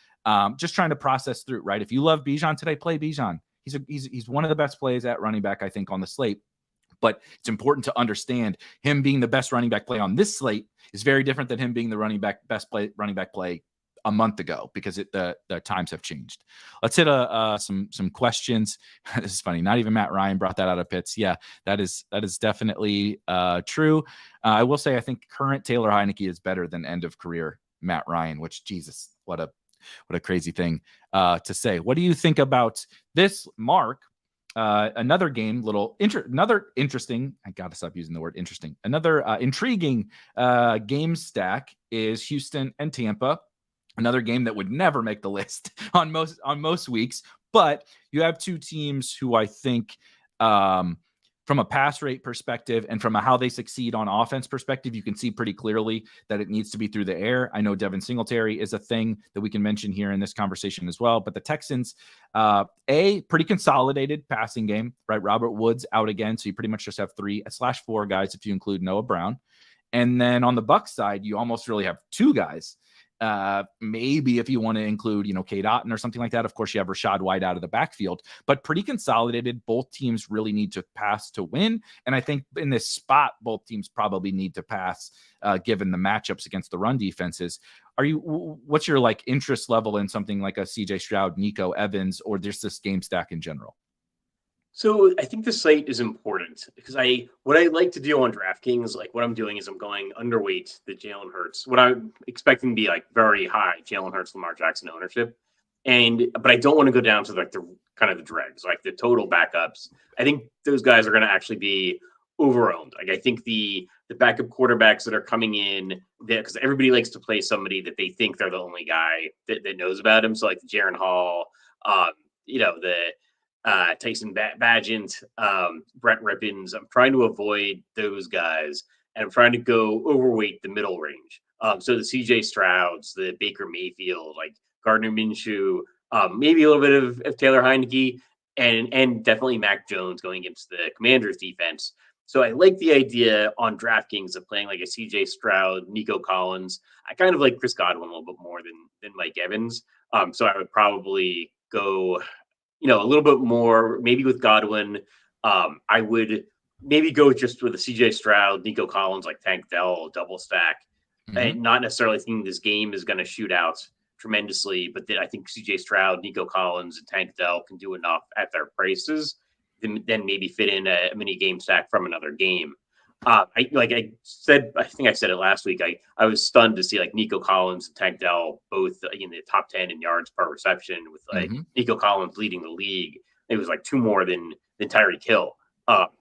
just trying to process through, right? If you love Bijan today, play Bijan. He's one of the best plays at running back, I think, on the slate. But it's important to understand him being the best running back play on this slate is very different than him being the running back play a month ago, because the times have changed. Let's hit some questions. This is funny. Not even Matt Ryan brought that out of Pitts. Yeah, that is definitely true. I will say I think current Taylor Heineke is better than end of career Matt Ryan, which, Jesus, what a crazy thing to say. What do you think about this, Mark? Another game, another interesting, I gotta stop using the word interesting. Another intriguing game stack is Houston and Tampa. Another game that would never make the list on most weeks, but you have two teams who I think, from a pass rate perspective and from how they succeed on offense perspective, you can see pretty clearly that it needs to be through the air. I know Devin Singletary is a thing that we can mention here in this conversation as well, but the Texans, pretty consolidated passing game, right? Robert Woods out again, so you pretty much just have 3/4 guys if you include Noah Brown. And then on the Bucs side, you almost really have two guys. Maybe if you want to include, Cade Otton or something like that. Of course, you have Rachaad White out of the backfield, but pretty consolidated. Both teams really need to pass to win. And I think in this spot, both teams probably need to pass, given the matchups against the run defenses. What's your interest level in something like a CJ Stroud, Nico Evans, or just this game stack in general? So I think the site is important because what I like to do on DraftKings, what I'm doing is I'm going underweight the Jalen Hurts. What I'm expecting to be very high Jalen Hurts, Lamar Jackson ownership, but I don't want to go down to the kind of the dregs, the total backups. I think those guys are going to actually be overowned. I think the backup quarterbacks that are coming in, because everybody likes to play somebody that they think they're the only guy that knows about him. So the Jaron Hall, Tyson Bagent, Brett Rippins. I'm trying to avoid those guys, and I'm trying to go overweight the middle range. So the CJ Strouds, the Baker Mayfield, Gardner Minshew, maybe a little bit of Taylor Heineke, and definitely Mac Jones going against the Commanders defense. So I like the idea on DraftKings of playing a CJ Stroud, Nico Collins. I kind of like Chris Godwin a little bit more than Mike Evans. So I would probably go a little bit more, maybe with Godwin. I would maybe go just with a CJ Stroud, Nico Collins, Tank Dell, double stack. And not necessarily thinking this game is going to shoot out tremendously, but I think CJ Stroud, Nico Collins, and Tank Dell can do enough at their prices, then maybe fit in a mini game stack from another game. I think I said it last week. I was stunned to see Nico Collins and Tank Dell both in the top 10 in yards per reception, with Nico Collins leading the league. It was 2 more than Tyreek Hill.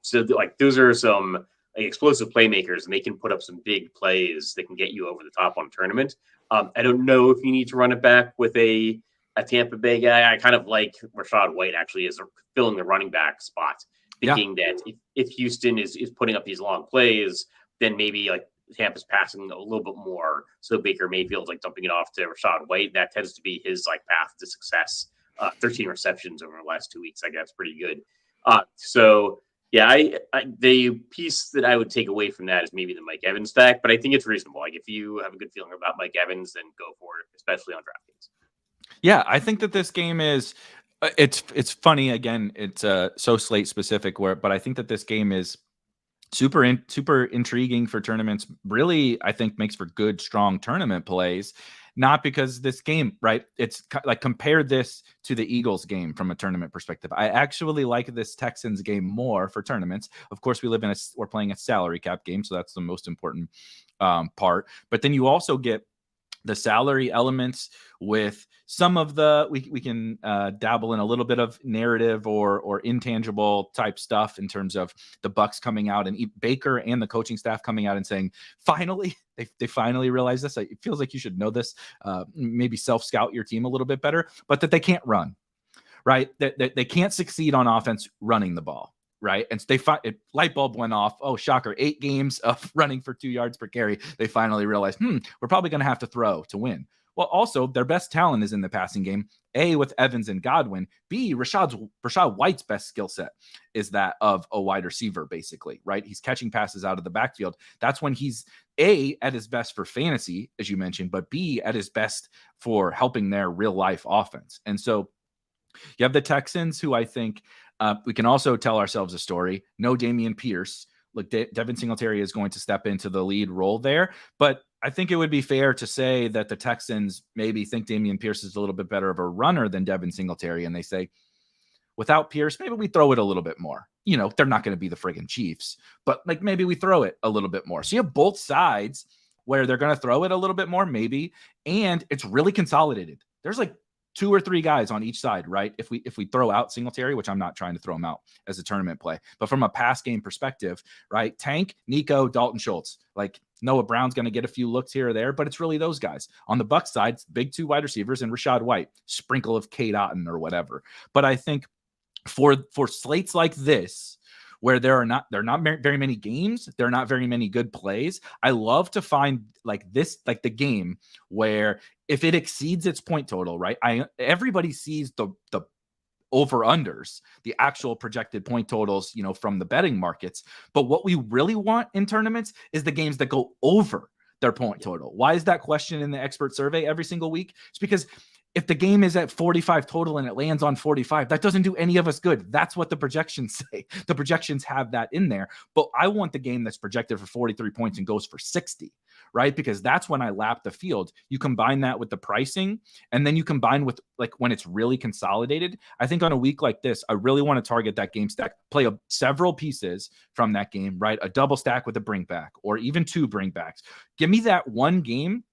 So those are some explosive playmakers, and they can put up some big plays that can get you over the top on a tournament. I don't know if you need to run it back with a Tampa Bay guy. I kind of like Rachaad White actually as filling the running back spot, thinking that if Houston is putting up these long plays, then maybe Tampa's passing a little bit more. So Baker Mayfield's dumping it off to Rachaad White. That tends to be his path to success. 13 receptions over the last 2 weeks. I guess pretty good. So yeah, the piece that I would take away from that is maybe the Mike Evans stack, but I think it's reasonable. If you have a good feeling about Mike Evans, then go for it, especially on DraftKings. Yeah, I think that this game is it's funny. Again, it's so slate specific, but I think that this game is super intriguing for tournaments. Really, I think makes for good, strong tournament plays. Not because this game, right? It's compare this to the Eagles game from a tournament perspective. I actually like this Texans game more for tournaments. Of course, we're playing a salary cap game, so that's the most important part. But then you also get the salary elements with some of we can dabble in a little bit of narrative or intangible type stuff in terms of the Bucs coming out and Baker and the coaching staff coming out and saying, finally, they finally realize this. It feels like you should know this, maybe self-scout your team a little bit better, but that they can't run, right? That they can't succeed on offense running the ball. Right. And so light bulb went off. Oh, shocker. 8 games of running for 2 yards per carry. They finally realized, we're probably going to have to throw to win. Well, also their best talent is in the passing game. A, with Evans and Godwin. B, Rachaad White's best skill set is that of a wide receiver, basically, right? He's catching passes out of the backfield. That's when he's A, at his best for fantasy, as you mentioned, but B, at his best for helping their real life offense. And so you have the Texans, who I think we can also tell ourselves a story. No Dameon Pierce. Look, Devin Singletary is going to step into the lead role there. But I think it would be fair to say that the Texans maybe think Dameon Pierce is a little bit better of a runner than Devin Singletary. And they say, without Pierce, maybe we throw it a little bit more. They're not going to be the friggin' Chiefs, but maybe we throw it a little bit more. So you have both sides where they're going to throw it a little bit more, maybe. And it's really consolidated. There's 2 or 3 guys on each side, right? If we throw out Singletary, which I'm not trying to throw him out as a tournament play, but from a pass game perspective, right? Tank, Nico, Dalton Schultz, Noah Brown's going to get a few looks here or there, but it's really those guys. On the Bucs side, it's big 2 wide receivers and Rachaad White, sprinkle of Cade Otton or whatever. But I think for slates like this, where there are not very many games, there are not very many good plays, I love to find the game where if it exceeds its point total, right? Everybody sees the over-unders, the actual projected point totals, from the betting markets. But what we really want in tournaments is the games that go over their point total. Why is that question in the expert survey every single week? It's because if the game is at 45 total and it lands on 45, that doesn't do any of us good. That's what the projections say. The projections have that in there. But I want the game that's projected for 43 points and goes for 60, right? Because that's when I lap the field. You combine that with the pricing, and then you combine with like when it's really consolidated. I think on a week like this, I really want to target that game stack, play several pieces from that game, right? A double stack with a bring back, or even 2 bring backs. Give me that one game,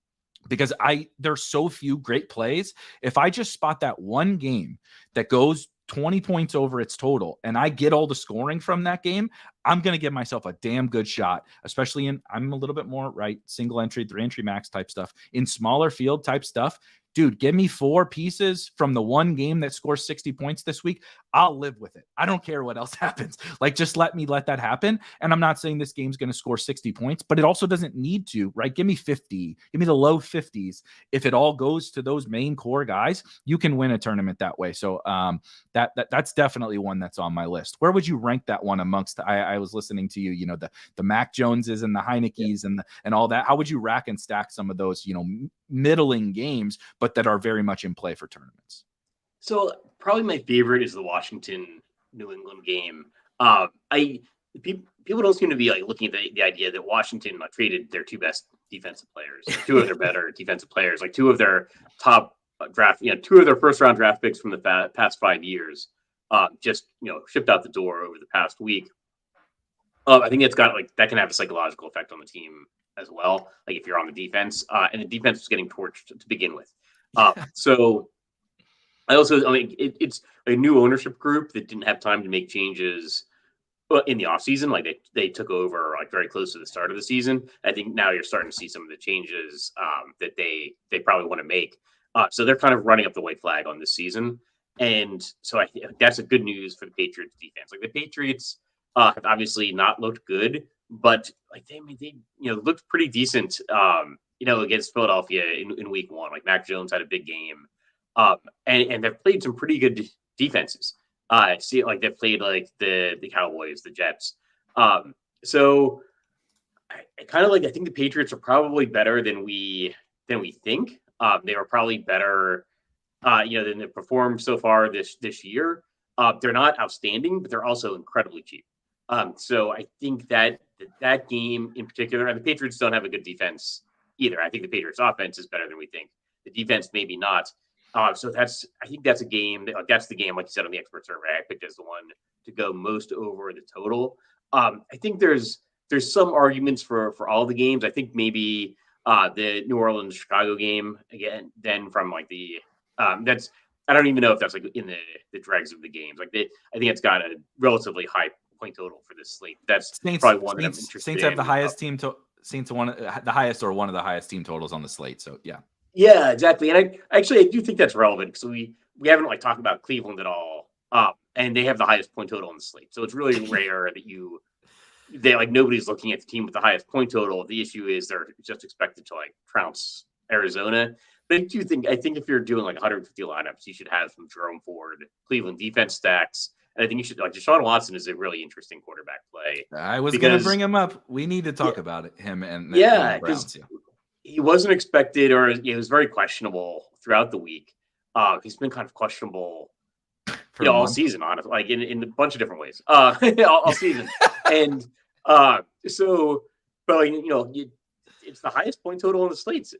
because there's so few great plays. If I just spot that one game that goes 20 points over its total and I get all the scoring from that game, I'm going to give myself a damn good shot, especially I'm a little bit more, right, single entry, 3 entry max type stuff. In smaller field type stuff, dude, give me 4 pieces from the one game that scores 60 points this week. I'll live with it. I don't care what else happens. Like, just let that happen. And I'm not saying this game's going to score 60 points, but it also doesn't need to, right? Give me 50. Give me the low 50s. If it all goes to those main core guys, you can win a tournament that way. So that's definitely one that's on my list. Where would you rank that one amongst? I was listening to you, the Mac Joneses and the Heinekes and all that. How would you rack and stack some of those, middling games, but that are very much in play for tournaments? So probably my favorite is the Washington New England game. People don't seem to be like looking at the idea that Washington traded their 2 best defensive players, 2 of their better defensive players, like 2 of their top draft, 2 of their first round draft picks from the past 5 years, just shipped out the door over the past week. I think it's got that can have a psychological effect on the team as well. Like if you're on the defense, and the defense was getting torched to begin with. So it's a new ownership group that didn't have time to make changes in the offseason. Like they took over very close to the start of the season. I think now you're starting to see some of the changes that they probably want to make. So they're kind of running up the white flag on this season. And so I think that's a good news for the Patriots defense. Like the Patriots have obviously not looked good, but they looked pretty decent against Philadelphia in week 1. Like Mac Jones had a big game. And they've played some pretty good defenses. They've played the Cowboys, the Jets. So I think the Patriots are probably better than we think. They were probably better, than they've performed so far this year. They're not outstanding, but they're also incredibly cheap. So I think that game in particular, and the Patriots don't have a good defense either. I think the Patriots offense is better than we think. The defense maybe not. So I think that's a game that's the game, like you said on the expert survey, I picked as the one to go most over the total. I think there's some arguments for all the games. I think maybe the New Orleans Chicago game again, then from that's I don't even know if that's in the dregs of the games. I think it's got a relatively high point total for this slate. That's probably one that I'm interested in. Saints have the highest Saints one the highest or one of the highest team totals on the slate. So yeah. Yeah, exactly. And I do think that's relevant because we haven't talked about Cleveland at all. And they have the highest point total on the slate. So it's really rare that nobody's looking at the team with the highest point total. The issue is they're just expected to trounce Arizona. But I think if you're doing 150 lineups, you should have some Jerome Ford, Cleveland defense stacks. And I think you should Deshaun Watson is a really interesting quarterback play. I was going to bring him up. We need to talk about him and because he wasn't expected, or he was very questionable throughout the week. He's been kind of questionable all season, honestly, in a bunch of different ways, all season. And it's the highest point total on the slates.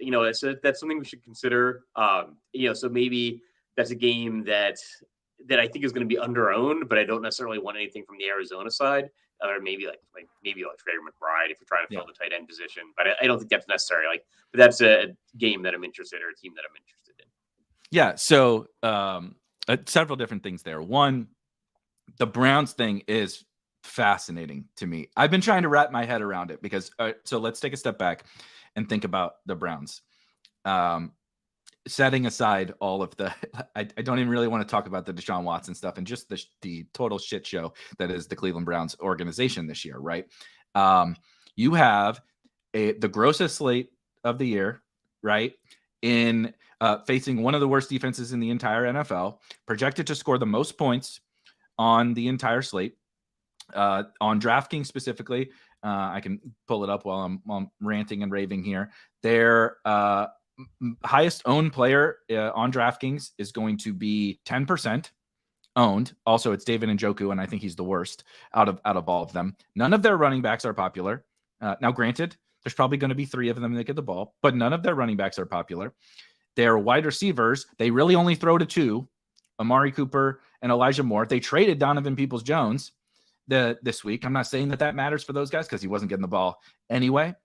That's something we should consider. So maybe that's a game that I think is going to be under-owned, but I don't necessarily want anything from the Arizona side. Or maybe Trader McBride if you're trying to fill the tight end position, but I don't think that's necessary. But that's a game that I'm interested, or a team that I'm interested in. Yeah. So several different things there. One, the Browns thing is fascinating to me. I've been trying to wrap my head around it because. So let's take a step back and think about the Browns. Setting aside all of the, I don't even really want to talk about the Deshaun Watson stuff and just the total shit show that is the Cleveland Browns organization this year, right? You have the grossest slate of the year, right? in facing one of the worst defenses in the entire NFL, projected to score the most points on the entire slate. On DraftKings specifically, I can pull it up while I'm ranting and raving here. Their highest owned player on DraftKings is going to be 10% owned. Also, it's David Njoku, and I think he's the worst out of all of them. None of their running backs are popular. Now, granted, there's probably going to be 3 of them that get the ball, but none of their running backs are popular. Their wide receivers, they really only throw to 2, Amari Cooper and Elijah Moore. They traded Donovan Peoples-Jones this week. I'm not saying that matters for those guys because he wasn't getting the ball anyway.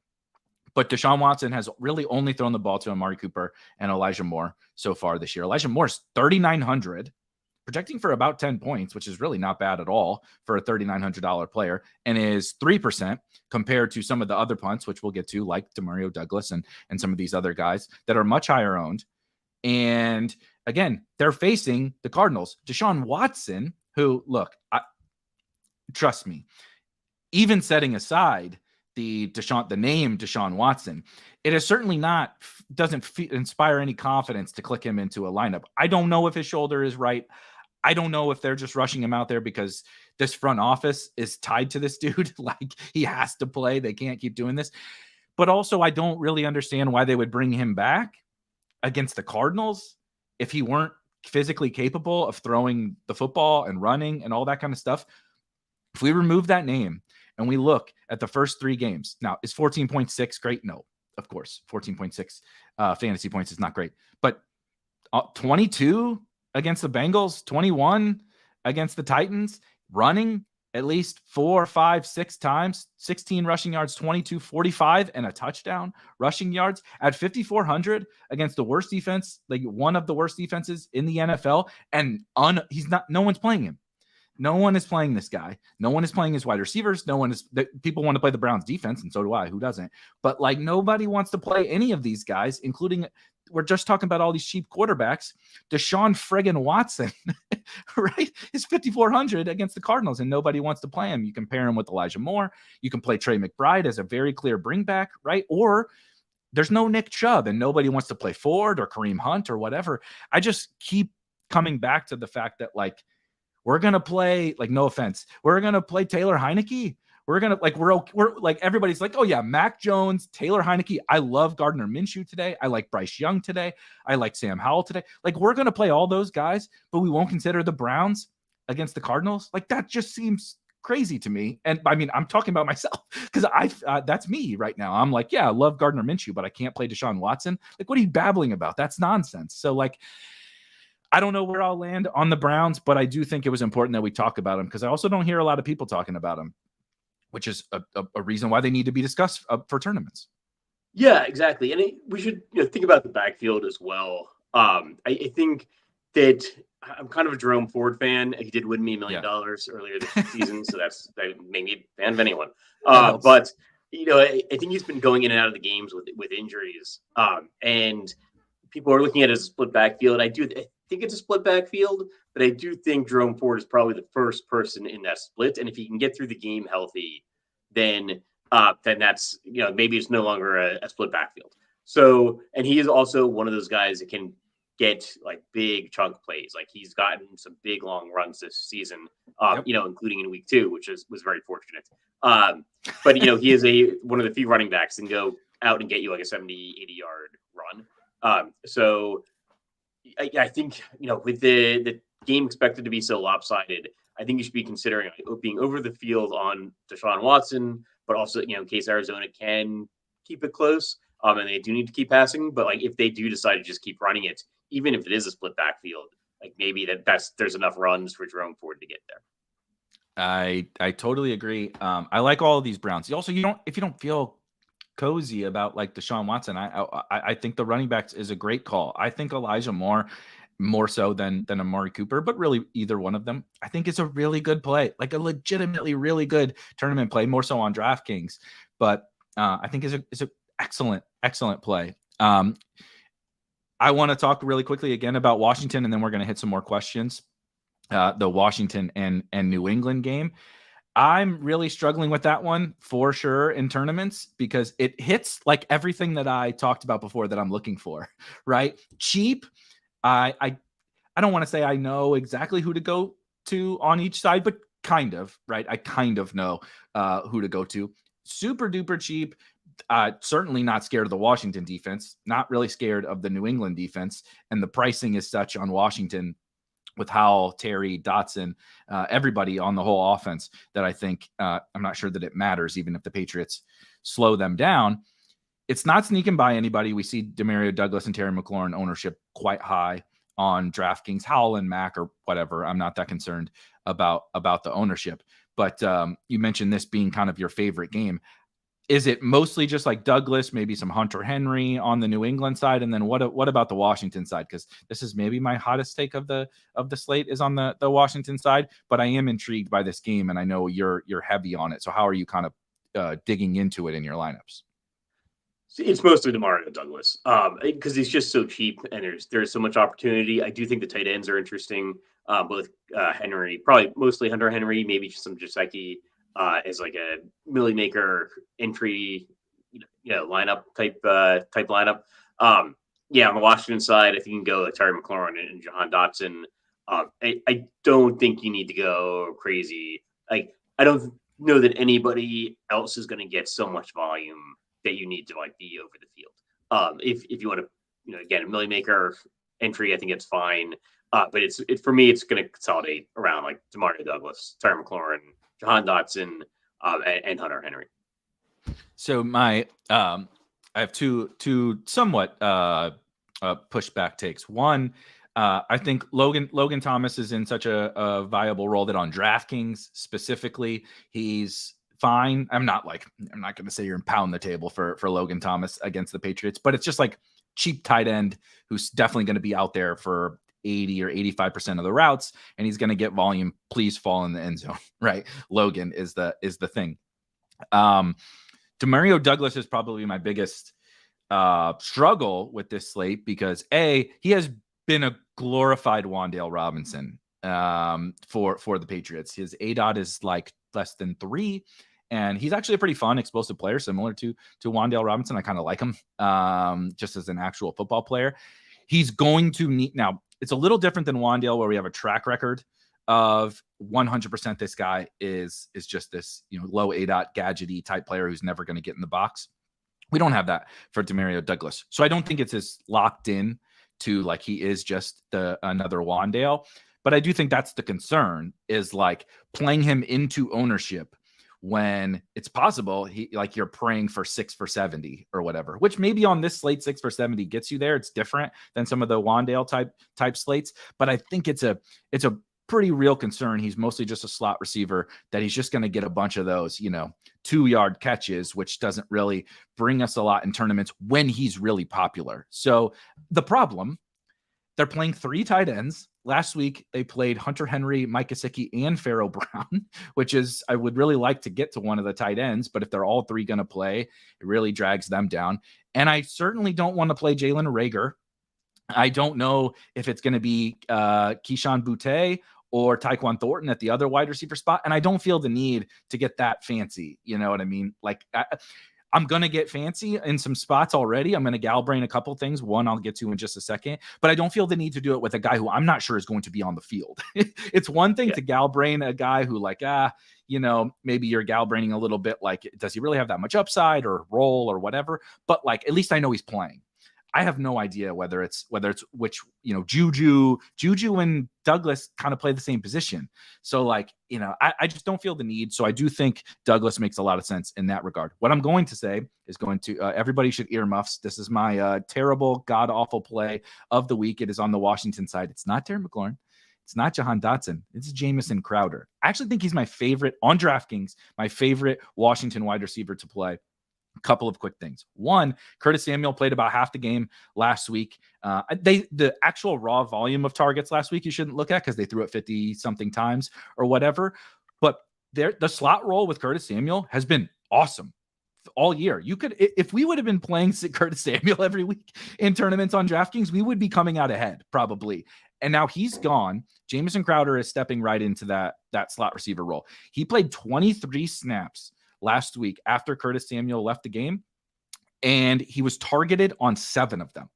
But Deshaun Watson has really only thrown the ball to Amari Cooper and Elijah Moore so far this year. Elijah Moore's 3,900, projecting for about 10 points, which is really not bad at all for a $3,900 player, and is 3% compared to some of the other punts, which we'll get to, like Demario Douglas and some of these other guys that are much higher owned. And again, they're facing the Cardinals. Deshaun Watson, who, look, trust me, even setting aside the name Deshaun Watson, it is certainly doesn't inspire any confidence to click him into a lineup. I don't know if his shoulder is right. I don't know if they're just rushing him out there because this front office is tied to this dude. Like, he has to play. They can't keep doing this. But also, I don't really understand why they would bring him back against the Cardinals if he weren't physically capable of throwing the football and running and all that kind of stuff. If we remove that name and we look at the first 3 games, now, is 14.6 great? No, of course. 14.6 fantasy points is not great. But 22 against the Bengals, 21 against the Titans, running at least 4, 5, 6 times, 16 rushing yards, 22, 45, and a touchdown rushing yards at 5,400 against the worst defense, like one of the worst defenses in the NFL. And no one's playing him. No one is playing this guy. No one is playing his wide receivers. People want to play the Browns defense, and so do I. Who doesn't? But like, nobody wants to play any of these guys, including, we're just talking about all these cheap quarterbacks. Deshaun friggin' Watson, right, is 5,400 against the Cardinals, and nobody wants to play him. You compare him with Elijah Moore. You can play Trey McBride as a very clear bringback, right? Or there's no Nick Chubb, and nobody wants to play Ford or Kareem Hunt or whatever. I just keep coming back to the fact that, like, we're going to play, like, no offense, we're going to play Taylor Heineke. We're going to, like, we're like, everybody's like, oh yeah, Mac Jones, Taylor Heineke. I love Gardner Minshew today. I like Bryce Young today. I like Sam Howell today. Like, we're going to play all those guys, but we won't consider the Browns against the Cardinals. Like, that just seems crazy to me. And I mean, I'm talking about myself because that's me right now. I'm like, yeah, I love Gardner Minshew, but I can't play Deshaun Watson. Like, what are you babbling about? That's nonsense. So, like, I don't know where I'll land on the Browns, but I do think it was important that we talk about them because I also don't hear a lot of people talking about them, which is a reason why they need to be discussed for tournaments. Yeah, exactly. And we should think about the backfield as well. I think that I'm kind of a Jerome Ford fan. He did win me $1 million earlier this season, so that made me a fan of anyone. But I think he's been going in and out of the games with injuries, and people are looking at it as a split backfield. I think it's a split backfield, but I do think Jerome Ford is probably the first person in that split. And if he can get through the game healthy, then that's, maybe it's no longer a split backfield. So, and he is also one of those guys that can get like big chunk plays. Like, he's gotten some big long runs this season, including in week 2, which was very fortunate. But he is one of the few running backs that can go out and get you like a 70, 80 yard run. So I think, with the game expected to be so lopsided, I think you should be considering being over the field on Deshaun Watson, but also, in case Arizona can keep it close, and they do need to keep passing. But like, if they do decide to just keep running it, even if it is a split backfield, like, maybe there's enough runs for Jerome Ford to get there. I totally agree. I like all of these Browns. Also, if you don't feel cozy about like Deshaun Watson, I think the running backs is a great call. I think Elijah Moore more so than Amari Cooper, but really either one of them, I think it's a really good play, like a legitimately really good tournament play, more so on DraftKings. But I think is a excellent play. I want to talk really quickly again about Washington, and then we're going to hit some more questions. The Washington and New England game. I'm really struggling with that one for sure in tournaments because it hits like everything that I talked about before that I'm looking for, right? Cheap. I don't want to say I know exactly who to go to on each side, but kind of, right? I kind of know who to go to. Super duper cheap. Certainly not scared of the Washington defense, not really scared of the New England defense. And the pricing is such on Washington with Howell, Terry, Dotson, everybody on the whole offense that I think I'm not sure that it matters, even if the Patriots slow them down. It's not sneaking by anybody. We see Demario Douglas and Terry McLaurin ownership quite high on DraftKings. Howell and Mac or whatever. I'm not that concerned about the ownership. But you mentioned this being kind of your favorite game. Is it mostly just like Douglas, maybe some Hunter Henry on the New England side? And then what about the Washington side? Because this is maybe my hottest take of the slate is on the Washington side, but I am intrigued by this game and I know you're heavy on it. So how are you kind of digging into it in your lineups? It's mostly Demario Douglas because he's just so cheap and there's so much opportunity. I do think the tight ends are interesting. Both Henry, probably mostly Hunter Henry, maybe some Gesicki. As like a Millie Maker entry, lineup type lineup. On the Washington side, I think you can go like Terry McLaurin and Jahan Dotson. I don't think you need to go crazy. Like I don't know that anybody else is going to get so much volume that you need to like be over the field. If you want to, again, a Millie Maker entry, I think it's fine. But it's for me, it's going to consolidate around like Demario Douglas, Terry McLaurin, Jahan Dotson, and Hunter Henry. So I have two somewhat pushback takes. One, I think Logan Thomas is in such a viable role that on DraftKings specifically, he's fine. I'm not going to say you're in pound the table for Logan Thomas against the Patriots, but it's just like cheap tight end who's definitely going to be out there for 80 or 85% of the routes, and he's going to get volume. Please fall in the end zone, right? Logan is the thing. Demario Douglas is probably my biggest struggle with this slate because he has been a glorified Wan'Dale Robinson for the Patriots. His ADOT is like less than 3, and he's actually a pretty fun, explosive player, similar to Wan'Dale Robinson. I kind of like him just as an actual football player. He's going to need now. It's a little different than Wan'Dale, where we have a track record of 100% this guy is just this low ADOT gadgety type player who's never going to get in the box. We don't have that for Demario Douglas. So I don't think it's as locked in to like he is just another Wan'Dale. But I do think that's the concern is like playing him into ownership when it's possible you're praying for 6 for 70 or whatever, which maybe on this slate 6 for 70 gets you there. It's different than some of the Wan'Dale type slates, but I think it's a pretty real concern. He's mostly just a slot receiver that he's just going to get a bunch of those 2-yard catches, which doesn't really bring us a lot in tournaments when he's really popular. So the problem, they're playing 3 tight ends. Last week, they played Hunter Henry, Mike Gesicki, and Pharaoh Brown, which is, I would really like to get to one of the tight ends, but if they're all 3 going to play, it really drags them down. And I certainly don't want to play Jalen Reagor. I don't know if it's going to be Keyshawn Boutte or Tyquan Thornton at the other wide receiver spot. And I don't feel the need to get that fancy. You know what I mean? Like, I'm going to get fancy in some spots already. I'm going to galbrain a couple things. One I'll get to in just a second, but I don't feel the need to do it with a guy who I'm not sure is going to be on the field. It's one thing to galbrain a guy who maybe you're galbraining a little bit. Like, does he really have that much upside or role or whatever? But like, at least I know he's playing. I have no idea whether it's which, Juju and Douglas kind of play the same position. So like, I just don't feel the need. So I do think Douglas makes a lot of sense in that regard. What I'm going to say is everybody should earmuffs. This is my terrible, god awful play of the week. It is on the Washington side. It's not Terry McLaurin. It's not Jahan Dotson. It's Jamison Crowder. I actually think he's my favorite on DraftKings, my favorite Washington wide receiver to play. A couple of quick things. One, Curtis Samuel played about half the game last week. The actual raw volume of targets last week you shouldn't look at because they threw it 50 something times or whatever. But the slot role with Curtis Samuel has been awesome all year. You could, if we would have been playing Curtis Samuel every week in tournaments on DraftKings, we would be coming out ahead probably. And now he's gone. Jamison Crowder is stepping right into that slot receiver role. He played 23 snaps last week after Curtis Samuel left the game, and he was targeted on 7 of them.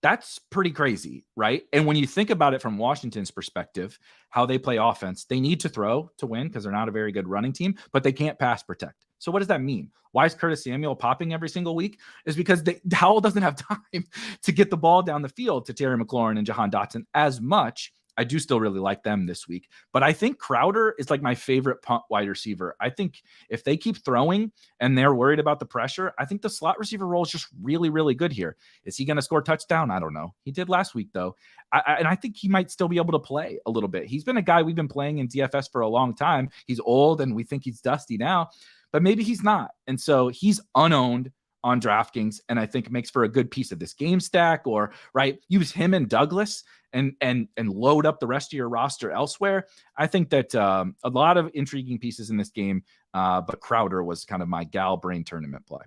That's pretty crazy, right? And when you think about it from Washington's perspective, how they play offense, they need to throw to win because they're not a very good running team, but they can't pass protect. So what does that mean? Why is Curtis Samuel popping every single week? Is because Howell doesn't have time to get the ball down the field to Terry McLaurin and Jahan Dotson as much. I do still really like them this week, but I think Crowder is like my favorite punt wide receiver. I think if they keep throwing and they're worried about the pressure, I think the slot receiver role is just really, really good here. Is he going to score a touchdown? I don't know. He did last week though. And I think he might still be able to play a little bit. He's been a guy we've been playing in DFS for a long time. He's old and we think he's dusty now, but maybe he's not. And so he's unowned on DraftKings, and I think it makes for a good piece of this game stack, or right, use him and Douglas and load up the rest of your roster elsewhere. I think that a lot of intriguing pieces in this game, but Crowder was kind of my gal brain tournament play.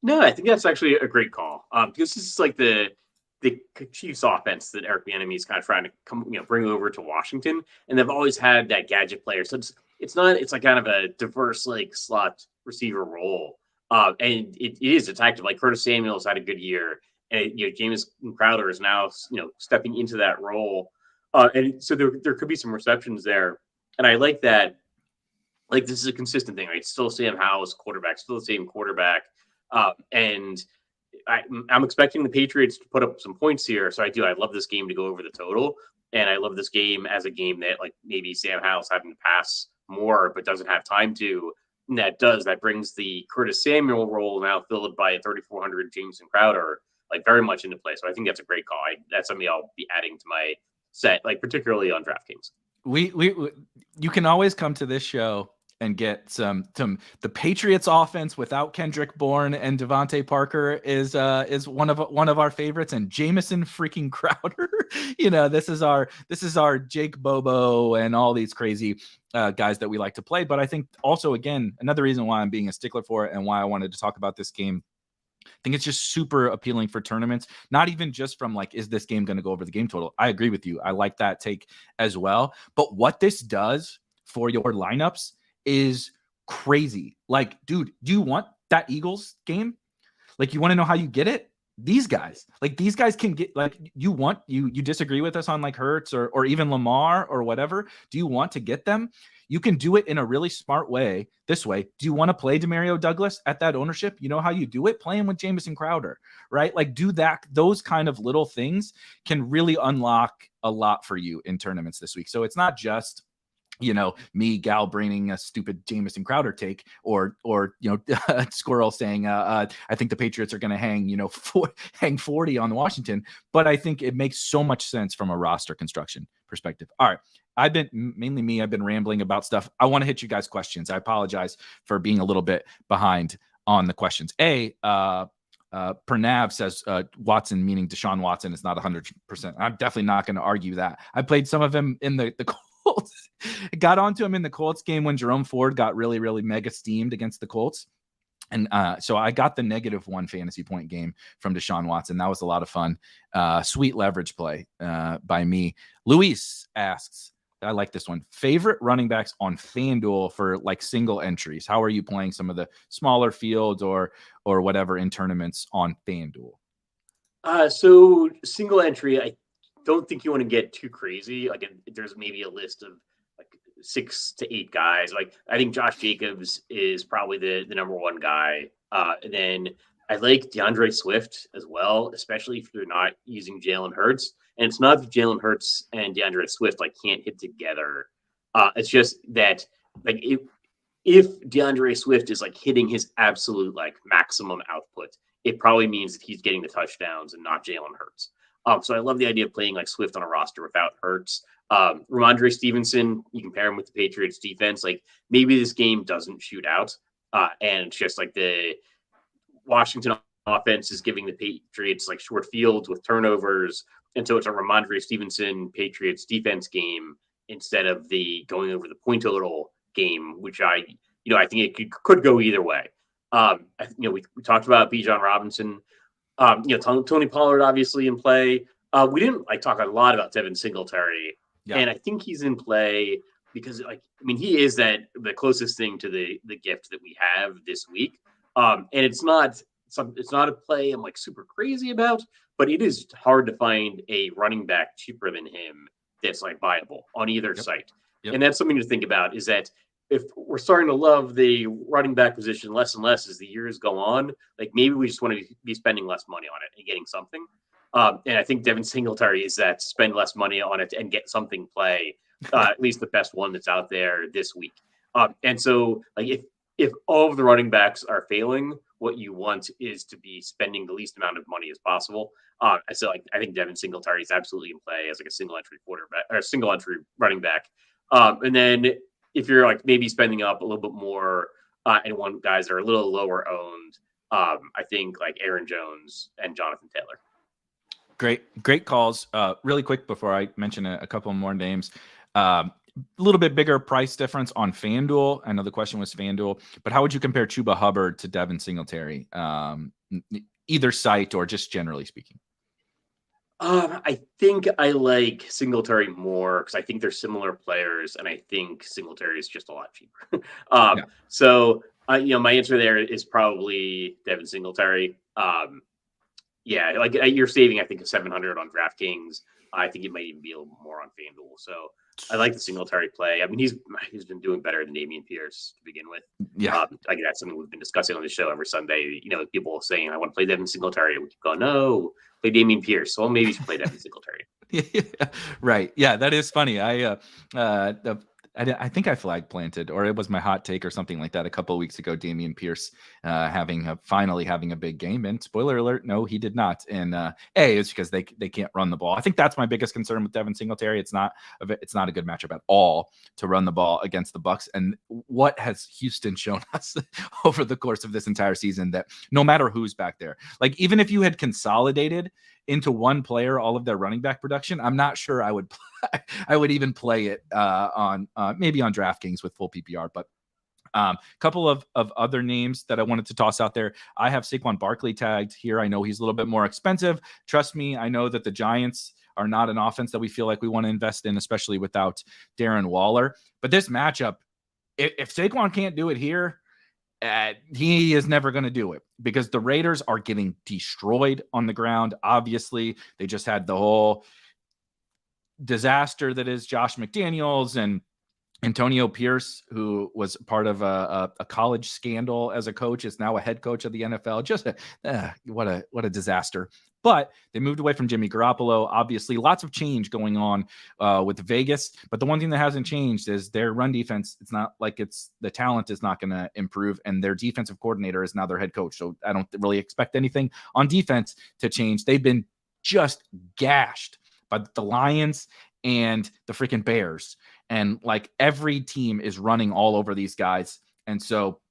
No, I think that's actually a great call, because this is like the Chiefs offense that Eric Bieniemy is kind of trying to bring over to Washington, and they've always had that gadget player. So it's like kind of a diverse like slot receiver role. And it is active. Like Curtis Samuel's had a good year, and James Crowder is now stepping into that role, and so there could be some receptions there. And I like that. Like this is a consistent thing, right? Still Sam Howell's quarterback, still the same quarterback, and I'm expecting the Patriots to put up some points here. So I love this game to go over the total, and I love this game as a game that like maybe Sam Howell's having to pass more but doesn't have time to. And that brings the Curtis Samuel role now filled by a 3,400 Jameson Crowder like very much into play. So I think that's a great call. That's something I'll be adding to my set, like particularly on DraftKings. You can always come to this show and get some the Patriots offense without Kendrick Bourne and Devontae Parker is one of our favorites, and Jamison freaking Crowder. This is our Jake Bobo and all these crazy guys that we like to play. But I think also, again, another reason why I'm being a stickler for it and why I wanted to talk about this game, I think it's just super appealing for tournaments, not even just from like, is this game going to go over the game total? I agree with you. I like that take as well. But what this does for your lineups is crazy. Like, dude, do you want that Eagles game? Like, you want to know how you get it? These guys can get, like, you disagree with us on like Hurts or even Lamar or whatever. Do you want to get them? You can do it in a really smart way. This way, do you want to play Demario Douglas at that ownership? You know how you do it? Play him with Jamison Crowder, right? Like, do that. Those kind of little things can really unlock a lot for you in tournaments this week. So it's not just me gal braining a stupid Jamison Crowder take or Squirrel saying, I think the Patriots are going to hang 40 on Washington. But I think it makes so much sense from a roster construction perspective. All right. I've been rambling about stuff. I want to hit you guys' questions. I apologize for being a little bit behind on the questions. Pernav says Watson, meaning Deshaun Watson, is not 100%. I'm definitely not going to argue that. I played some of him in the Colts. Got onto him in the Colts game when Jerome Ford got really, really mega steamed against the Colts. And so I got the -1 fantasy point game from Deshaun Watson. That was a lot of fun. Sweet leverage play by me. Luis asks, I like this one. Favorite running backs on FanDuel for like single entries. How are you playing some of the smaller fields or whatever in tournaments on FanDuel? So single entry, I don't think you want to get too crazy. Like there's maybe a list of like 6 to 8 guys. Like I think Josh Jacobs is probably the number one guy. And then I like DeAndre Swift as well, especially if you're not using Jalen Hurts. And it's not that Jalen Hurts and DeAndre Swift like can't hit together. It's just that like if DeAndre Swift is like hitting his absolute like maximum output, it probably means that he's getting the touchdowns and not Jalen Hurts. So I love the idea of playing like Swift on a roster without Hurts. Ramondre Stevenson, you can pair him with the Patriots defense. Like maybe this game doesn't shoot out, and it's just like the Washington offense is giving the Patriots like short fields with turnovers. And so it's a Ramondre Stevenson Patriots defense game instead of the going over the point total game, which I think it could go either way. We talked about Bijan Robinson. Tony Pollard obviously in play. We didn't talk a lot about Devin Singletary, and I think he's in play because he is the closest thing to the gift that we have this week. And it's not a play I'm super crazy about, but it is hard to find a running back cheaper than him that's viable on either site. Yep. And that's something to think about, is that if we're starting to love the running back position less and less as the years go on, maybe we just want to be spending less money on it and getting something. And I think Devin Singletary is that spend less money on it and get something play, at least the best one that's out there this week. And so if all of the running backs are failing, what you want is to be spending the least amount of money as possible. So I think Devin Singletary is absolutely in play as a single entry quarterback or a single entry running back. And then if you're maybe spending up a little bit more and want guys that are a little lower owned, I think Aaron Jones and Jonathan Taylor. Great calls. Really quick before I mention a couple more names. A little bit bigger price difference on FanDuel. I know the question was FanDuel, but how would you compare Chuba Hubbard to Devin Singletary? Either site or just generally speaking? I think I like Singletary more because I think they're similar players, and I think Singletary is just a lot cheaper. So my answer there is probably Devin Singletary. You're saving, I think, a 700 on DraftKings. I think it might even be a little more on FanDuel. So I like the Singletary play. He's been doing better than Dameon Pierce to begin with. Yeah, that's something we've been discussing on the show every Sunday. People saying, "I want to play Devin Singletary." We keep going, "No, play Dameon Pierce." So maybe you should play Devin Singletary. Yeah, right. Yeah, that is funny. I think I flag planted, or it was my hot take or something like that a couple of weeks ago. Dameon Pierce finally having a big game, and spoiler alert, no, he did not. And it's because they can't run the ball. I think that's my biggest concern with Devin Singletary. It's not a good matchup at all to run the ball against the Bucs. And what has Houston shown us over the course of this entire season, that no matter who's back there, even if you had consolidated into one player all of their running back production, I'm not sure I would even play it on maybe on DraftKings with full PPR. But couple of other names that I wanted to toss out there. I have Saquon Barkley tagged here. I know he's a little bit more expensive. Trust me, I know that the Giants are not an offense that we feel like we want to invest in, especially without Darren Waller. But this matchup, if Saquon can't do it here, he is never going to do it, because the Raiders are getting destroyed on the ground. Obviously, they just had the whole disaster that is Josh McDaniels, and Antonio Pierce, who was part of a college scandal as a coach, is now a head coach of the NFL. Just what a disaster. But they moved away from Jimmy Garoppolo. Obviously, lots of change going on with Vegas. But the one thing that hasn't changed is their run defense. It's not like the talent is not going to improve, and their defensive coordinator is now their head coach. So I don't really expect anything on defense to change. They've been just gashed by the Lions and the freaking Bears. And every team is running all over these guys. And so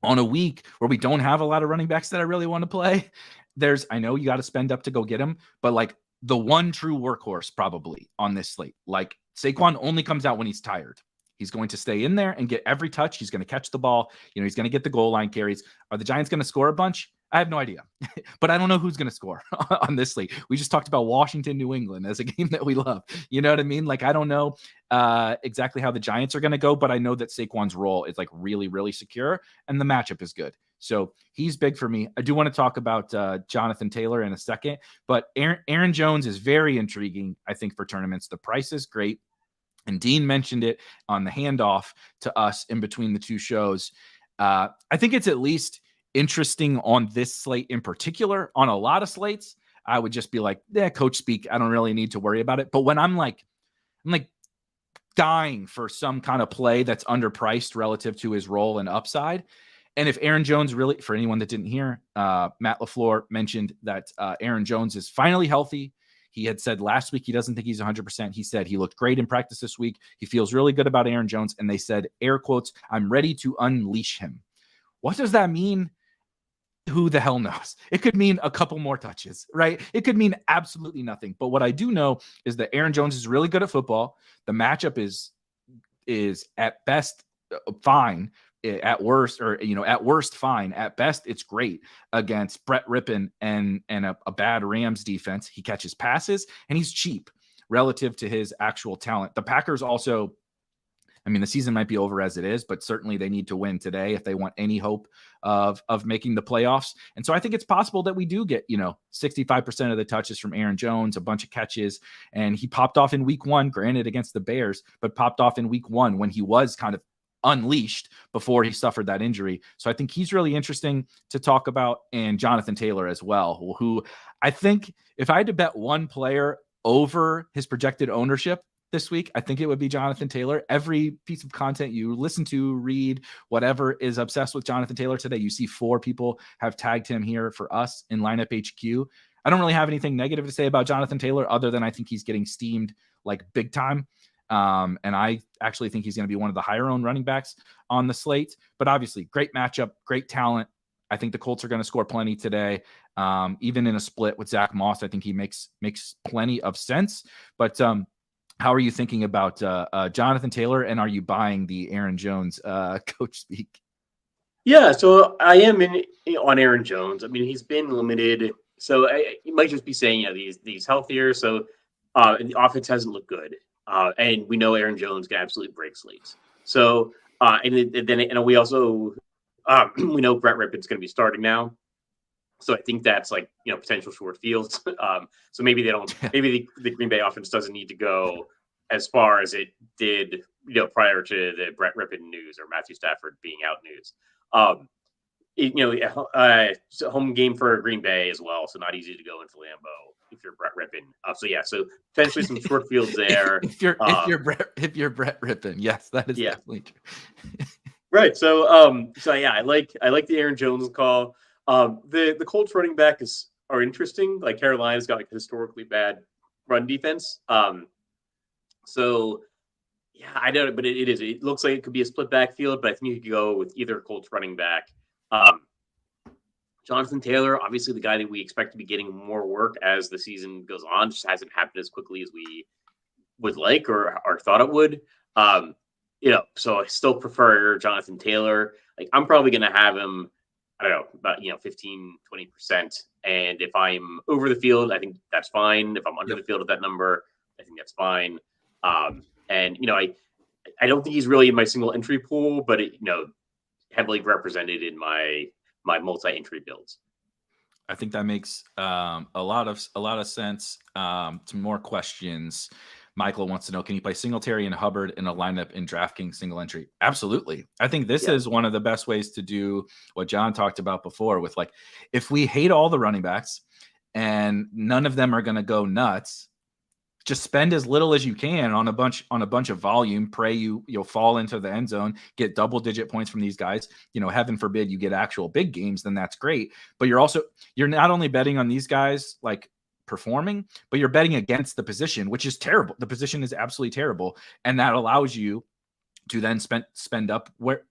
on a week where we don't have a lot of running backs that I really want to play, I know you got to spend up to go get them, but the one true workhorse probably on this slate, Saquon only comes out when he's tired. He's going to stay in there and get every touch. He's going to catch the ball. He's going to get the goal line carries. Are the Giants going to score a bunch? I have no idea, but I don't know who's going to score on this slate. We just talked about Washington, New England as a game that we love. You know what I mean? I don't know exactly how the Giants are going to go, but I know that Saquon's role is really, really secure, and the matchup is good. So he's big for me. I do want to talk about Jonathan Taylor in a second, but Aaron Jones is very intriguing, I think, for tournaments. The price is great. And Dean mentioned it on the handoff to us in between the two shows. I think it's at least interesting on this slate in particular. On a lot of slates, I would just be coach speak. I don't really need to worry about it. But when I'm dying for some kind of play that's underpriced relative to his role and upside. And if Aaron Jones really, for anyone that didn't hear, Matt LaFleur mentioned that Aaron Jones is finally healthy. He had said last week he doesn't think he's 100%. He said he looked great in practice this week. He feels really good about Aaron Jones. And they said, air quotes, "I'm ready to unleash him." What does that mean? Who the hell knows? It could mean a couple more touches, right? It could mean absolutely nothing. But what I do know is that Aaron Jones is really good at football. The matchup is at best fine, at worst, or at worst, fine. At best, it's great against Brett Rippon and a bad Rams defense. He catches passes and he's cheap relative to his actual talent. The Packers also, I mean, the season might be over as it is, but certainly they need to win today if they want any hope of making the playoffs. And so I think it's possible that we do get, 65% of the touches from Aaron Jones, a bunch of catches, and he popped off in week 1, granted against the Bears, but popped off in week 1 when he was kind of unleashed before he suffered that injury. So I think he's really interesting to talk about, and Jonathan Taylor as well, who I think if I had to bet one player over his projected ownership this week, I think it would be Jonathan Taylor. Every piece of content you listen to, read, whatever, is obsessed with Jonathan Taylor today. You see 4 people have tagged him here for us in Lineup HQ. I don't really have anything negative to say about Jonathan Taylor other than I think he's getting steamed like big time. And I actually think he's going to be one of the higher owned running backs on the slate. But obviously, great matchup, great talent. I think the Colts are going to score plenty today. Even in a split with Zach Moss, I think he makes plenty of sense. But how are you thinking about Jonathan Taylor, and are you buying the Aaron Jones coach speak? Yeah, so I am on Aaron Jones. I mean, he's been limited, so you might just be saying, he's healthier. So and the offense hasn't looked good, and we know Aaron Jones can absolutely break slates. So and we also we know Brett Rippon's going to be starting now. So I think that's potential short fields. So maybe maybe the Green Bay offense doesn't need to go as far as it did, prior to the Brett Rippon news or Matthew Stafford being out news. It's a home game for Green Bay as well, so not easy to go into Lambeau if you're Brett Rippon. So potentially some short fields there. if you're Brett Rippon, yes, that is definitely true. Right. So I like the Aaron Jones call. The Colts running back are interesting. Like, Carolina's got a historically bad run defense. I don't know, but it looks like it could be a split backfield, but I think you could go with either Colts running back. Jonathan Taylor, obviously the guy that we expect to be getting more work as the season goes on, just hasn't happened as quickly as we would like or thought it would. So I still prefer Jonathan Taylor. Like, I'm probably going to have him, I don't know, about 15, 20%. And if I'm over the field, I think that's fine. If I'm under the field at that number, I think that's fine. I don't think he's really in my single entry pool, but heavily represented in my multi-entry builds. I think that makes a lot of sense. Some more questions. Michael wants to know, can you play Singletary and Hubbard in a lineup in DraftKings single entry? Absolutely. I think this is one of the best ways to do what John talked about before with, if we hate all the running backs and none of them are going to go nuts, just spend as little as you can on a bunch of volume. Pray you'll fall into the end zone, get double-digit points from these guys. Heaven forbid you get actual big games, then that's great. But you're not only betting on these guys performing, but you're betting against the position, which is terrible. The position is absolutely terrible, and that allows you to then spend up where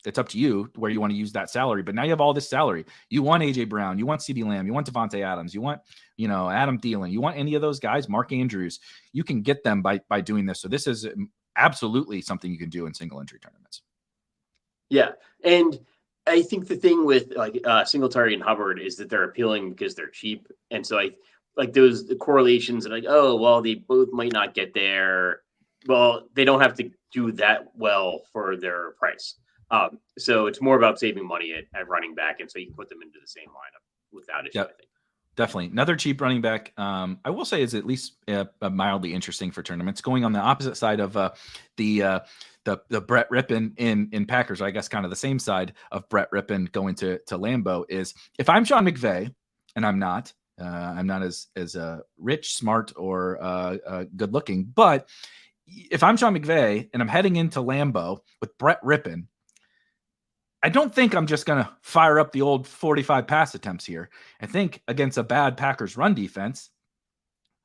it's up to you where you want to use that salary. But now you have all this salary. You want AJ Brown, you want CeeDee Lamb, you want Devontae Adams, you want Adam Thielen, you want any of those guys, Mark Andrews. You can get them by doing this. So this is absolutely something you can do in single entry tournaments. Yeah, and I think the thing with Singletary and Hubbard is that they're appealing because they're cheap, and so the correlations and they both might not get there. Well, they don't have to do that well for their price. So it's more about saving money at running back, and so you can put them into the same lineup without issue. I think. Definitely. Another cheap running back, I will say, is at least mildly interesting for tournaments. Going on the opposite side of the Brett Rippon in Packers, or I guess kind of the same side of Brett Rippon going to Lambeau, is if I'm Sean McVay, and I'm not as rich, smart, or good looking, but if I'm Sean McVay and I'm heading into Lambeau with Brett Rippon, I don't think I'm just going to fire up the old 45 pass attempts here. I think against a bad Packers run defense,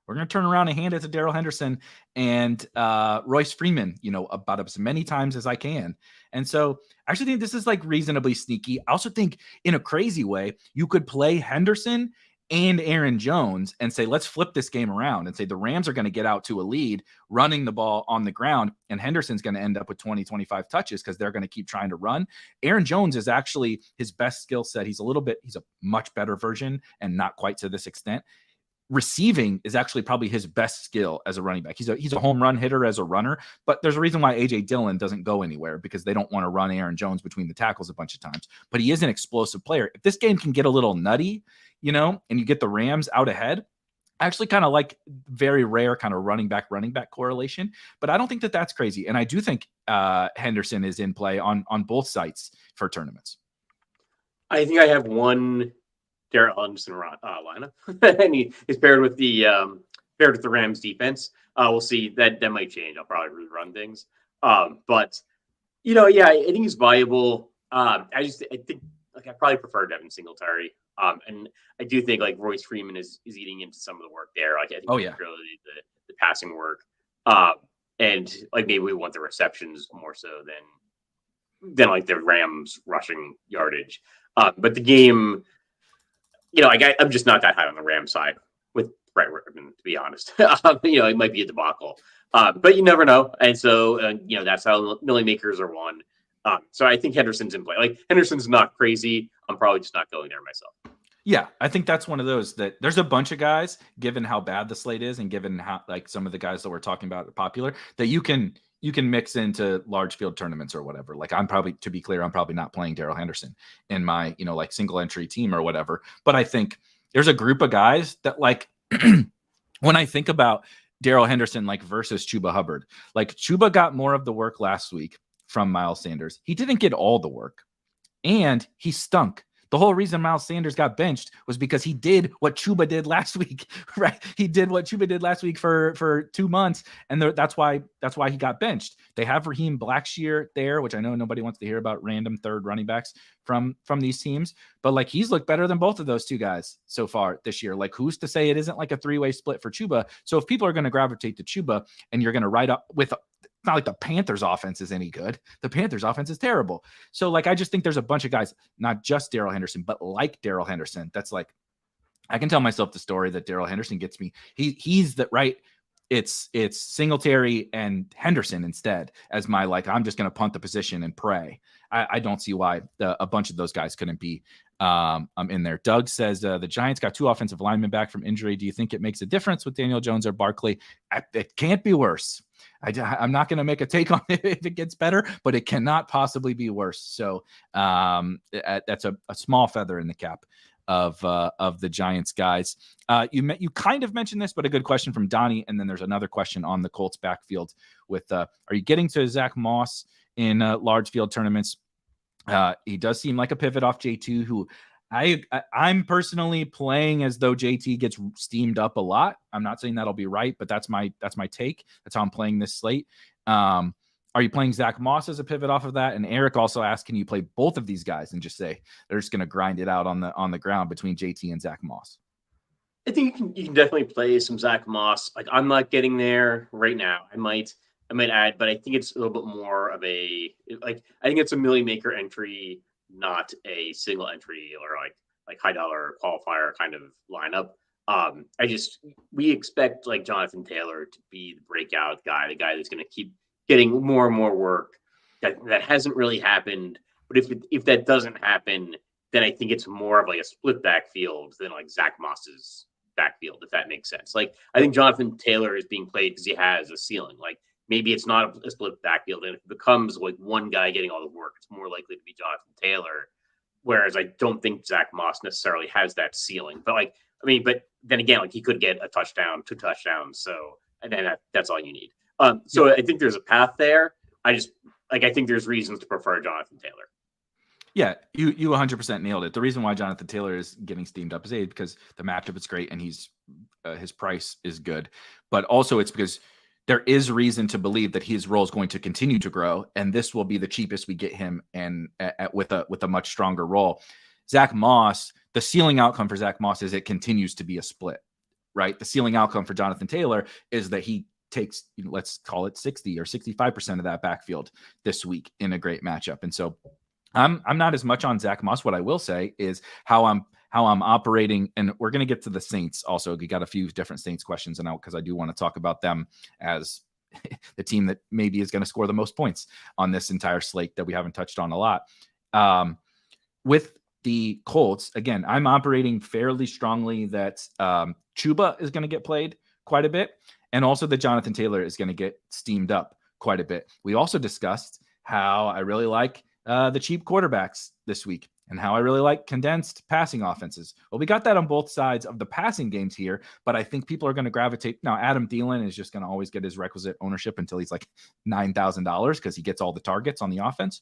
we're going to turn around and hand it to Darrell Henderson and Royce Freeman, about as many times as I can. And so I actually think this is reasonably sneaky. I also think in a crazy way, you could play Henderson and Aaron Jones and say, let's flip this game around and say the Rams are going to get out to a lead running the ball on the ground, and Henderson's going to end up with 20, 25 touches because they're going to keep trying to run. Aaron Jones is actually his best skill set. He's a much better version, and not quite to this extent. Receiving is actually probably his best skill as a running back. He's a home run hitter as a runner, but there's a reason why A.J. Dillon doesn't go anywhere, because they don't want to run Aaron Jones between the tackles a bunch of times. But he is an explosive player. If this game can get a little nutty, and you get the Rams out ahead, I actually kind of like very rare kind of running back correlation, but I don't think that that's crazy. And I do think Henderson is in play on both sites for tournaments. I think I have one Darrell Henderson lineup, and he's paired with the Rams defense. We'll see. That might change. I'll probably rerun things. But I think he's valuable. I think I probably prefer Devin Singletary. And I do think Royce Freeman is eating into some of the work there. I think really the passing work. And maybe we want the receptions more so than the Rams rushing yardage. But the game, I'm just not that high on the Rams side with Brett Rickman, to be honest. It might be a debacle. But you never know. And so, that's how Millie makers are won. So I think Henderson's in play. Henderson's not crazy. I'm probably just not going there myself. Yeah, I think that's one of those that there's a bunch of guys, given how bad the slate is and given how some of the guys that we're talking about are popular, that you can mix into large field tournaments or whatever. To be clear, I'm probably not playing Darrell Henderson in my, single entry team or whatever. But I think there's a group of guys that when I think about Darrell Henderson, versus Chuba Hubbard, Chuba got more of the work last week from Miles Sanders. He didn't get all the work, and he stunk. The whole reason Miles Sanders got benched was because he did what Chuba did last week, right? He did what Chuba did last week for 2 months, and that's why he got benched. They have Raheem Blackshear there, which I know nobody wants to hear about random third running backs from these teams, but he's looked better than both of those two guys so far this year. Who's to say it isn't a three-way split for Chuba? So if people are going to gravitate to Chuba and you're going to ride up with it's not like the Panthers offense is any good. The Panthers offense is terrible. So I just think there's a bunch of guys, not just Darrell Henderson, but Darrell Henderson. That's I can tell myself the story that Darrell Henderson gets me. He's the right. It's Singletary and Henderson instead as my, I'm just going to punt the position and pray. I don't see why a bunch of those guys couldn't be in there. Doug says the Giants got 2 offensive linemen back from injury. Do you think it makes a difference with Daniel Jones or Barkley? It can't be worse. I'm not going to make a take on it if it gets better, but it cannot possibly be worse. So that's a small feather in the cap of the Giants guys. You kind of mentioned this, but a good question from Donnie. And then there's another question on the Colts backfield with, are you getting to Zach Moss in large field tournaments? He does seem like a pivot off J2, who I'm personally playing as though JT gets steamed up a lot. I'm not saying that'll be right, but that's my take. That's how I'm playing this slate. Are you playing Zach Moss as a pivot off of that? And Eric also asked, can you play both of these guys and just say they're just going to grind it out on the ground between JT and Zach Moss? I think you can definitely play some Zach Moss. I'm not getting there right now. I might add, but I think it's a little bit more of I think it's a Millie Maker entry, not a single entry or high dollar qualifier kind of lineup. We expect Jonathan Taylor to be the breakout guy, the guy that's going to keep getting more and more work. That hasn't really happened. But if that doesn't happen, then I think it's more of a split backfield than Zach Moss's backfield, if that makes sense. I think Jonathan Taylor is being played because he has a ceiling. Maybe it's not a split backfield, and if it becomes one guy getting all the work, it's more likely to be Jonathan Taylor. Whereas I don't think Zach Moss necessarily has that ceiling. But but then again, he could get a touchdown, 2 touchdowns. So and then that's all you need. So I think there's a path there. I think there's reasons to prefer Jonathan Taylor. Yeah, you 100% nailed it. The reason why Jonathan Taylor is getting steamed up is because the matchup is great and his price is good, but also it's because there is reason to believe that his role is going to continue to grow, and this will be the cheapest we get him, and with a much stronger role. Zach Moss, the ceiling outcome for Zach Moss is it continues to be a split, right? The ceiling outcome for Jonathan Taylor is that he takes, let's call it 60 or 65% of that backfield this week in a great matchup. And so I'm not as much on Zach Moss. What I will say is how how I'm operating. And we're going to get to the Saints also. We got a few different Saints questions and because I do want to talk about them as the team that maybe is going to score the most points on this entire slate that we haven't touched on a lot. With the Colts, again, I'm operating fairly strongly that Chuba is going to get played quite a bit. And also that Jonathan Taylor is going to get steamed up quite a bit. We also discussed how I really like the cheap quarterbacks this week and how I really like condensed passing offenses. Well, we got that on both sides of the passing games here, but I think people are going to gravitate. Now, Adam Thielen is just going to always get his requisite ownership until he's like $9,000 because he gets all the targets on the offense.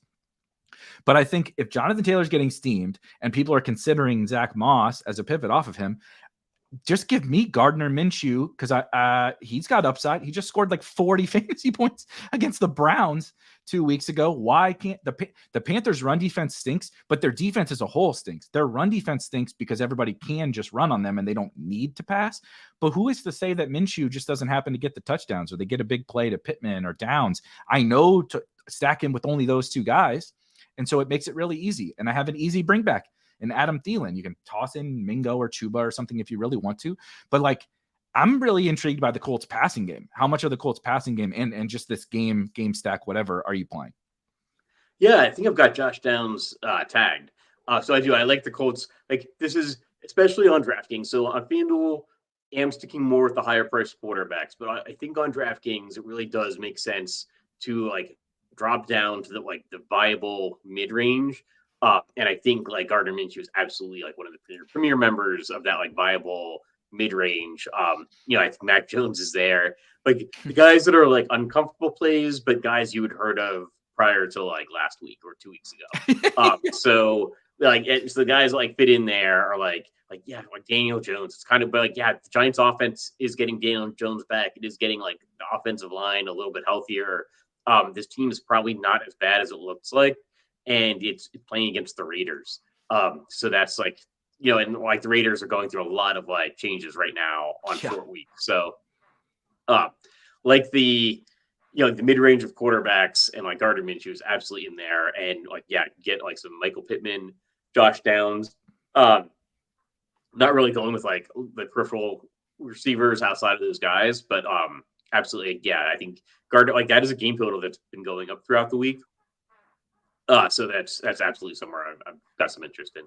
But I think if Jonathan Taylor's getting steamed and people are considering Zach Moss as a pivot off of him, just give me Gardner Minshew because he's got upside. He just scored like 40 fantasy points against the Browns 2 weeks ago. Why can't the Panthers' run defense stinks, but their defense as a whole stinks. Their run defense stinks because everybody can just run on them and they don't need to pass. But who is to say that Minshew just doesn't happen to get the touchdowns or they get a big play to Pittman or Downs? I know to stack him with only those two guys. And so it makes it really easy. And I have an easy bring back. And Adam Thielen, you can toss in Mingo or Chuba or something if you really want to. But like, I'm really intrigued by the Colts passing game. How much of the Colts passing game and just this game stack, whatever, are you playing? Yeah, I think I've got Josh Downs tagged. So I do. I like the Colts. Like this is especially on DraftKings. So on FanDuel, I'm sticking more with the higher priced quarterbacks. But I think on DraftKings, it really does make sense to like drop down to the viable mid range. And I think like Gardner Minshew is absolutely like one of the premier members of that like viable mid range. I think Mac Jones is there. Like the guys that are like uncomfortable plays, but guys you had heard of prior to like last week or 2 weeks ago. So the guys like fit in there are like Daniel Jones. It's kind of like, the Giants offense is getting Daniel Jones back. It is getting like the offensive line a little bit healthier. This team is probably not as bad as it looks like. And it's playing against the Raiders. So that's like, and like the Raiders are going through a lot of like changes right now on short week. So like the mid-range of quarterbacks and like Gardner Minshew is absolutely in there. And like, get like some Michael Pittman, Josh Downs. Not really going with like the peripheral receivers outside of those guys, but absolutely. Yeah, I think Gardner, like that is a game total that's been going up throughout the week. So that's absolutely somewhere I've got some interest in.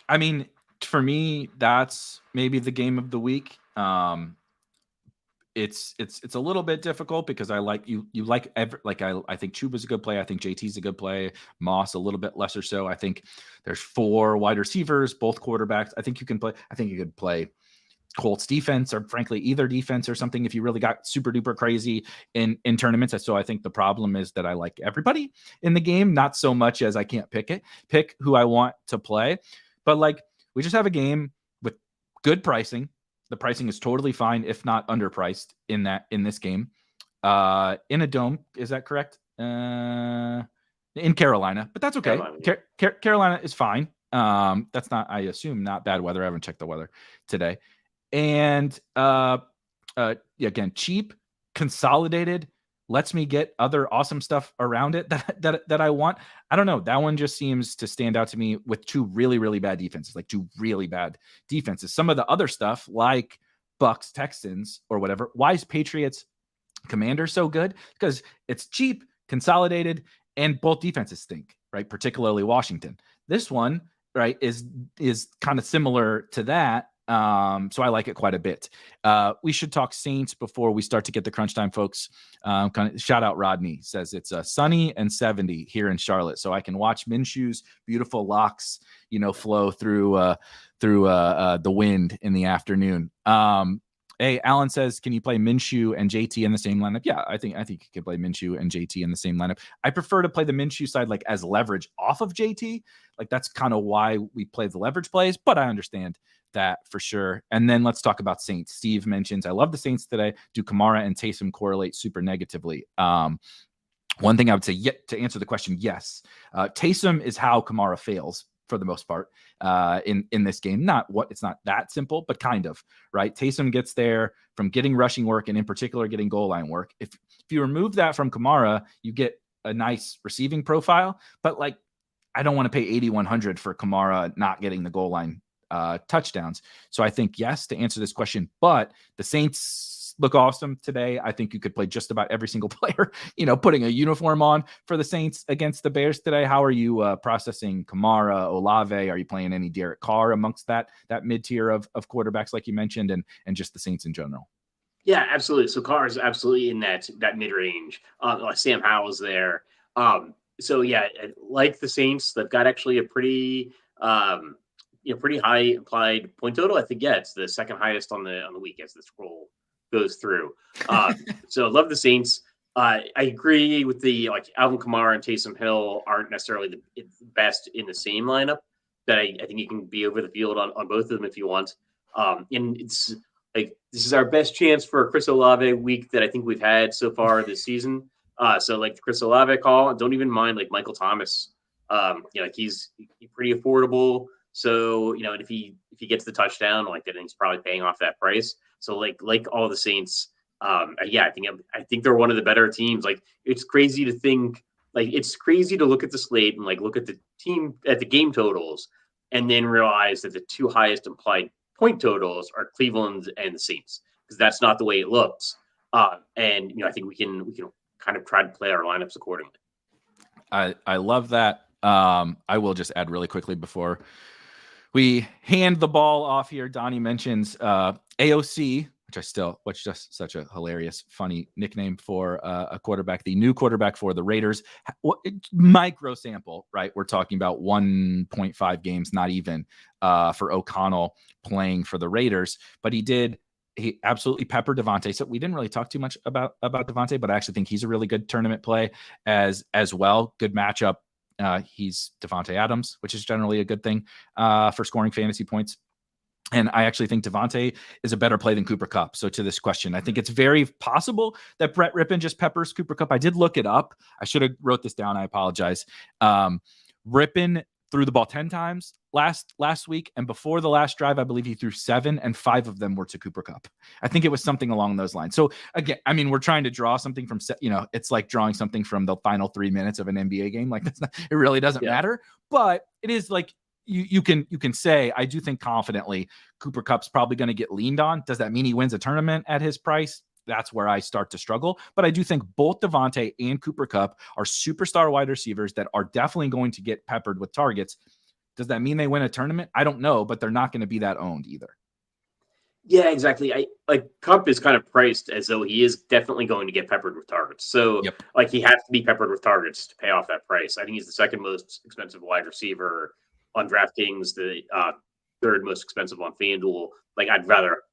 I mean, for me, that's maybe the game of the week. It's a little bit difficult because I like you like I think Chuba's a good play. I think JT's a good play. Moss a little bit lesser so. I think there's 4 wide receivers, both quarterbacks. I think you could play Colts defense or frankly either defense or something if you really got super duper crazy in tournaments. So I think the problem is that I like everybody in the game, not so much as I can't pick who I want to play. But like we just have a game with good pricing. The pricing is totally fine, if not underpriced in this game. In a dome, is that correct? In Carolina, but that's okay. Carolina is fine. That's not, I assume, not bad weather. I haven't checked the weather today. And again, cheap, consolidated, lets me get other awesome stuff around it that I want. I don't know. That one just seems to stand out to me with 2 really, really bad defenses, like 2 really bad defenses. Some of the other stuff like Bucks, Texans, or whatever. Why is Patriots, Commanders so good? Because it's cheap, consolidated, and both defenses stink, right? Particularly Washington. This one, right, is kind of similar to that. So I like it quite a bit. We should talk Saints before we start to get the crunch time, folks. Shout out Rodney, says it's sunny and 70 here in Charlotte, so I can watch Minshew's beautiful locks, flow through the wind in the afternoon. Hey, Alan says, can you play Minshew and JT in the same lineup? Yeah, I think you can play Minshew and JT in the same lineup. I prefer to play the Minshew side like as leverage off of JT. Like that's kind of why we play the leverage plays, but I understand that for sure. And then let's talk about Saints. Steve mentions, I love the Saints today. Do Kamara and Taysom correlate super negatively? One thing I would say, to answer the question, yes. Taysom is how Kamara fails for the most part in this game. It's not that simple, but kind of, right? Taysom gets there from getting rushing work and in particular getting goal line work. If you remove that from Kamara, you get a nice receiving profile, but like I don't want to pay $8,100 for Kamara not getting the goal line touchdowns. So I think yes to answer this question, but the Saints look awesome today. I think you could play just about every single player, putting a uniform on for the Saints against the Bears today. How are you processing Kamara, Olave? Are you playing any Derek Carr amongst that mid-tier of quarterbacks like you mentioned, and just the Saints in general? Yeah, absolutely. So Carr is absolutely in that mid-range. Sam Howell's there. So yeah, like the Saints, they've got actually a pretty pretty high implied point total. I think it's the second highest on the week as the scroll goes through. So I love the Saints. I agree with the Alvin Kamara and Taysom Hill aren't necessarily the best in the same lineup. That I think you can be over the field on both of them if you want. And it's this is our best chance for a Chris Olave week that I think we've had so far this season. So the Chris Olave call, don't even mind Michael Thomas. He's pretty affordable. So and if he gets the touchdown, then he's probably paying off that price. So like all the Saints, I think they're one of the better teams. It's crazy to think, it's crazy to look at the slate and look at the team at the game totals, and then realize that the two highest implied point totals are Cleveland and the Saints, because that's not the way it looks. And I think we can kind of try to play our lineups accordingly. I love that. I will just add really quickly before we hand the ball off here. Donnie mentions AOC, which just such a hilarious, funny nickname for a quarterback, the new quarterback for the Raiders. Micro sample, right? We're talking about 1.5 games, not even for O'Connell playing for the Raiders, but he absolutely peppered Devontae. So we didn't really talk too much about Devontae, but I actually think he's a really good tournament play as well. Good matchup. He's Devontae Adams, which is generally a good thing for scoring fantasy points. And I actually think Devontae is a better play than Cooper Kupp. So to this question, I think it's very possible that Brett Rippon just peppers Cooper Kupp. I did look it up. I should have wrote this down. I apologize. Rippon threw the ball 10 times last week. And before the last drive, I believe he threw 7, and 5 of them were to Cooper Kupp. I think it was something along those lines. So again, we're trying to draw something from, it's like drawing something from the final 3 minutes of an NBA game. It really doesn't matter, but it is you can say, I do think confidently Cooper Kupp's probably going to get leaned on. Does that mean he wins a tournament at his price? That's where I start to struggle. But I do think both Devontae and Cooper Kupp are superstar wide receivers that are definitely going to get peppered with targets. Does that mean they win a tournament? I don't know, but they're not going to be that owned either. Yeah, exactly. Kupp is kind of priced as though he is definitely going to get peppered with targets. So he has to be peppered with targets to pay off that price. I think he's the second most expensive wide receiver on DraftKings, the third most expensive on FanDuel. I'd rather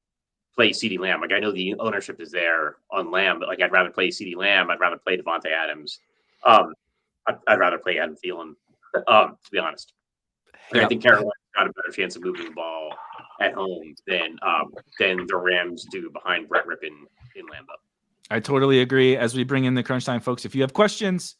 play CeeDee Lamb. I know the ownership is there on Lamb, but I'd rather play CeeDee Lamb. I'd rather play Devontae Adams. I'd rather play Adam Thielen, to be honest. I think Carolina's got a better chance of moving the ball at home than the Rams do behind Brett Rippon in Lambeau. I totally agree. As we bring in the crunch time, folks, if you have questions,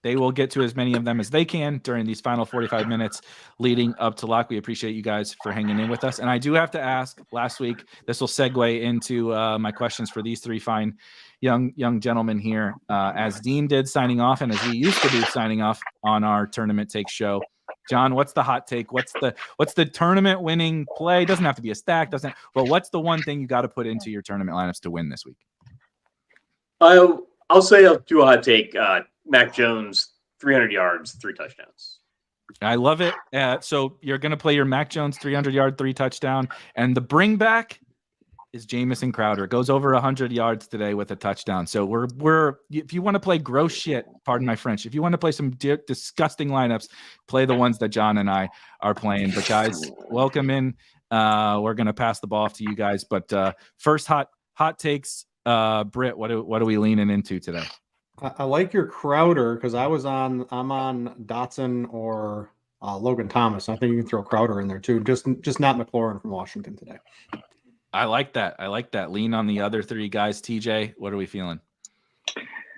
they will get to as many of them as they can during these final 45 minutes leading up to lock. We appreciate you guys for hanging in with us. And I do have to ask, last week, this will segue into my questions for these three fine young gentlemen here. As Dean did signing off, and as we used to do signing off on our Tournament Takes show. John, what's the hot take? What's the tournament winning play? Doesn't have to be a stack, but what's the one thing you got to put into your tournament lineups to win this week? I'll say I'll do a hot take. Mac Jones, 300 yards, 3 touchdowns. I love it. So you're going to play your Mac Jones 300-yard, 3 touchdown, and the bring back is Jamison Crowder. Goes over 100 yards today with a touchdown. So we're if you want to play gross shit, pardon my French, if you want to play some disgusting lineups, play the ones that John and I are playing. But guys, welcome in. We're going to pass the ball off to you guys. But first hot takes, Britt, what are we leaning into today? I like your Crowder because I'm on Dotson or Logan Thomas. I think you can throw Crowder in there too. Just not McLaurin from Washington today. I like that. Lean on the other 3 guys. TJ, what are we feeling?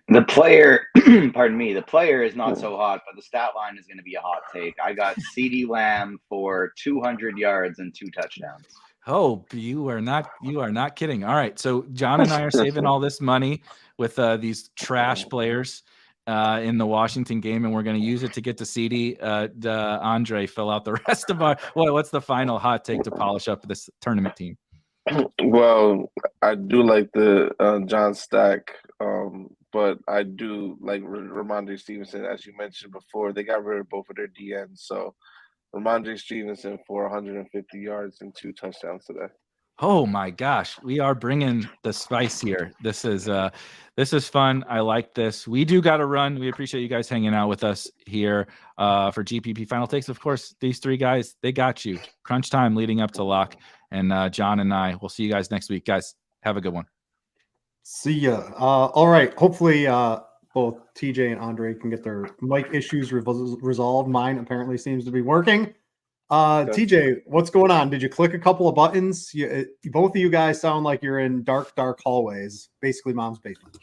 The player, pardon me, the player is not so hot, but the stat line is going to be a hot take. I got CeeDee Lamb for 200 yards and 2 touchdowns. Oh, you are not kidding. All right. So John and I are saving all this money with these trash players. in the Washington game, and we're going to use it to get to CD. Andre, fill out the rest of our. What's the final hot take to polish up this tournament team? Well, I do like the John Stack, but I do like Ramondre Stevenson, as you mentioned before. They got rid of both of their DNs, so Ramondre Stevenson for 150 yards and 2 touchdowns today. Oh my gosh, we are bringing the spice here. This is fun. I like this. We do got to run. We appreciate you guys hanging out with us here for GPP Final Takes. Of course, these 3 guys, they got you. Crunch time leading up to lock. And John and I, we'll see you guys next week. Guys, have a good one. See ya. All right. Hopefully both TJ and Andre can get their mic issues resolved. Mine apparently seems to be working. TJ, what's going on? Did you click a couple of buttons? Both of you guys sound like you're in dark hallways, basically mom's basement.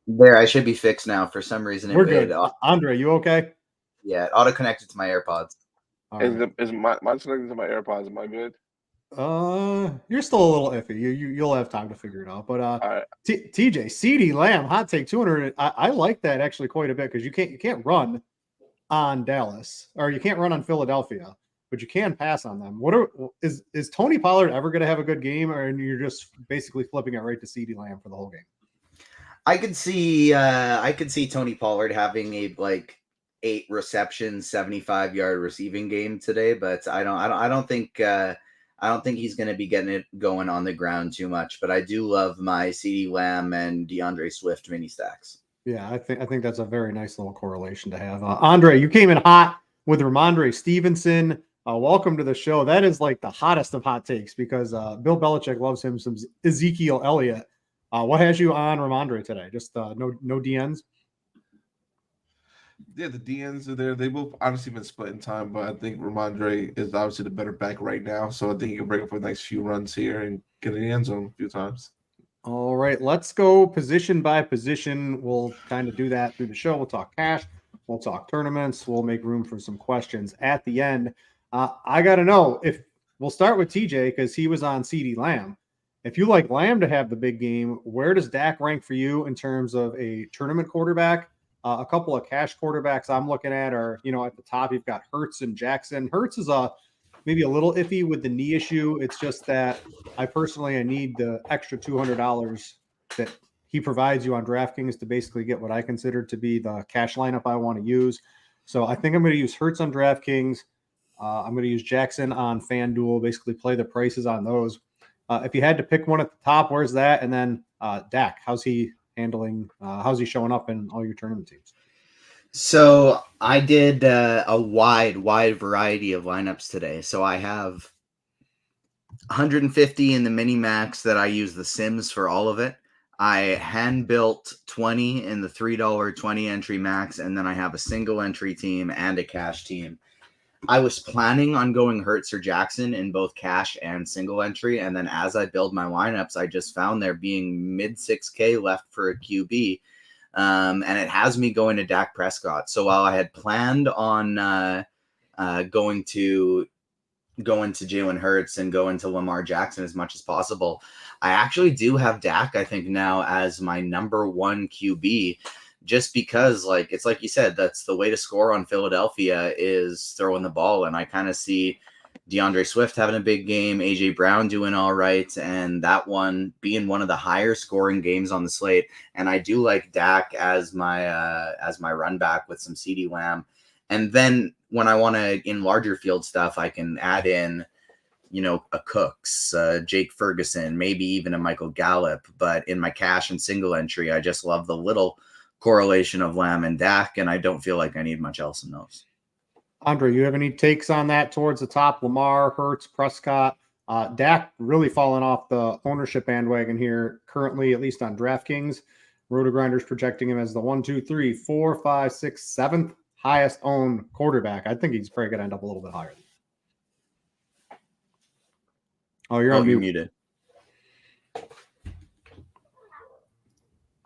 There, I should be fixed now. For some reason, We're good. Andre, you okay? Yeah, it auto-connected to my AirPods. Is mine connected to my AirPods? Am I good? You're still a little iffy. You'll have time to figure it out. But right. TJ, CeeDee Lamb, hot take 200. I like that actually quite a bit because you can't run on Dallas, or you can't run on Philadelphia, but you can pass on them. Is Tony Pollard ever going to have a good game, or you're just basically flipping it right to CeeDee Lamb for the whole game? I could see Tony Pollard having a 8 receptions, 75-yard receiving game today, but I don't think he's going to be getting it going on the ground too much. But I do love my CeeDee Lamb and DeAndre Swift mini stacks. Yeah, I think that's a very nice little correlation to have. Andre, you came in hot with Ramondre Stevenson. Welcome to the show. That is like the hottest of hot takes because Bill Belichick loves him some Ezekiel Elliott. What has you on Ramondre today? Just no DNs? Yeah, the DNs are there. They both honestly been splitting time, but I think Ramondre is obviously the better back right now. So I think he can break up for the next few runs here and get in the end zone a few times. All right, let's go position by position. We'll kind of do that through the show. We'll talk cash. We'll talk tournaments. We'll make room for some questions at the end. I got to know if we'll start with TJ because he was on CeeDee Lamb. If you like Lamb to have the big game, where does Dak rank for you in terms of a tournament quarterback? A couple of cash quarterbacks I'm looking at are, at the top, you've got Hurts and Jackson. Hurts is maybe a little iffy with the knee issue. It's just that I need the extra $200 that he provides you on DraftKings to basically get what I consider to be the cash lineup I want to use. So I think I'm going to use Hurts on DraftKings. I'm going to use Jackson on FanDuel, basically play the prices on those. If you had to pick one at the top, where's that? And then Dak, how's he handling? How's he showing up in all your tournament teams? So I did a wide variety of lineups today. So I have 150 in the mini max that I use the Sims for all of it. I hand built 20 in the $3 20 entry max, and then I have a single entry team and a cash team. I was planning on going Hurts or Jackson in both cash and single entry, and then as I build my lineups, I just found there being mid 6K left for a QB. And it has me going to Dak Prescott. So while I had planned on going to Jalen Hurts and going to Lamar Jackson as much as possible, I actually do have Dak, I think, now as my number 1 QB, just because, it's like you said, that's the way to score on Philadelphia is throwing the ball. And I kind of see DeAndre Swift having a big game, AJ Brown doing all right, and that one being one of the higher scoring games on the slate. And I do like Dak as my run back with some CeeDee Lamb. And then when I want to, in larger field stuff, I can add in, a Cooks, Jake Ferguson, maybe even a Michael Gallup. But in my cash and single entry, I just love the little correlation of Lamb and Dak, and I don't feel like I need much else in those. Andre, you have any takes on that towards the top? Lamar, Hurts, Prescott, Dak really falling off the ownership bandwagon here currently, at least on DraftKings. RotoGrinders projecting him as the 1, 2, 3, 4, 5, 6, 7th highest owned quarterback. I think he's probably going to end up a little bit higher. Oh, you're on mute. Muted.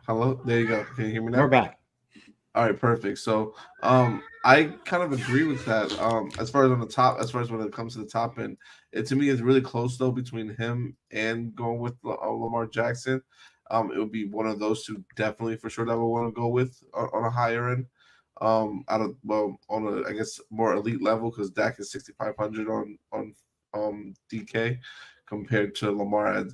Hello, there you go. Can you hear me now? We're back. All right, perfect. So I kind of agree with that. As far as when it comes to the top end, to me it's really close though between him and going with Lamar Jackson. it would be one of those two definitely for sure that I would want to go with on a higher end. On a I guess more elite level, because Dak is 6,500 on DK compared to Lamar at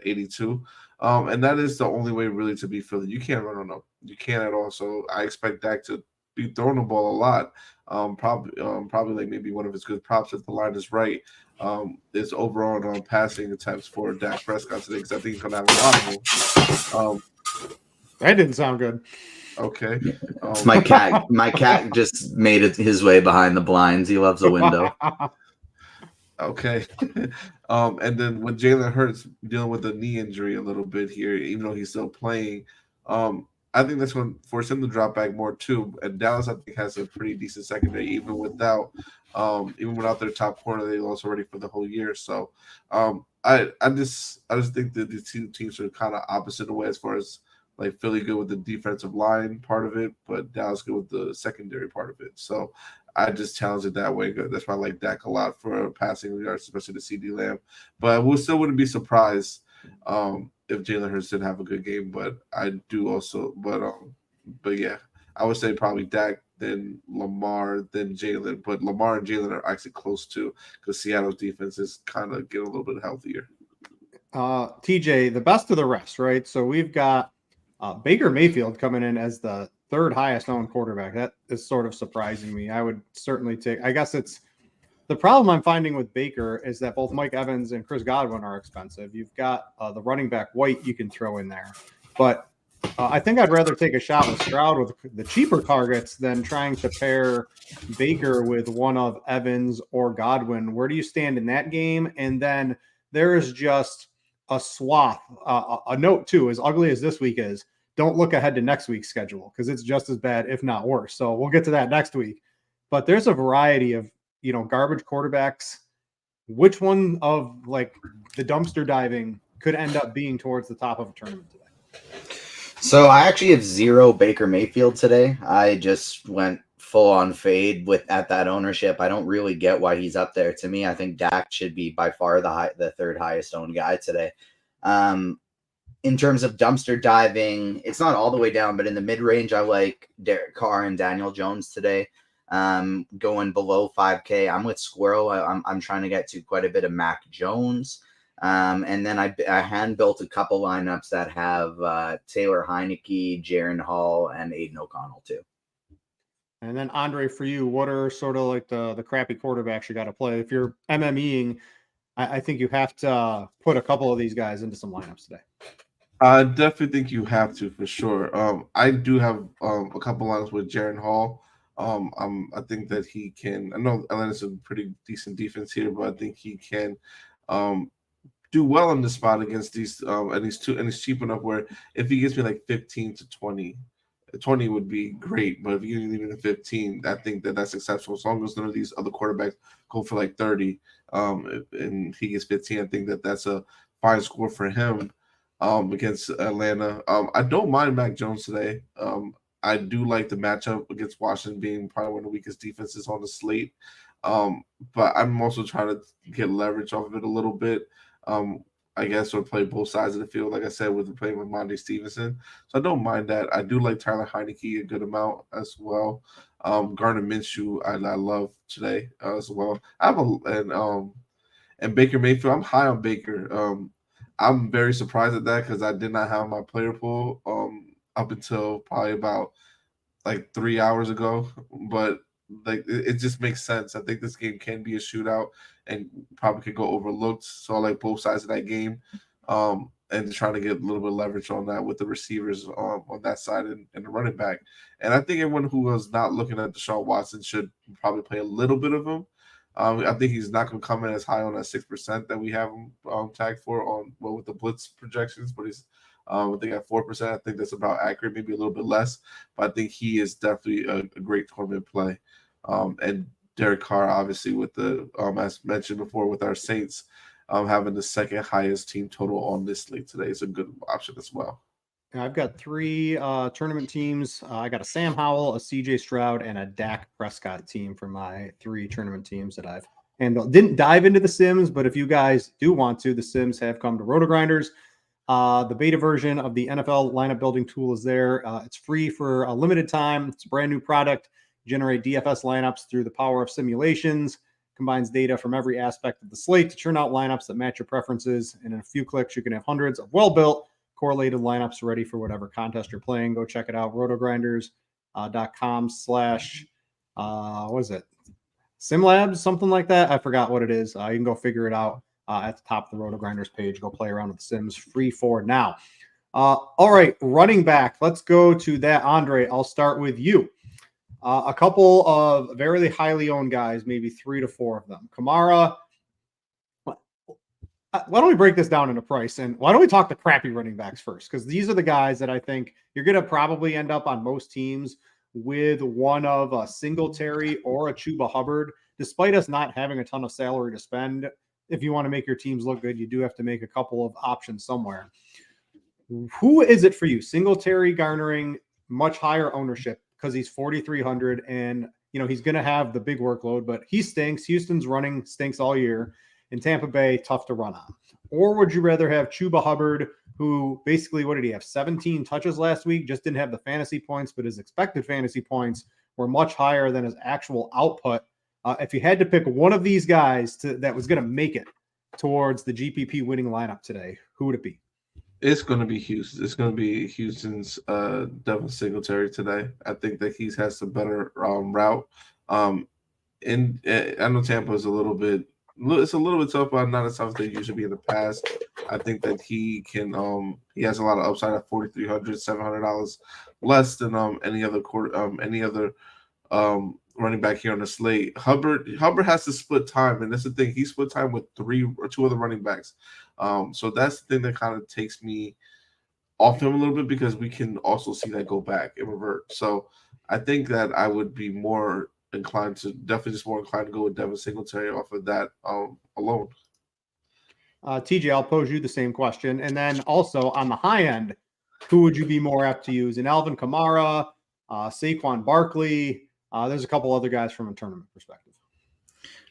82. And that is the only way really to be Philly. You can't run on them. You can't at all. So I expect Dak to be throwing the ball a lot. Probably like maybe one of his good props if the line is right. Is overall on passing attempts for Dak Prescott today, because I think he's going to have a lot of them. That didn't sound good. Okay. My cat just made his way behind the blinds. He loves a window. Okay. And then with Jalen Hurts dealing with a knee injury a little bit here, even though he's still playing, I think that's going to force him to drop back more too. And Dallas, I think, has a pretty decent secondary, even without their top corner. They lost already for the whole year. So I just think that these two teams are kind of opposite in a way, as far as like Philly good with the defensive line part of it, but Dallas good with the secondary part of it. So I just challenge it that way. That's why I like Dak a lot for passing yards, especially the CD Lamb. But we still wouldn't be surprised if Jalen Hurts didn't have a good game. But I do also, but yeah, I would say probably Dak, then Lamar, then Jalen. But Lamar and Jalen are actually close too, because Seattle's defense is kind of getting a little bit healthier. TJ, the best of the rest, right? So we've got Baker Mayfield coming in as the third highest owned quarterback. That is sort of surprising me. I would certainly take, I guess it's the problem I'm finding with Baker is that both Mike Evans and Chris Godwin are expensive. You've got the running back White you can throw in there, but I think I'd rather take a shot with Stroud with the cheaper targets than trying to pair Baker with one of Evans or Godwin. Where do you stand in that game? And then there is just a swath, a note too, as ugly as this week is, don't look ahead to next week's schedule, because it's just as bad, if not worse. So we'll get to that next week. But there's a variety of, garbage quarterbacks. Which one of like the dumpster diving could end up being towards the top of a tournament today? So I actually have 0 Baker Mayfield today. I just went full on fade at that ownership. I don't really get why he's up there. To me, I think Dak should be by far the third highest owned guy today. In terms of dumpster diving, it's not all the way down, but in the mid range, I like Derek Carr and Daniel Jones today. Going below 5K, I'm with Squirrel. I'm trying to get to quite a bit of Mac Jones. And then I hand built a couple lineups that have Taylor Heineke, Jaron Hall, and Aiden O'Connell too. And then Andre, for you, what are sort of like the crappy quarterbacks you got to play? If you're MMEing, I think you have to put a couple of these guys into some lineups today. I definitely think you have to, for sure. I do have a couple lines with Jaron Hall. I think that he can. I know Atlanta's a pretty decent defense here, but I think he can do well in the spot against these. And he's cheap enough where if he gives me like 15 to 20 would be great. But if you leave it at 15, I think that's acceptable. As long as none of these other quarterbacks go for like 30, and he gets 15, I think that's a fine score for him. Against Atlanta. I don't mind Mac Jones today. I do like the matchup against Washington being probably one of the weakest defenses on the slate. But I'm also trying to get leverage off of it a little bit. I guess, or play both sides of the field, like I said, with playing with Monty Stevenson. So I don't mind that. I do like Tyler Heineke a good amount as well. Gardner Minshew, I love today as well. I have and Baker Mayfield. I'm high on Baker. I'm very surprised at that because I did not have my player pool up until probably about like 3 hours ago. But like it just makes sense. I think this game can be a shootout and probably could go overlooked. So I like both sides of that game, and trying to get a little bit of leverage on that with the receivers on that side and the running back. And I think everyone who was not looking at Deshaun Watson should probably play a little bit of him. I think he's not going to come in as high on that 6% that we have him tagged for with the blitz projections, but he's I think at 4%. I think that's about accurate, maybe a little bit less, but I think he is definitely a great tournament play. And Derek Carr, obviously, with the as mentioned before, with our Saints having the second highest team total on this slate today, is a good option as well. I've got 3 tournament teams. I got a Sam Howell, a CJ Stroud, and a Dak Prescott team for my 3 tournament teams that I've handled. Didn't dive into the Sims, but if you guys do want to, the Sims have come to RotoGrinders. The beta version of the NFL lineup building tool is there. It's free for a limited time. It's a brand new product. Generate DFS lineups through the power of simulations. Combines data from every aspect of the slate to churn out lineups that match your preferences. And in a few clicks, you can have hundreds of well-built, correlated lineups ready for whatever contest you're playing. Go check it out. RotoGrinders.com / what is it? SimLabs, something like that. I forgot what it is. You can go figure it out at the top of the RotoGrinders page. Go play around with the Sims free for now. All right, running back. Let's go to that. Andre, I'll start with you. A couple of very highly owned guys, maybe 3 to 4 of them. Kamara. Why don't we break this down into price? And why don't we talk the crappy running backs first? Because these are the guys that I think you're going to probably end up on most teams with one of a Singletary or a Chuba Hubbard. Despite us not having a ton of salary to spend, if you want to make your teams look good, you do have to make a couple of options somewhere. Who is it for you? Singletary garnering much higher ownership because he's 4,300 and he's going to have the big workload, but he stinks. Houston's running stinks all year. In Tampa Bay, tough to run on. Or would you rather have Chuba Hubbard, who basically, what did he have? 17 touches last week, just didn't have the fantasy points, but his expected fantasy points were much higher than his actual output. If you had to pick one of these guys that was going to make it towards the GPP winning lineup today, who would it be? It's going to be Houston. It's going to be Houston's Devin Singletary today. I think that he has the better route. I know Tampa is a little bit tough, but not as tough as they usually be in the past. I think that he can. He has a lot of upside at $4,300, $700 less than any other running back here on the slate. Hubbard has to split time, and that's the thing. He split time with 2 other running backs. So that's the thing that kind of takes me off him a little bit because we can also see that go back and revert. So I think that I would be more inclined to go with Devin Singletary off of that alone. TJ, I'll pose you the same question. And then also on the high end, who would you be more apt to use? And Alvin Kamara, Saquon Barkley. There's a couple other guys from a tournament perspective.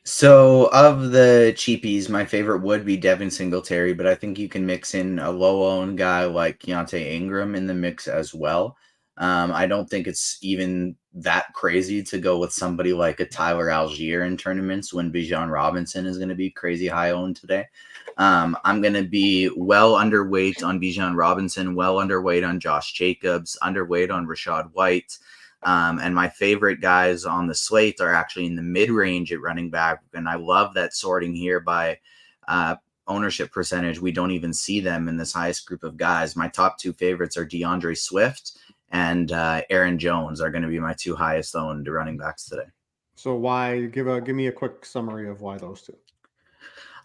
So of the cheapies, my favorite would be Devin Singletary, but I think you can mix in a low-owned guy like Keontae Ingram in the mix as well. I don't think it's even that crazy to go with somebody like a Tyler Algier in tournaments when Bijan Robinson is going to be crazy high owned today. I'm going to be well underweight on Bijan Robinson, well underweight on Josh Jacobs, underweight on Rashad White. And my favorite guys on the slate are actually in the mid-range at running back. And I love that sorting here by ownership percentage. We don't even see them in this highest group of guys. My top 2 favorites are DeAndre Swift and Aaron Jones are going to be my 2 highest owned running backs today. So why? Give me a quick summary of why those 2.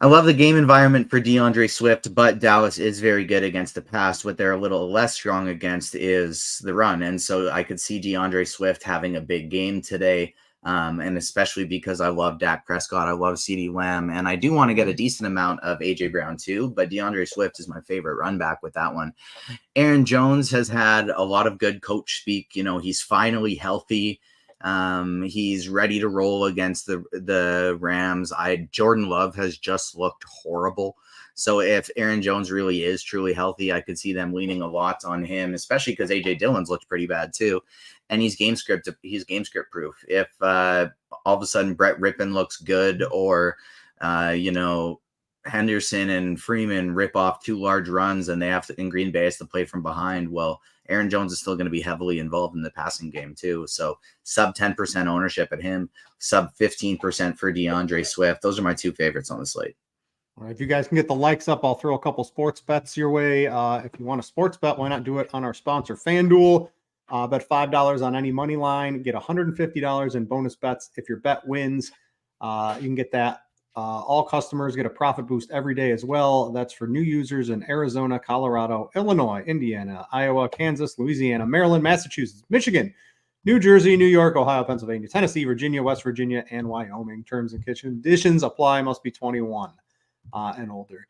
I love the game environment for DeAndre Swift, but Dallas is very good against the pass. What they're a little less strong against is the run. And so I could see DeAndre Swift having a big game today. And especially because I love Dak Prescott, I love CeeDee Lamb, and I do want to get a decent amount of AJ Brown too, but DeAndre Swift is my favorite run back with that one. Aaron Jones has had a lot of good coach speak. He's finally healthy. He's ready to roll against the Rams. Jordan Love has just looked horrible. So if Aaron Jones really is truly healthy, I could see them leaning a lot on him, especially because AJ Dillon's looked pretty bad too. And he's game script proof. If all of a sudden Brett Rippon looks good or, Henderson and Freeman rip off 2 large runs and in Green Bay has to play from behind, well, Aaron Jones is still going to be heavily involved in the passing game too. So sub 10% ownership at him, sub 15% for DeAndre Swift. Those are my 2 favorites on the slate. All right, if you guys can get the likes up, I'll throw a couple sports bets your way. If you want a sports bet, why not do it on our sponsor, FanDuel? Bet $5 on any money line, get $150 in bonus bets if your bet wins. You can get that. All customers get a profit boost every day as well. That's for new users in Arizona, Colorado, Illinois, Indiana, Iowa, Kansas, Louisiana, Maryland, Massachusetts, Michigan, New Jersey, New York, Ohio, Pennsylvania, Tennessee, Virginia, West Virginia, and Wyoming. Terms and conditions apply. Must be 21 and older.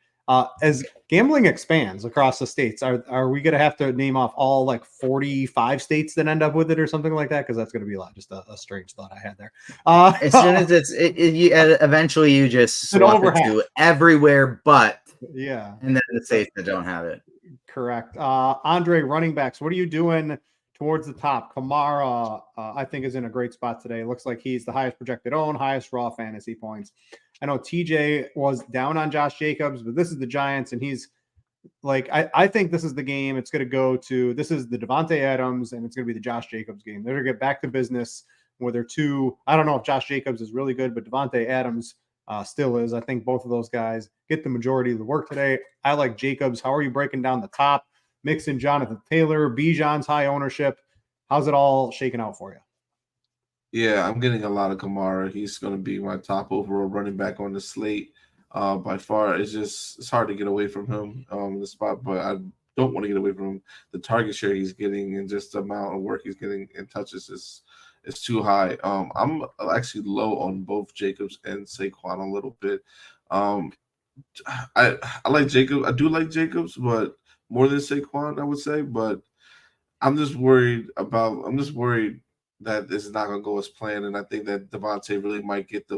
As gambling expands across the states, are we going to have to name off all like 45 states that end up with it or something like that? Because that's going to be just a strange thought I had there. As soon as eventually you just swap it to everywhere but yeah, and then the states that don't have it. Correct. Andre, running backs, what are you doing towards the top? Kamara, I think, is in a great spot today. Looks like he's the highest projected own, highest raw fantasy points. I know TJ was down on Josh Jacobs, but this is the Giants, and he's like, I think this is the game. It's going to go to, this is the Devontae Adams, and it's going to be the Josh Jacobs game. They're going to get back to business where they're two. I don't know if Josh Jacobs is really good, but Devontae Adams still is. I think both of those guys get the majority of the work today. I like Jacobs. How are you breaking down the top? Mixing Jonathan Taylor, Bijan's high ownership. How's it all shaking out for you? Yeah, I'm getting a lot of Kamara. He's going to be my top overall running back on the slate. By far, it's hard to get away from him in the spot, but I don't want to get away from him. The target share he's getting and just the amount of work he's getting in touches is too high. I'm actually low on both Jacobs and Saquon a little bit. I like Jacobs. I do like Jacobs, but more than Saquon, I would say. But I'm just worried that this is not going to go as planned, and I think that Devontae really might get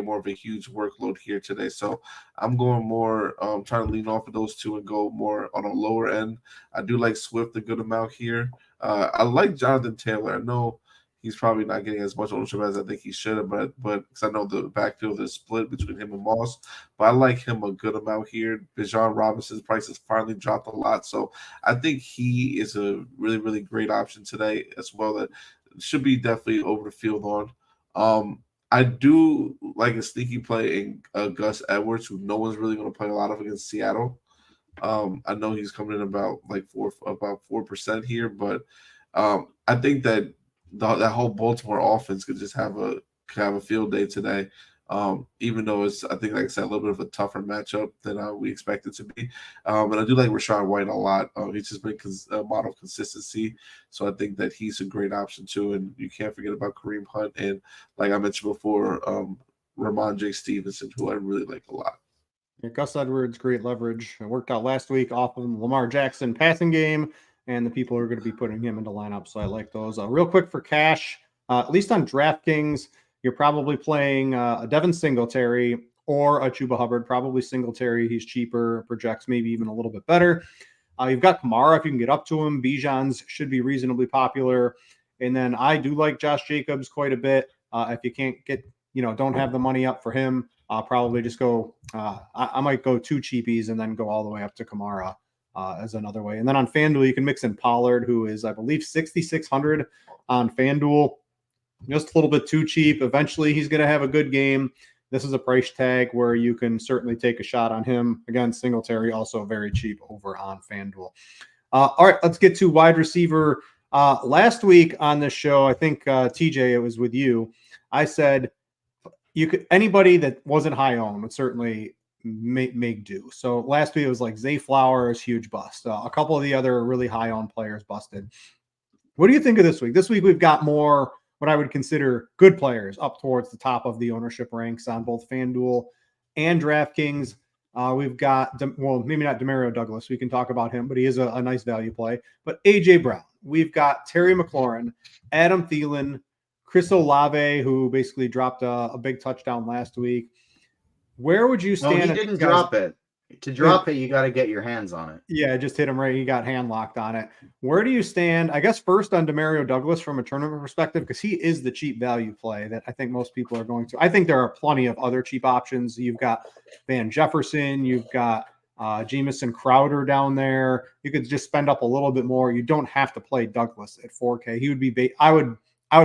more of a huge workload here today. So I'm going more, trying to lean off of those two and go more on a lower end. I do like Swift a good amount here. I like Jonathan Taylor. I know he's probably not getting as much ownership as I think he should have, but because I know the backfield is split between him and Moss, but I like him a good amount here. Bijan Robinson's price has finally dropped a lot, so I think he is a really, really great option today as well. That should be definitely over the field on. I do like a sneaky play in Gus Edwards, who no one's really going to play a lot of against Seattle. I know he's coming in about 4% here, but I think that that whole Baltimore offense could just have a field day today. Even though it's, I think, like I said, a little bit of a tougher matchup than we expect it to be. But I do like Rachaad White a lot. He's just been a model of consistency. So I think that he's a great option too. And you can't forget about Kareem Hunt. And like I mentioned before, Ramondre Stevenson, who I really like a lot. Yeah, Gus Edwards, great leverage. It worked out last week off of Lamar Jackson passing game, and the people are going to be putting him into lineup. So I like those. Real quick for cash, at least on DraftKings, you're probably playing a Devin Singletary or a Chuba Hubbard, probably Singletary. He's cheaper, projects maybe even a little bit better. You've got Kamara if you can get up to him. Bijan's should be reasonably popular. And then I do like Josh Jacobs quite a bit. If you can't get, don't have the money up for him, I'll probably just go, I might go two cheapies and then go all the way up to Kamara as another way. And then on FanDuel, you can mix in Pollard, who is, I believe, 6,600 on FanDuel. Just a little bit too cheap. Eventually, he's going to have a good game. This is a price tag where you can certainly take a shot on him. Again, Singletary also very cheap over on FanDuel. All right, let's get to wide receiver. Last week on this show, I think, TJ, it was with you. I said anybody that wasn't high owned would certainly make do. So last week it was like Zay Flowers, huge bust. A couple of the other really high owned players busted. What do you think of this week? This week we've got more what I would consider good players up towards the top of the ownership ranks on both FanDuel and DraftKings. We've got, maybe not Demario Douglas. We can talk about him, but he is a nice value play. But A.J. Brown. We've got Terry McLaurin, Adam Thielen, Chris Olave, who basically dropped a big touchdown last week. Where would you stand? No, he didn't drop it. To drop it, you got to get your hands on it. Yeah, just hit him right. He got hand locked on it. Where do you stand? I guess first on Demario Douglas from a tournament perspective, because he is the cheap value play that I think most people are going to. I think there are plenty of other cheap options. You've got Van Jefferson. You've got Jamison Crowder down there. You could just spend up a little bit more. You don't have to play Douglas at 4K. He would be. I would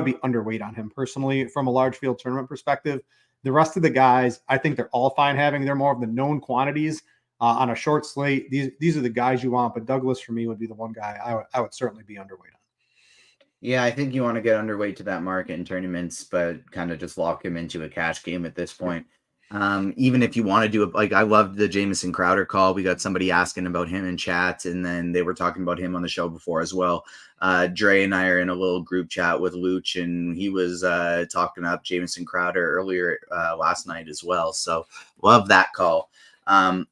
be underweight on him personally from a large field tournament perspective. The rest of the guys, I think they're all fine having. They're more of the known quantities on a short slate. These are the guys you want, but Douglas for me would be the one guy I would certainly be underweight on. Yeah, I think you want to get underweight to that market in tournaments, but kind of just lock him into a cash game at this point. Even if you want to do it, like I loved the Jamison Crowder call. We got somebody asking about him in chat, and then they were talking about him on the show before as well. Dre and I are in a little group chat with Luch, and he was talking up Jamison Crowder earlier last night as well. So love that call.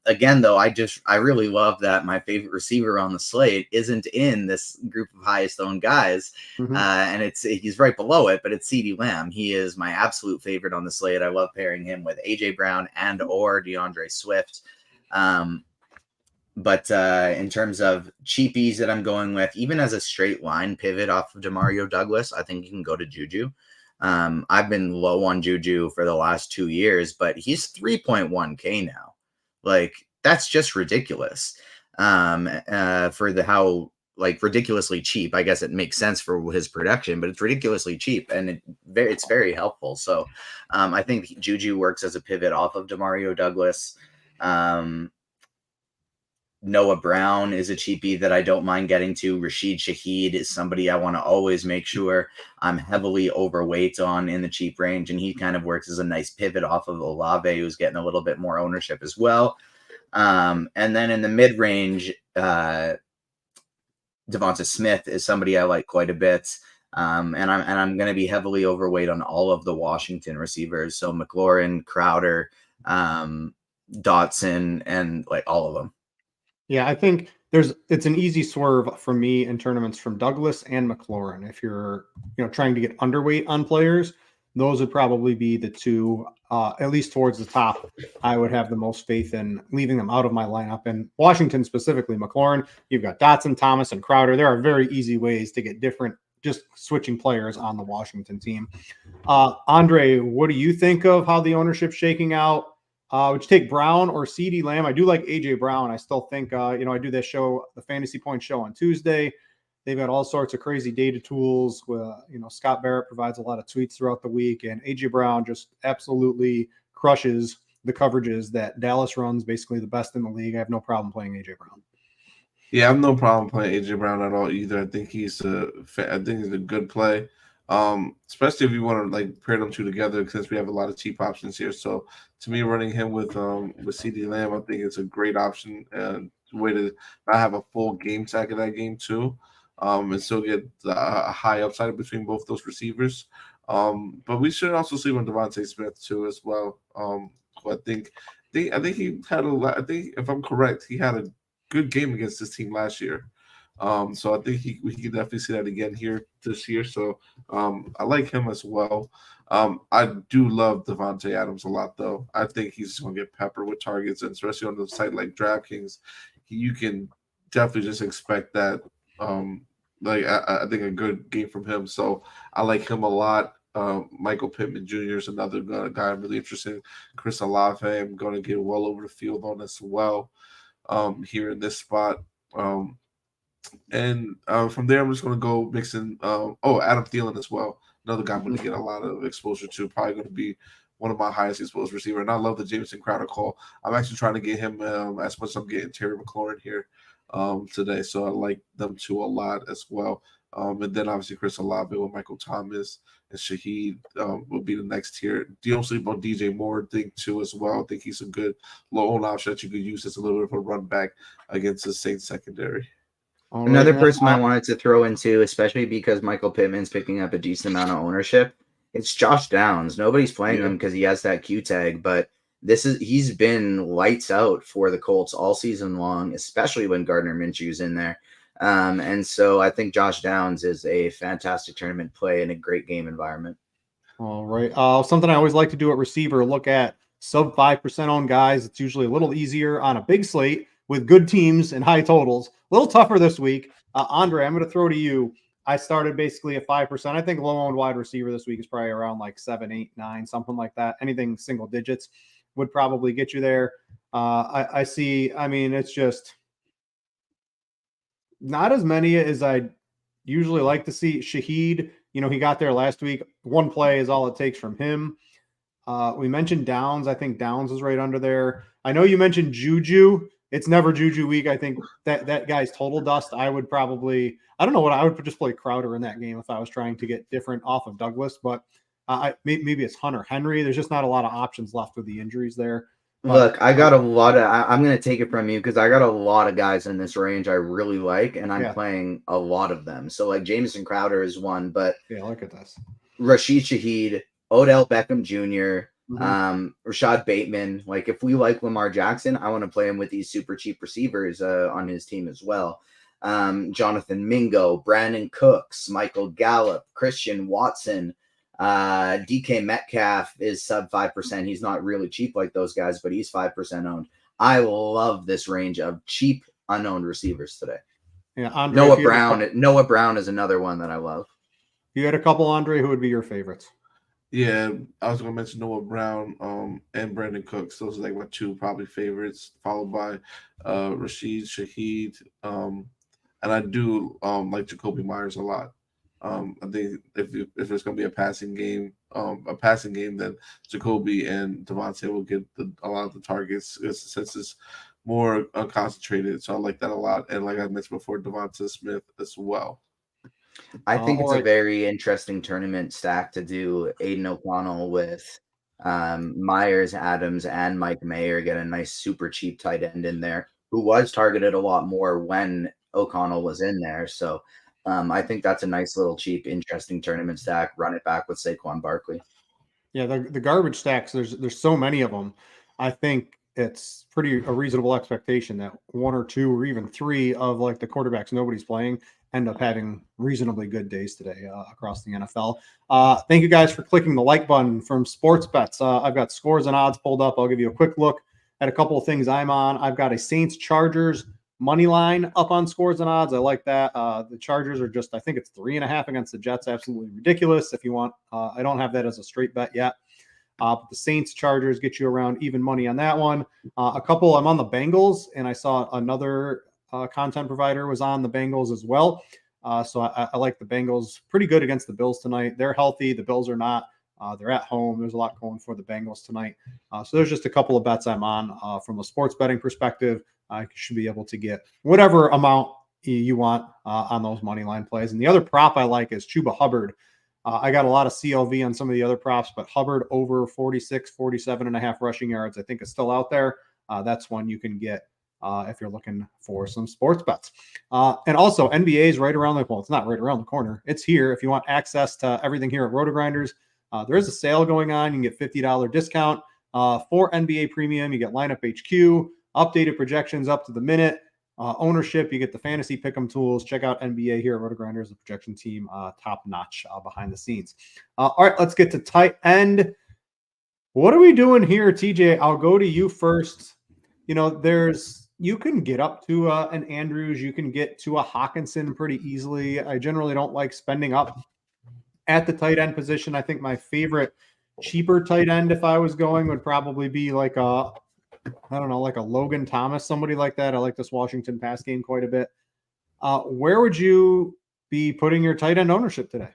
Again, though, I really love that my favorite receiver on the slate isn't in this group of highest owned guys. And he's right below it, but it's CeeDee Lamb. He is my absolute favorite on the slate. I love pairing him with AJ Brown and or DeAndre Swift. But in terms of cheapies that I'm going with, even as a straight line pivot off of Demario Douglas, I think you can go to Juju. I've been low on Juju for the last 2 years, but he's 3.1K now. Like, that's just ridiculous. For how like ridiculously cheap. I guess it makes sense for his production, but it's ridiculously cheap and it's very helpful. So I think Juju works as a pivot off of Demario Douglas. Noah Brown is a cheapie that I don't mind getting to. Rashid Shaheed is somebody I want to always make sure I'm heavily overweight on in the cheap range, and he kind of works as a nice pivot off of Olave, who's getting a little bit more ownership as well. And then in the mid range, Devonta Smith is somebody I like quite a bit. And I'm going to be heavily overweight on all of the Washington receivers. So McLaurin, Crowder, Dotson, and like all of them. Yeah, I think it's an easy swerve for me in tournaments from Douglas and McLaurin. If you're trying to get underweight on players, those would probably be the two, at least towards the top, I would have the most faith in leaving them out of my lineup. And Washington specifically, McLaurin, you've got Dotson, Thomas, and Crowder. There are very easy ways to get different, just switching players on the Washington team. Andre, what do you think of how the ownership's shaking out? Would you take Brown or CeeDee Lamb? I do like AJ Brown. I still think, I do this show, the Fantasy Point show on Tuesday. They've got all sorts of crazy data tools. Scott Barrett provides a lot of tweets throughout the week, and AJ Brown just absolutely crushes the coverages that Dallas runs, basically the best in the league. I have no problem playing AJ Brown. Yeah, I have no problem playing AJ Brown at all either. I think he's a good play. Especially if you want to like pair them two together, since we have a lot of cheap options here. So to me, running him with CeeDee Lamb, I think it's a great option and way to not have a full game stack of that game too, and still get a high upside between both those receivers. But we should also see on Devontae Smith too as well. I think he had I think if I'm correct, he had a good game against this team last year. So I think we can definitely see that again here this year. So I like him as well. I do love Devontae Adams a lot, though. I think he's going to get peppered with targets, and especially on the site like DraftKings, you can definitely just expect that. I think a good game from him. So I like him a lot. Michael Pittman Jr. is another guy I'm really interested in. Chris Olave, I'm going to get well over the field on as well here in this spot. And from there, I'm just going to go mixing. Adam Thielen as well. Another guy I'm going to get a lot of exposure to. Probably going to be one of my highest exposed receiver. And I love the Jameson Crowder call. I'm actually trying to get him as much as I'm getting Terry McLaurin here today. So I like them two a lot as well. And then obviously Chris Olave with Michael Thomas and Shaheed will be the next tier. Don't sleep on DJ Moore thing too as well. I think he's a good low-owned option that you could use as a little bit of a run back against the Saints secondary. Another person I wanted to throw into, especially because Michael Pittman's picking up a decent amount of ownership, it's Josh Downs. Nobody's playing him because he has that Q tag, but he's been lights out for the Colts all season long, especially when Gardner Minshew's in there. And so I think Josh Downs is a fantastic tournament play in a great game environment. All right. Something I always like to do at receiver, look at sub 5% owned guys. It's usually a little easier on a big slate with good teams and high totals. A little tougher this week. Andre, I'm going to throw to you. I started basically at 5%. I think low-owned wide receiver this week is probably around like 7, 8, 9, something like that. Anything single digits would probably get you there. I see. I mean, it's just not as many as I usually like to see. Shaheed, he got there last week. One play is all it takes from him. We mentioned Downs. I think Downs is right under there. I know you mentioned Juju. It's never Juju week. I think that guy's total dust. I would probably, I don't know what I would just play Crowder in that game if I was trying to get different off of Douglas, but maybe it's Hunter Henry. There's just not a lot of options left with the injuries there. Look, I got a lot of, I'm going to take it from you because I got a lot of guys in this range I really like, and I'm playing a lot of them. So like Jameson Crowder is one, but look at this. Rashid Shaheed, Odell Beckham Jr., Rashad Bateman. Like if we like Lamar Jackson, I want to play him with these super cheap receivers on his team as well. Jonathan Mingo, Brandon Cooks, Michael Gallup, Christian Watson, DK Metcalf is sub 5%. He's not really cheap like those guys, but he's 5% owned. I love this range of cheap unknown receivers today. Yeah, Andre, Noah Brown is another one that I love. If you had a couple, Andre, who would be your favorites? Yeah, I was gonna mention Noah Brown, and Brandon Cooks. Those are like my two probably favorites, followed by Rashid Shaheed. And I do like Jacoby Myers a lot. I think if it's gonna be a passing game, then Jacoby and Devontae will get a lot of the targets since it's more concentrated. So I like that a lot. And like I mentioned before, Devonta Smith as well. I think it's a very interesting tournament stack to do. Aiden O'Connell with Myers, Adams, and Mike Mayer get a nice super cheap tight end in there who was targeted a lot more when O'Connell was in there. So I think that's a nice little cheap, interesting tournament stack. Run it back with Saquon Barkley. Yeah, the garbage stacks, there's so many of them. I think it's a reasonable expectation that one or two or even three of like the quarterbacks nobody's playing end up having reasonably good days today across the NFL. Thank you guys for clicking the like button from Sports Bets. I've got scores and odds pulled up. I'll give you a quick look at a couple of things I'm on. I've got a Saints Chargers money line up on scores and odds. I like that. The Chargers are I think it's 3.5 against the Jets. Absolutely ridiculous. If you want, I don't have that as a straight bet yet. But the Saints Chargers get you around even money on that one. I'm on the Bengals, and I saw another content provider was on the Bengals as well. So I like the Bengals pretty good against the Bills tonight. They're healthy. The Bills are not. They're at home. There's a lot going for the Bengals tonight. So there's just a couple of bets I'm on from a sports betting perspective. I should be able to get whatever amount you want on those money line plays. And the other prop I like is Chuba Hubbard. I got a lot of CLV on some of the other props, but Hubbard over 47.5 rushing yards, I think is still out there. That's one you can get if you're looking for some sports bets. And also NBA is right around it's not right around the corner. It's here. If you want access to everything here at RotoGrinders, there is a sale going on. You can get $50 discount for NBA Premium. You get Lineup HQ, updated projections up to the minute. Ownership, you get the fantasy pick'em tools. Check out NBA here at RotoGrinders, the projection team, top notch behind the scenes. All right, let's get to tight end. What are we doing here, TJ? I'll go to you first. You can get up to an Andrews, you can get to a Hawkinson pretty easily. I generally don't like spending up at the tight end position. I think my favorite cheaper tight end, if I was going, would probably be like a Logan Thomas, somebody like that. I like this Washington pass game quite a bit. Where would you be putting your tight end ownership today?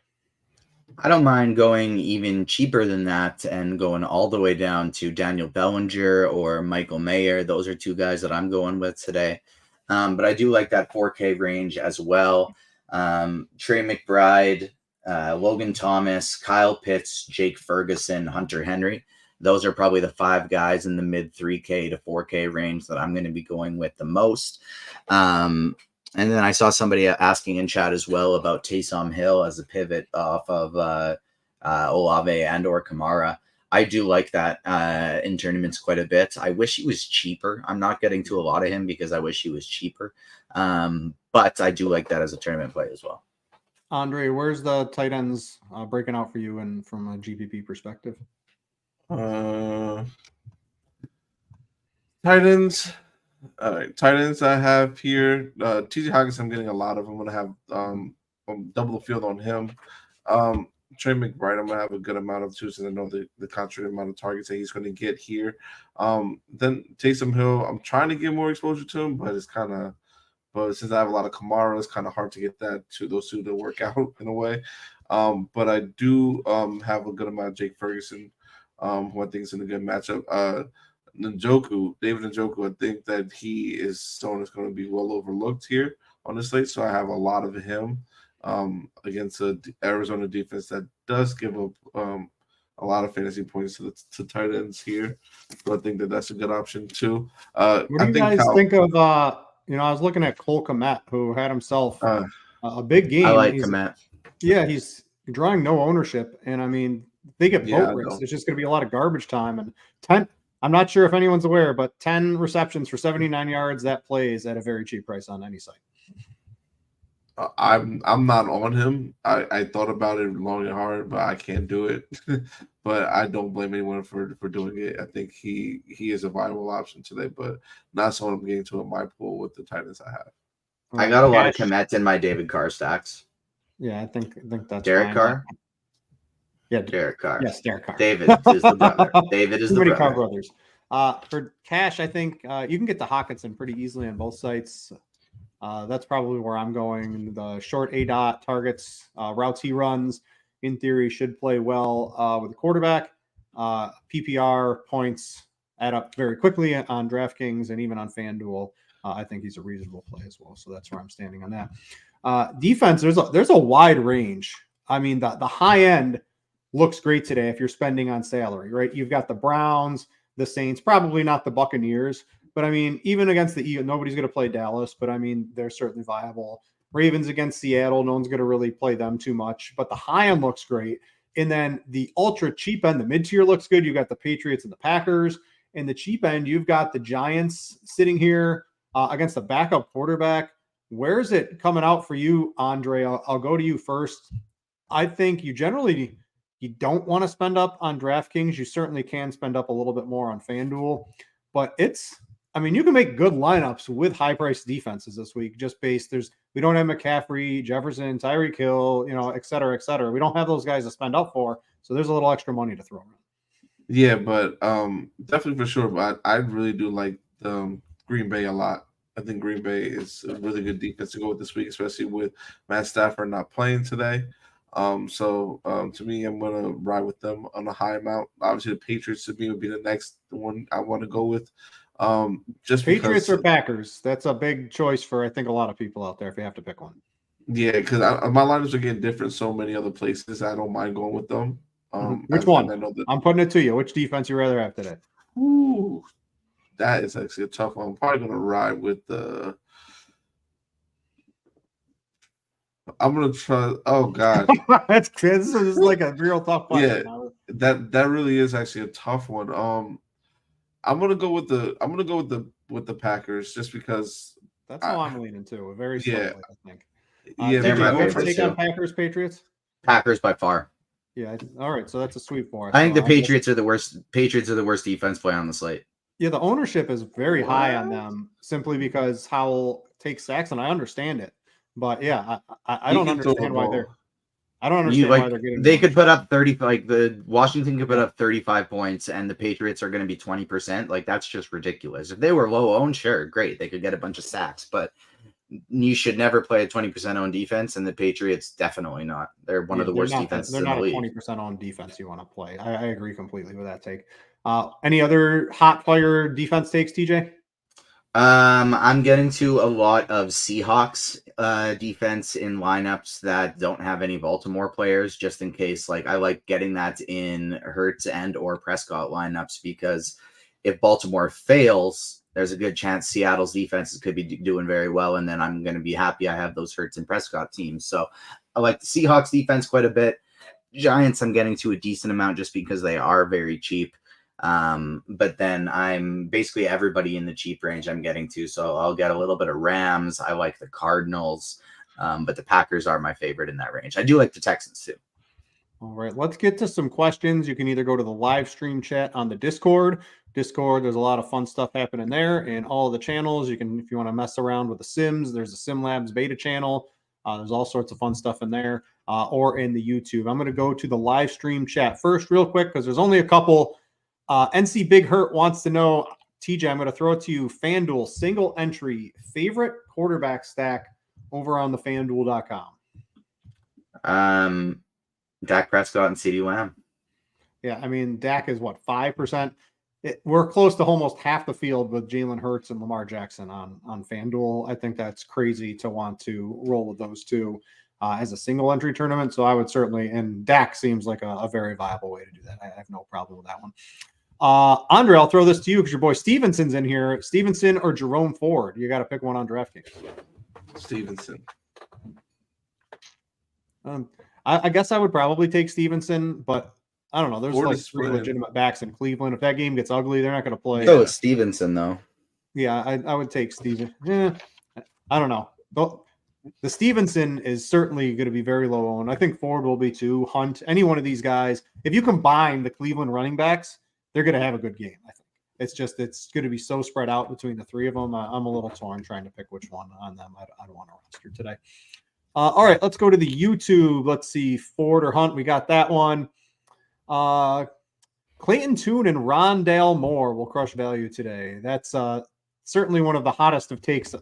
I don't mind going even cheaper than that and going all the way down to Daniel Bellinger or Michael Mayer. Those are two guys that I'm going with today. But I do like that 4K range as well. Trey McBride, Logan Thomas, Kyle Pitts, Jake Ferguson, Hunter Henry. Those are probably the 5 guys in the mid 3K to 4K range that I'm going to be going with the most. And then I saw somebody asking in chat as well about Taysom Hill as a pivot off of Olave and or Kamara. I do like that in tournaments quite a bit. I wish he was cheaper. I'm not getting to a lot of him because I wish he was cheaper. But I do like that as a tournament play as well. Andre, where's the tight ends breaking out for you and from a GPP perspective? Tight ends. All right, tight ends I have here. TJ Hawkins, I'm getting a lot of. I'm going to have double the field on him. Trey McBride, I'm going to have a good amount of too, since I know the contrary amount of targets that he's going to get here. Then Taysom Hill, I'm trying to get more exposure to him, but since I have a lot of Kamara, it's kind of hard to get those two to work out in a way. But I do have a good amount of Jake Ferguson, who I think is in a good matchup. David Njoku, I think that he is someone that's going to be well overlooked here on the slate. So I have a lot of him against the Arizona defense that does give up a lot of fantasy points to tight ends here. So I think that's a good option too. What do you guys think of? I was looking at Cole Kmet, who had himself a big game. I like Kmet. Yeah, he's drawing no ownership, and I mean they get boat race. It's just going to be a lot of garbage time and 10. I'm not sure if anyone's aware, but 10 receptions for 79 yards, that plays at a very cheap price on any site. I'm not on him. I thought about it long and hard, but I can't do it. But I don't blame anyone for doing it. I think he is a viable option today, but not someone I'm getting to in my pool with the Titans I have. I got a lot of Komet in my David Carr stacks. Yeah, I think that's Derek fine. Carr. Yeah, Derek Carr. Yes, Derek Carr. David is the brother. David is Too the many brother. Carr brothers. For cash, I think you can get the Hawkinson pretty easily on both sites. That's probably where I'm going. The short A-dot targets, routes he runs, in theory, should play well with the quarterback. PPR points add up very quickly on DraftKings and even on FanDuel. I think he's a reasonable play as well. So that's where I'm standing on that. Defense, there's a wide range. I mean, the high end looks great today if you're spending on salary, right? You've got the Browns, the Saints, probably not the Buccaneers. But I mean, even against the Eagles, nobody's going to play Dallas, but I mean, they're certainly viable. Ravens against Seattle, no one's going to really play them too much, but the high end looks great. And then the ultra cheap end, the mid tier looks good. You've got the Patriots and the Packers. And the cheap end, you've got the Giants sitting here against the backup quarterback. Where's it coming out for you, Andre? I'll go to you first. I think you don't want to spend up on DraftKings. You certainly can spend up a little bit more on FanDuel, but you can make good lineups with high-priced defenses this week. We don't have McCaffrey, Jefferson, Tyreek Hill, et cetera, et cetera. We don't have those guys to spend up for, so there's a little extra money to throw around. Yeah, but definitely for sure. But I really do like Green Bay a lot. I think Green Bay is a really good defense to go with this week, especially with Matt Stafford not playing today. So to me, I'm gonna ride with them on a high amount. Obviously, the Patriots to me would be the next one I want to go with. Just Patriots or Packers. That's a big choice for I think a lot of people out there if you have to pick one. Yeah, because my lineups are getting different so many other places. I don't mind going with them. Which one? I'm putting it to you. Which defense you rather have today? Ooh, that is actually a tough one. I'm probably gonna ride with the. I'm gonna try. Oh God, this is like a real tough one. Yeah, that really is actually a tough one. I'm gonna go with the Packers just because that's how I'm leaning too. Very slightly, I think. They're my favorite take too. on Packers, Patriots. Packers by far. Yeah. All right. So that's a sweep for us. I think the Patriots are the worst. Patriots are the worst defense play on the slate. Yeah, the ownership is very high on them simply because Howell takes sacks, and I understand it. But yeah, I don't understand why they're. I don't understand why they're getting. They could put up 30. Like the Washington could put up 35 points, and the Patriots are going to be 20%. Like that's just ridiculous. If they were low owned, sure, great, they could get a bunch of sacks, but you should never play a 20% owned defense, and the Patriots definitely not. They're one of the worst defenses in the league. They're not a 20% owned defense you want to play. I agree completely with that take. Any other hot fire defense takes, TJ? I'm getting to a lot of Seahawks defense in lineups that don't have any Baltimore players, just in case. Like I like getting that in Hurts and or Prescott lineups because if Baltimore fails, there's a good chance Seattle's defenses could be doing very well, and then I'm going to be happy I have those Hurts and Prescott teams. So I like the Seahawks defense quite a bit. Giants I'm getting to a decent amount just because they are very cheap. But then I'm basically everybody in the cheap range I'm getting to. So I'll get a little bit of Rams. I like the Cardinals, but the Packers are my favorite in that range. I do like the Texans too. All right, let's get to some questions. You can either go to the live stream chat on the Discord. There's a lot of fun stuff happening there, and all of the channels. You can, if you want to mess around with the Sims, there's a Sim Labs beta channel. There's all sorts of fun stuff in there, or in the YouTube. I'm going to go to the live stream chat first, real quick, because there's only a couple. NC Big Hurt wants to know, TJ, I'm going to throw it to you. FanDuel single entry favorite quarterback stack over on the FanDuel.com. Dak Prescott and CeeDee Lamb. Yeah, I mean, Dak is what, 5%? We're close to almost half the field with Jalen Hurts and Lamar Jackson on FanDuel. I think that's crazy to want to roll with those two as a single entry tournament. So I would certainly, and Dak seems like a very viable way to do that. I have no problem with that one. Andre, I'll throw this to you because your boy Stevenson's in here. Stevenson or Jerome Ford? You got to pick one on DraftKings. Stevenson. I guess I would probably take Stevenson, but I don't know. There's Ford like is three spread. legitimate backs in Cleveland. If that game gets ugly, they're not going to play. Oh, Stevenson though. Yeah, I would take Steven. I don't know. the Stevenson is certainly going to be very low owned. I think Ford will be too. Hunt, any one of these guys. If you combine the Cleveland running backs, they're going to have a good game. I think it's going to be so spread out between the three of them. I'm a little torn trying to pick which one on them. I don't want to roster today. All right, let's go to the YouTube. Let's see, Ford or Hunt. We got that one. Clayton Tune and Rondale Moore will crush value today. That's certainly one of the hottest of takes.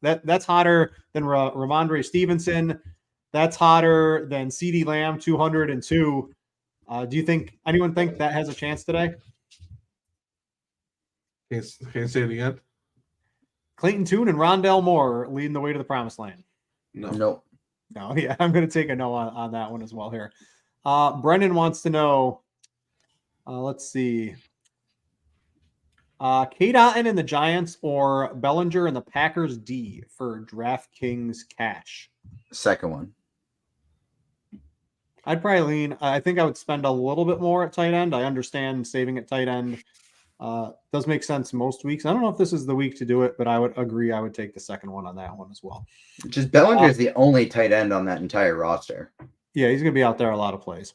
That's hotter than Ramondre Stevenson. That's hotter than CeeDee Lamb, 202. Do you anyone think that has a chance today? Can you say it again? Clayton Tune and Rondale Moore leading the way to the promised land. No. No, yeah, I'm going to take a no on that one as well here. Brendan wants to know, let's see, Kate Otten and the Giants or Bellinger and the Packers D for DraftKings cash? Second one. I'd probably lean. I think I would spend a little bit more at tight end. I understand saving at tight end does make sense most weeks. I don't know if this is the week to do it, but I would agree. I would take the second one on that one as well. Just Bellinger is the only tight end on that entire roster. Yeah, he's going to be out there a lot of plays.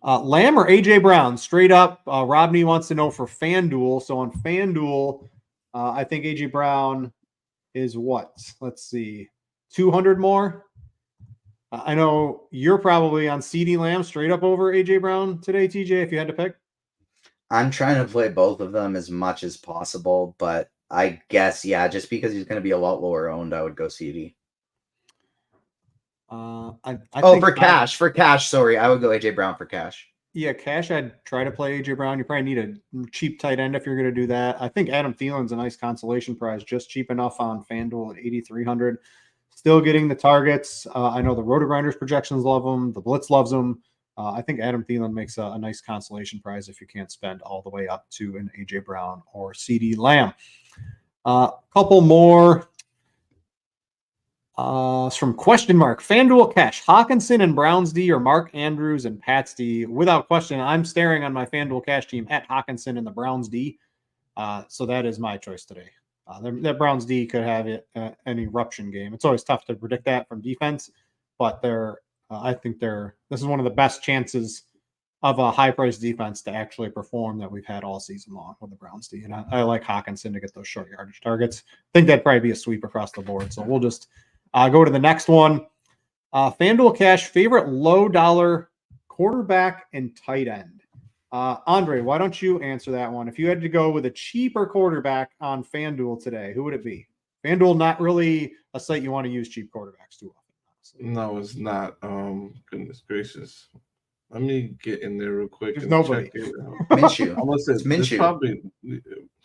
Lamb or AJ Brown? Straight up, Robney wants to know for FanDuel. So on FanDuel, I think AJ Brown is what? Let's see, 200 more. I know you're probably on CeeDee Lamb straight up over AJ Brown today, TJ, if you had to pick. I'm trying to play both of them as much as possible, but I guess, yeah, just because he's going to be a lot lower owned, I would go CD. For cash, sorry. I would go AJ Brown for cash. Yeah, cash, I'd try to play AJ Brown. You probably need a cheap tight end if you're going to do that. I think Adam Thielen's a nice consolation prize, just cheap enough on FanDuel at 8,300. Still getting the targets. I know the RotoGrinders projections love him. The Blitz loves him. I think Adam Thielen makes a nice consolation prize if you can't spend all the way up to an AJ Brown or CeeDee Lamb. Couple more from question mark. FanDuel cash, Hawkinson and Browns D or Mark Andrews and Pats D. Without question, I'm staring on my FanDuel cash team at Hawkinson and the Browns D. So that is my choice today. That Browns D could have an eruption game. It's always tough to predict that from defense, but this is one of the best chances of a high-priced defense to actually perform that we've had all season long with the Browns D. And I like Hawkinson to get those short yardage targets. I think that'd probably be a sweep across the board. So we'll just go to the next one. FanDuel cash, favorite low-dollar quarterback and tight end. Andre, why don't you answer that one? If you had to go with a cheaper quarterback on FanDuel today, who would it be? FanDuel, not really a site you want to use cheap quarterbacks too often. No, it's not. Goodness gracious. Let me get in there real quick. There's nobody. Minshew. It's Minshew.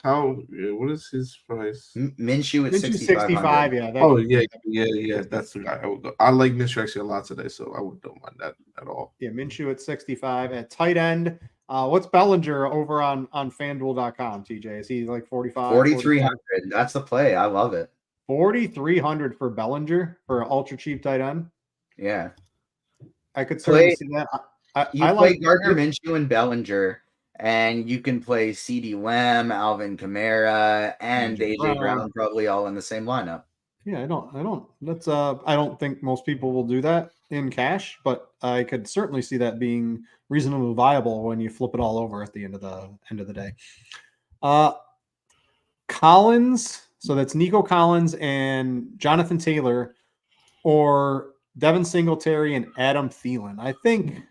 Probably, what is his price? Minshew at 65. Yeah. Yeah. That's the guy I would go. I like Minshew actually a lot today, so I don't mind that at all. Yeah, Minshew at 65. At tight end, what's Bellinger over on FanDuel.com, TJ? Is he like 45? 4,300. That's the play. I love it. 4,300 for Bellinger for an ultra cheap tight end. Yeah, I could certainly see that. I like Gardner Minshew and Bellinger, and you can play CeeDee Lamb, Alvin Kamara, and AJ Brown probably all in the same lineup. Yeah, I don't think most people will do that in cash, but I could certainly see that being reasonably viable when you flip it all over at the end of the day. Collins. So that's Nico Collins and Jonathan Taylor, or Devin Singletary and Adam Thielen. I think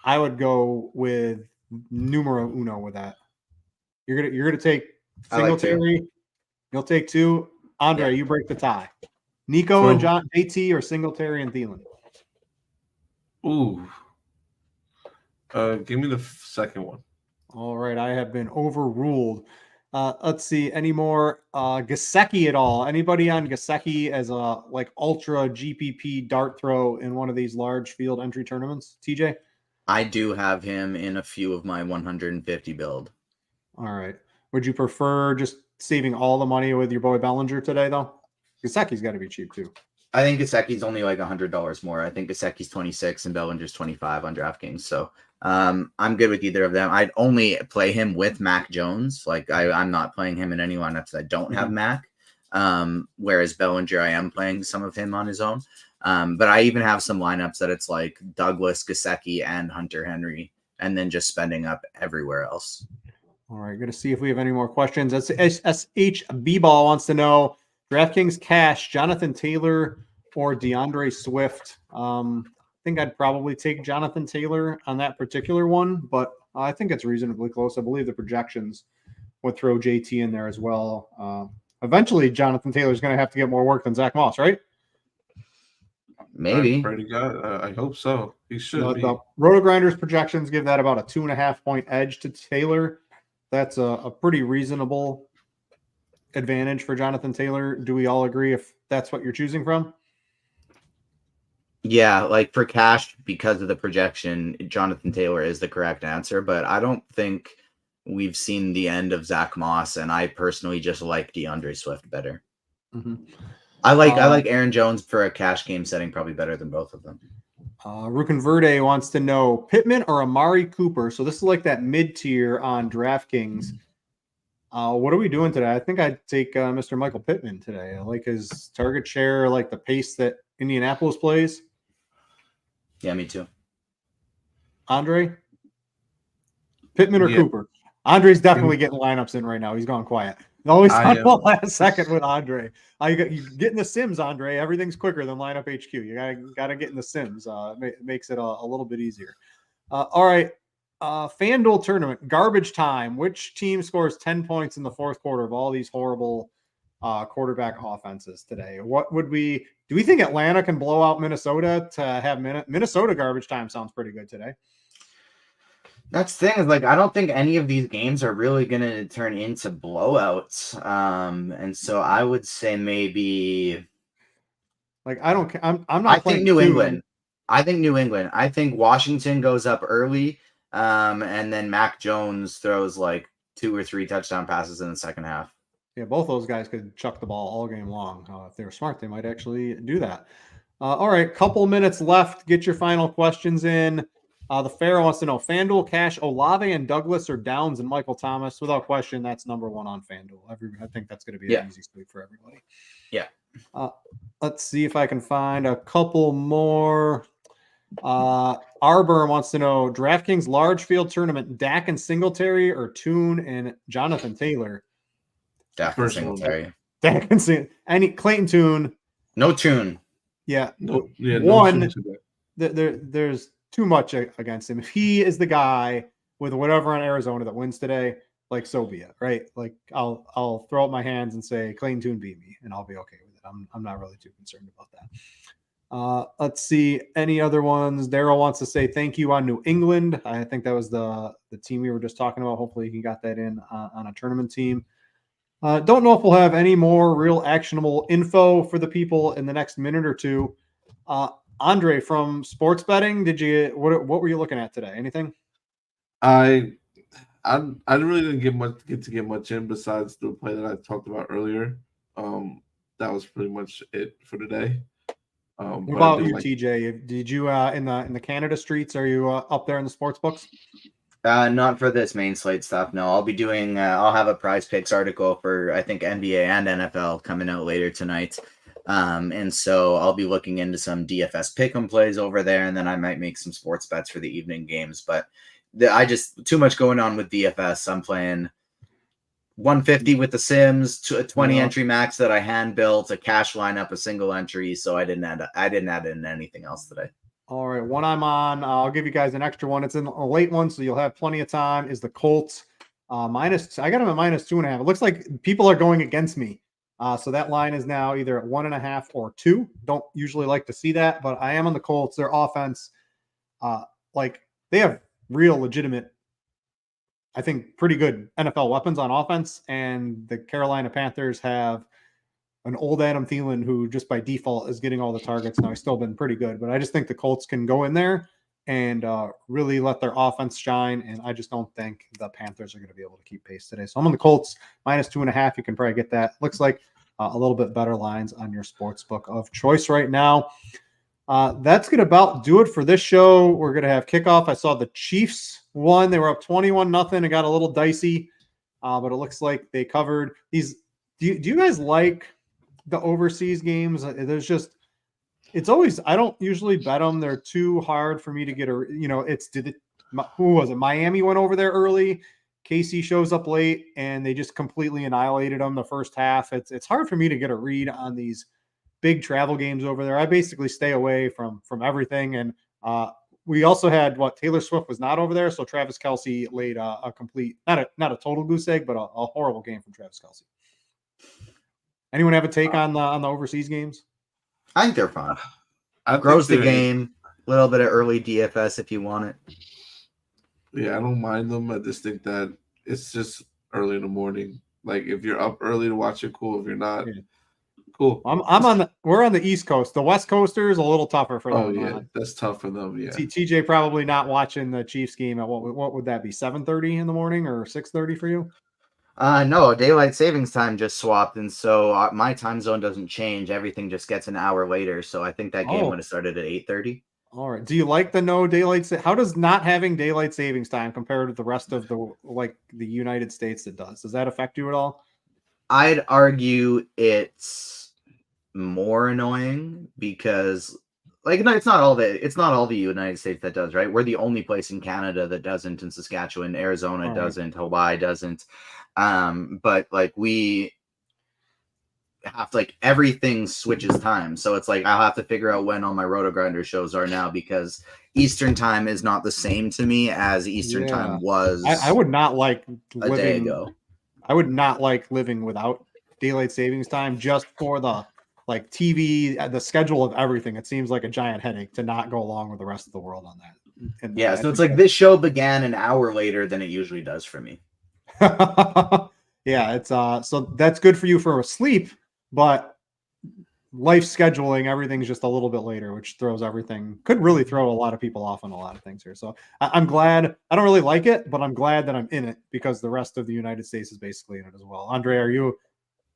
I would go with numero uno with that. You're gonna take Singletary. Like you'll take two. Andre, you break the tie. Nico and John JT or Singletary and Thielen. Ooh. Give me the second one. All right, I have been overruled. Let's see. Any more Gesicki at all? Anybody on Gesicki as a ultra GPP dart throw in one of these large field entry tournaments? TJ? I do have him in a few of my 150 build. All right. Would you prefer just saving all the money with your boy Bellinger today, though? Gesicki's got to be cheap, too. I think Gesicki's only like $100 more. I think Gesicki's 26 and Bellinger's 25 on DraftKings. So I'm good with either of them. I'd only play him with Mac Jones. I'm not playing him in any lineups that don't have Mac. Whereas Bellinger, I am playing some of him on his own. But I even have some lineups that it's like Douglas, Gesicki, and Hunter Henry, and then just spending up everywhere else. All right, going to see if we have any more questions. SHB Ball wants to know DraftKings cash, Jonathan Taylor or DeAndre Swift. I think I'd probably take Jonathan Taylor on that particular one, but I think it's reasonably close. I believe the projections would throw JT in there as well. Eventually, Jonathan Taylor is going to have to get more work than Zach Moss, right? Maybe. I pray to God. I hope so. He should be. The RotoGrinders projections give that about a 2.5 point edge to Taylor. That's a pretty reasonable advantage for Jonathan Taylor. Do we all agree if that's what you're choosing from? Yeah, like for cash, because of the projection, Jonathan Taylor is the correct answer, but I don't think we've seen the end of Zach Moss, and I personally just like DeAndre Swift better. Mm-hmm. I like Aaron Jones for a cash game setting probably better than both of them. Rukin Verde wants to know Pittman or Amari Cooper. So this is like that mid-tier on DraftKings. What are we doing today? I think I'd take Mr. Michael Pittman today. I like his target share, I like the pace that Indianapolis plays. Yeah, me too. Andre? Pittman or Cooper? Andre's definitely getting lineups in right now. He's gone quiet. Always on the last second with Andre. You get in the Sims, Andre. Everything's quicker than lineup HQ. You gotta get in the Sims. It makes it a little bit easier. All right. FanDuel tournament, garbage time. Which team scores 10 points in the fourth quarter of all these horrible quarterback offenses today? Do we think Atlanta can blow out Minnesota to have Minnesota garbage time? Sounds pretty good today. That's the thing is, like, I don't think any of these games are really going to turn into blowouts. And so I would say maybe, like, I'm not. I think New England. I think Washington goes up early, and then Mac Jones throws like 2 or 3 touchdown passes in the second half. Yeah, both those guys could chuck the ball all game long. If they were smart, they might actually do that. All right, couple minutes left. Get your final questions in. The Pharaoh wants to know FanDuel cash Olave and Douglas or Downs and Michael Thomas. Without question, that's number one on FanDuel. I think that's going to be an easy sweep for everybody. Yeah. Let's see if I can find a couple more. Arbor wants to know DraftKings large field tournament, Dak and Singletary or Tune and Jonathan Taylor. Dak and Singletary. Dak and Singletary. Clayton Tune. No Tune. Yeah. No one. There's too much against him. If he is the guy with whatever on Arizona that wins today, like, so be it, right? Like, I'll throw up my hands and say Clayton Tune beat me, and I'll be okay with it. I'm not really too concerned about that. Let's see any other ones. Daryl wants to say thank you on New England. I think that was the team we were just talking about. Hopefully he got that in on a tournament team. Don't know if we'll have any more real actionable info for the people in the next minute or two. Andre, from sports betting, what were you looking at today? Anything? I really didn't get much in besides the play that I talked about earlier. That was pretty much it for today. What about you, TJ? Did you in the Canada streets? Are you up there in the sports books? Not for this main slate stuff. No, I'll be doing. I'll have a Prize Picks article for I think NBA and NFL coming out later tonight. And so I'll be looking into some DFS pick'em plays over there, and then I might make some sports bets for the evening games. But too much going on with DFS. I'm playing 150 with the Sims, a 20 entry max that I hand built, a cash lineup, a single entry. So I didn't add in anything else today. All right, one I'm on. I'll give you guys an extra one. It's in a late one, so you'll have plenty of time. Is the Colts minus? I got them at -2.5. It looks like people are going against me. So that line is now either at 1.5 or 2. Don't usually like to see that, but I am on the Colts. Their offense, they have real legitimate, I think, pretty good NFL weapons on offense. And the Carolina Panthers have an old Adam Thielen who just by default is getting all the targets. Now he's still been pretty good, but I just think the Colts can go in there and really let their offense shine. And I just don't think the Panthers are going to be able to keep pace today. So I'm on the Colts -2.5. You can probably get that. Looks like a little bit better lines on your sports book of choice right now. That's going to about do it for this show. We're going to have kickoff. I saw the Chiefs won. They were up 21-0. It got a little dicey, but it looks like they covered these. Do you guys like the overseas games. It's always, I don't usually bet them. They're too hard for me to get who was it? Miami went over there early. KC shows up late and they just completely annihilated them the first half. It's hard for me to get a read on these big travel games over there. I basically stay away from everything. And we also had Taylor Swift was not over there, so Travis Kelce laid a complete, not a total goose egg, but a horrible game from Travis Kelce. Anyone have a take on the overseas games? I think they're fun. Grows the game, a little bit of early DFS if you want it. Yeah, I don't mind them. I just think that it's just early in the morning. Like if you're up early to watch it, cool. If you're not, cool. We're on the East Coast. The West Coasters a little tougher for them. Oh yeah, that's tough for them. Yeah. TJ probably not watching the Chiefs game at what would that be? 7:30 in the morning or 6:30 for you? No, daylight savings time just swapped, and so my time zone doesn't change. Everything just gets an hour later. So I think that game would have started at 8:30. All right. Do you like the no daylight? How does not having daylight savings time compare to the rest of the United States that does? Does that affect you at all? I'd argue it's more annoying because it's not all the United States that does, right? We're the only place in Canada that doesn't, in Saskatchewan, Arizona doesn't, Hawaii doesn't. But we have everything switches time. So it's I'll have to figure out when all my RotoGrinders shows are now because Eastern time is not the same to me as Eastern time was. I would not like a day ago. I would not like living without daylight savings time just for the TV, the schedule of everything. It seems like a giant headache to not go along with the rest of the world on that. And yeah, so it's this show began an hour later than it usually does for me. Yeah, it's so that's good for you for sleep, but life scheduling, everything's just a little bit later, which could really throw a lot of people off on a lot of things here. So I'm glad. I don't really like it, but I'm glad that I'm in it because the rest of the United States is basically in it as well. Andre, are you?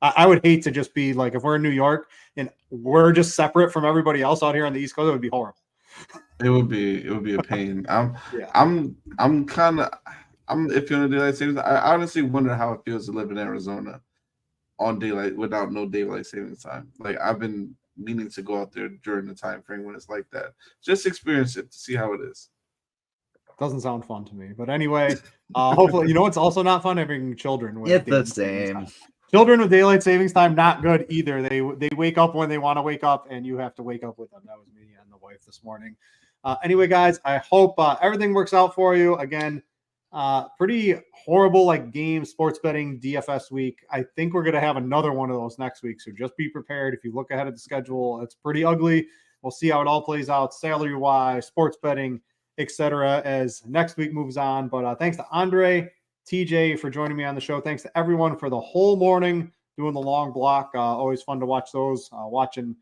I would hate to just be if we're in New York and we're just separate from everybody else out here on the East Coast, it would be horrible. It would be a pain. I'm if you're on daylight savings, I honestly wonder how it feels to live in Arizona on daylight without no daylight savings time. I've been meaning to go out there during the time frame when it's like that. Just experience it to see how it is. Doesn't sound fun to me, but anyway, hopefully, it's also not fun having children. It's the same. Children with daylight savings time, not good either. They wake up when they want to wake up, and you have to wake up with them. That was me and the wife this morning. Anyway, guys, I hope everything works out for you. Again, pretty horrible game sports betting DFS week. I think we're going to have another one of those next week, so just be prepared. If you look ahead at the schedule, it's pretty ugly. We'll see how it all plays out, salary-wise, sports betting, etc., as next week moves on. But thanks to Andre, TJ for joining me on the show. Thanks to everyone for the whole morning doing the long block. Always fun to watch those. Watching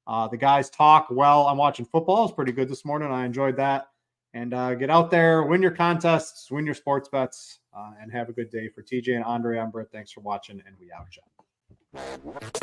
the guys talk. Well, I'm watching football. It was pretty good this morning. I enjoyed that. And get out there, win your contests, win your sports bets, and have a good day. For TJ and Andre, I'm Brit. Thanks for watching, and we out, y'all.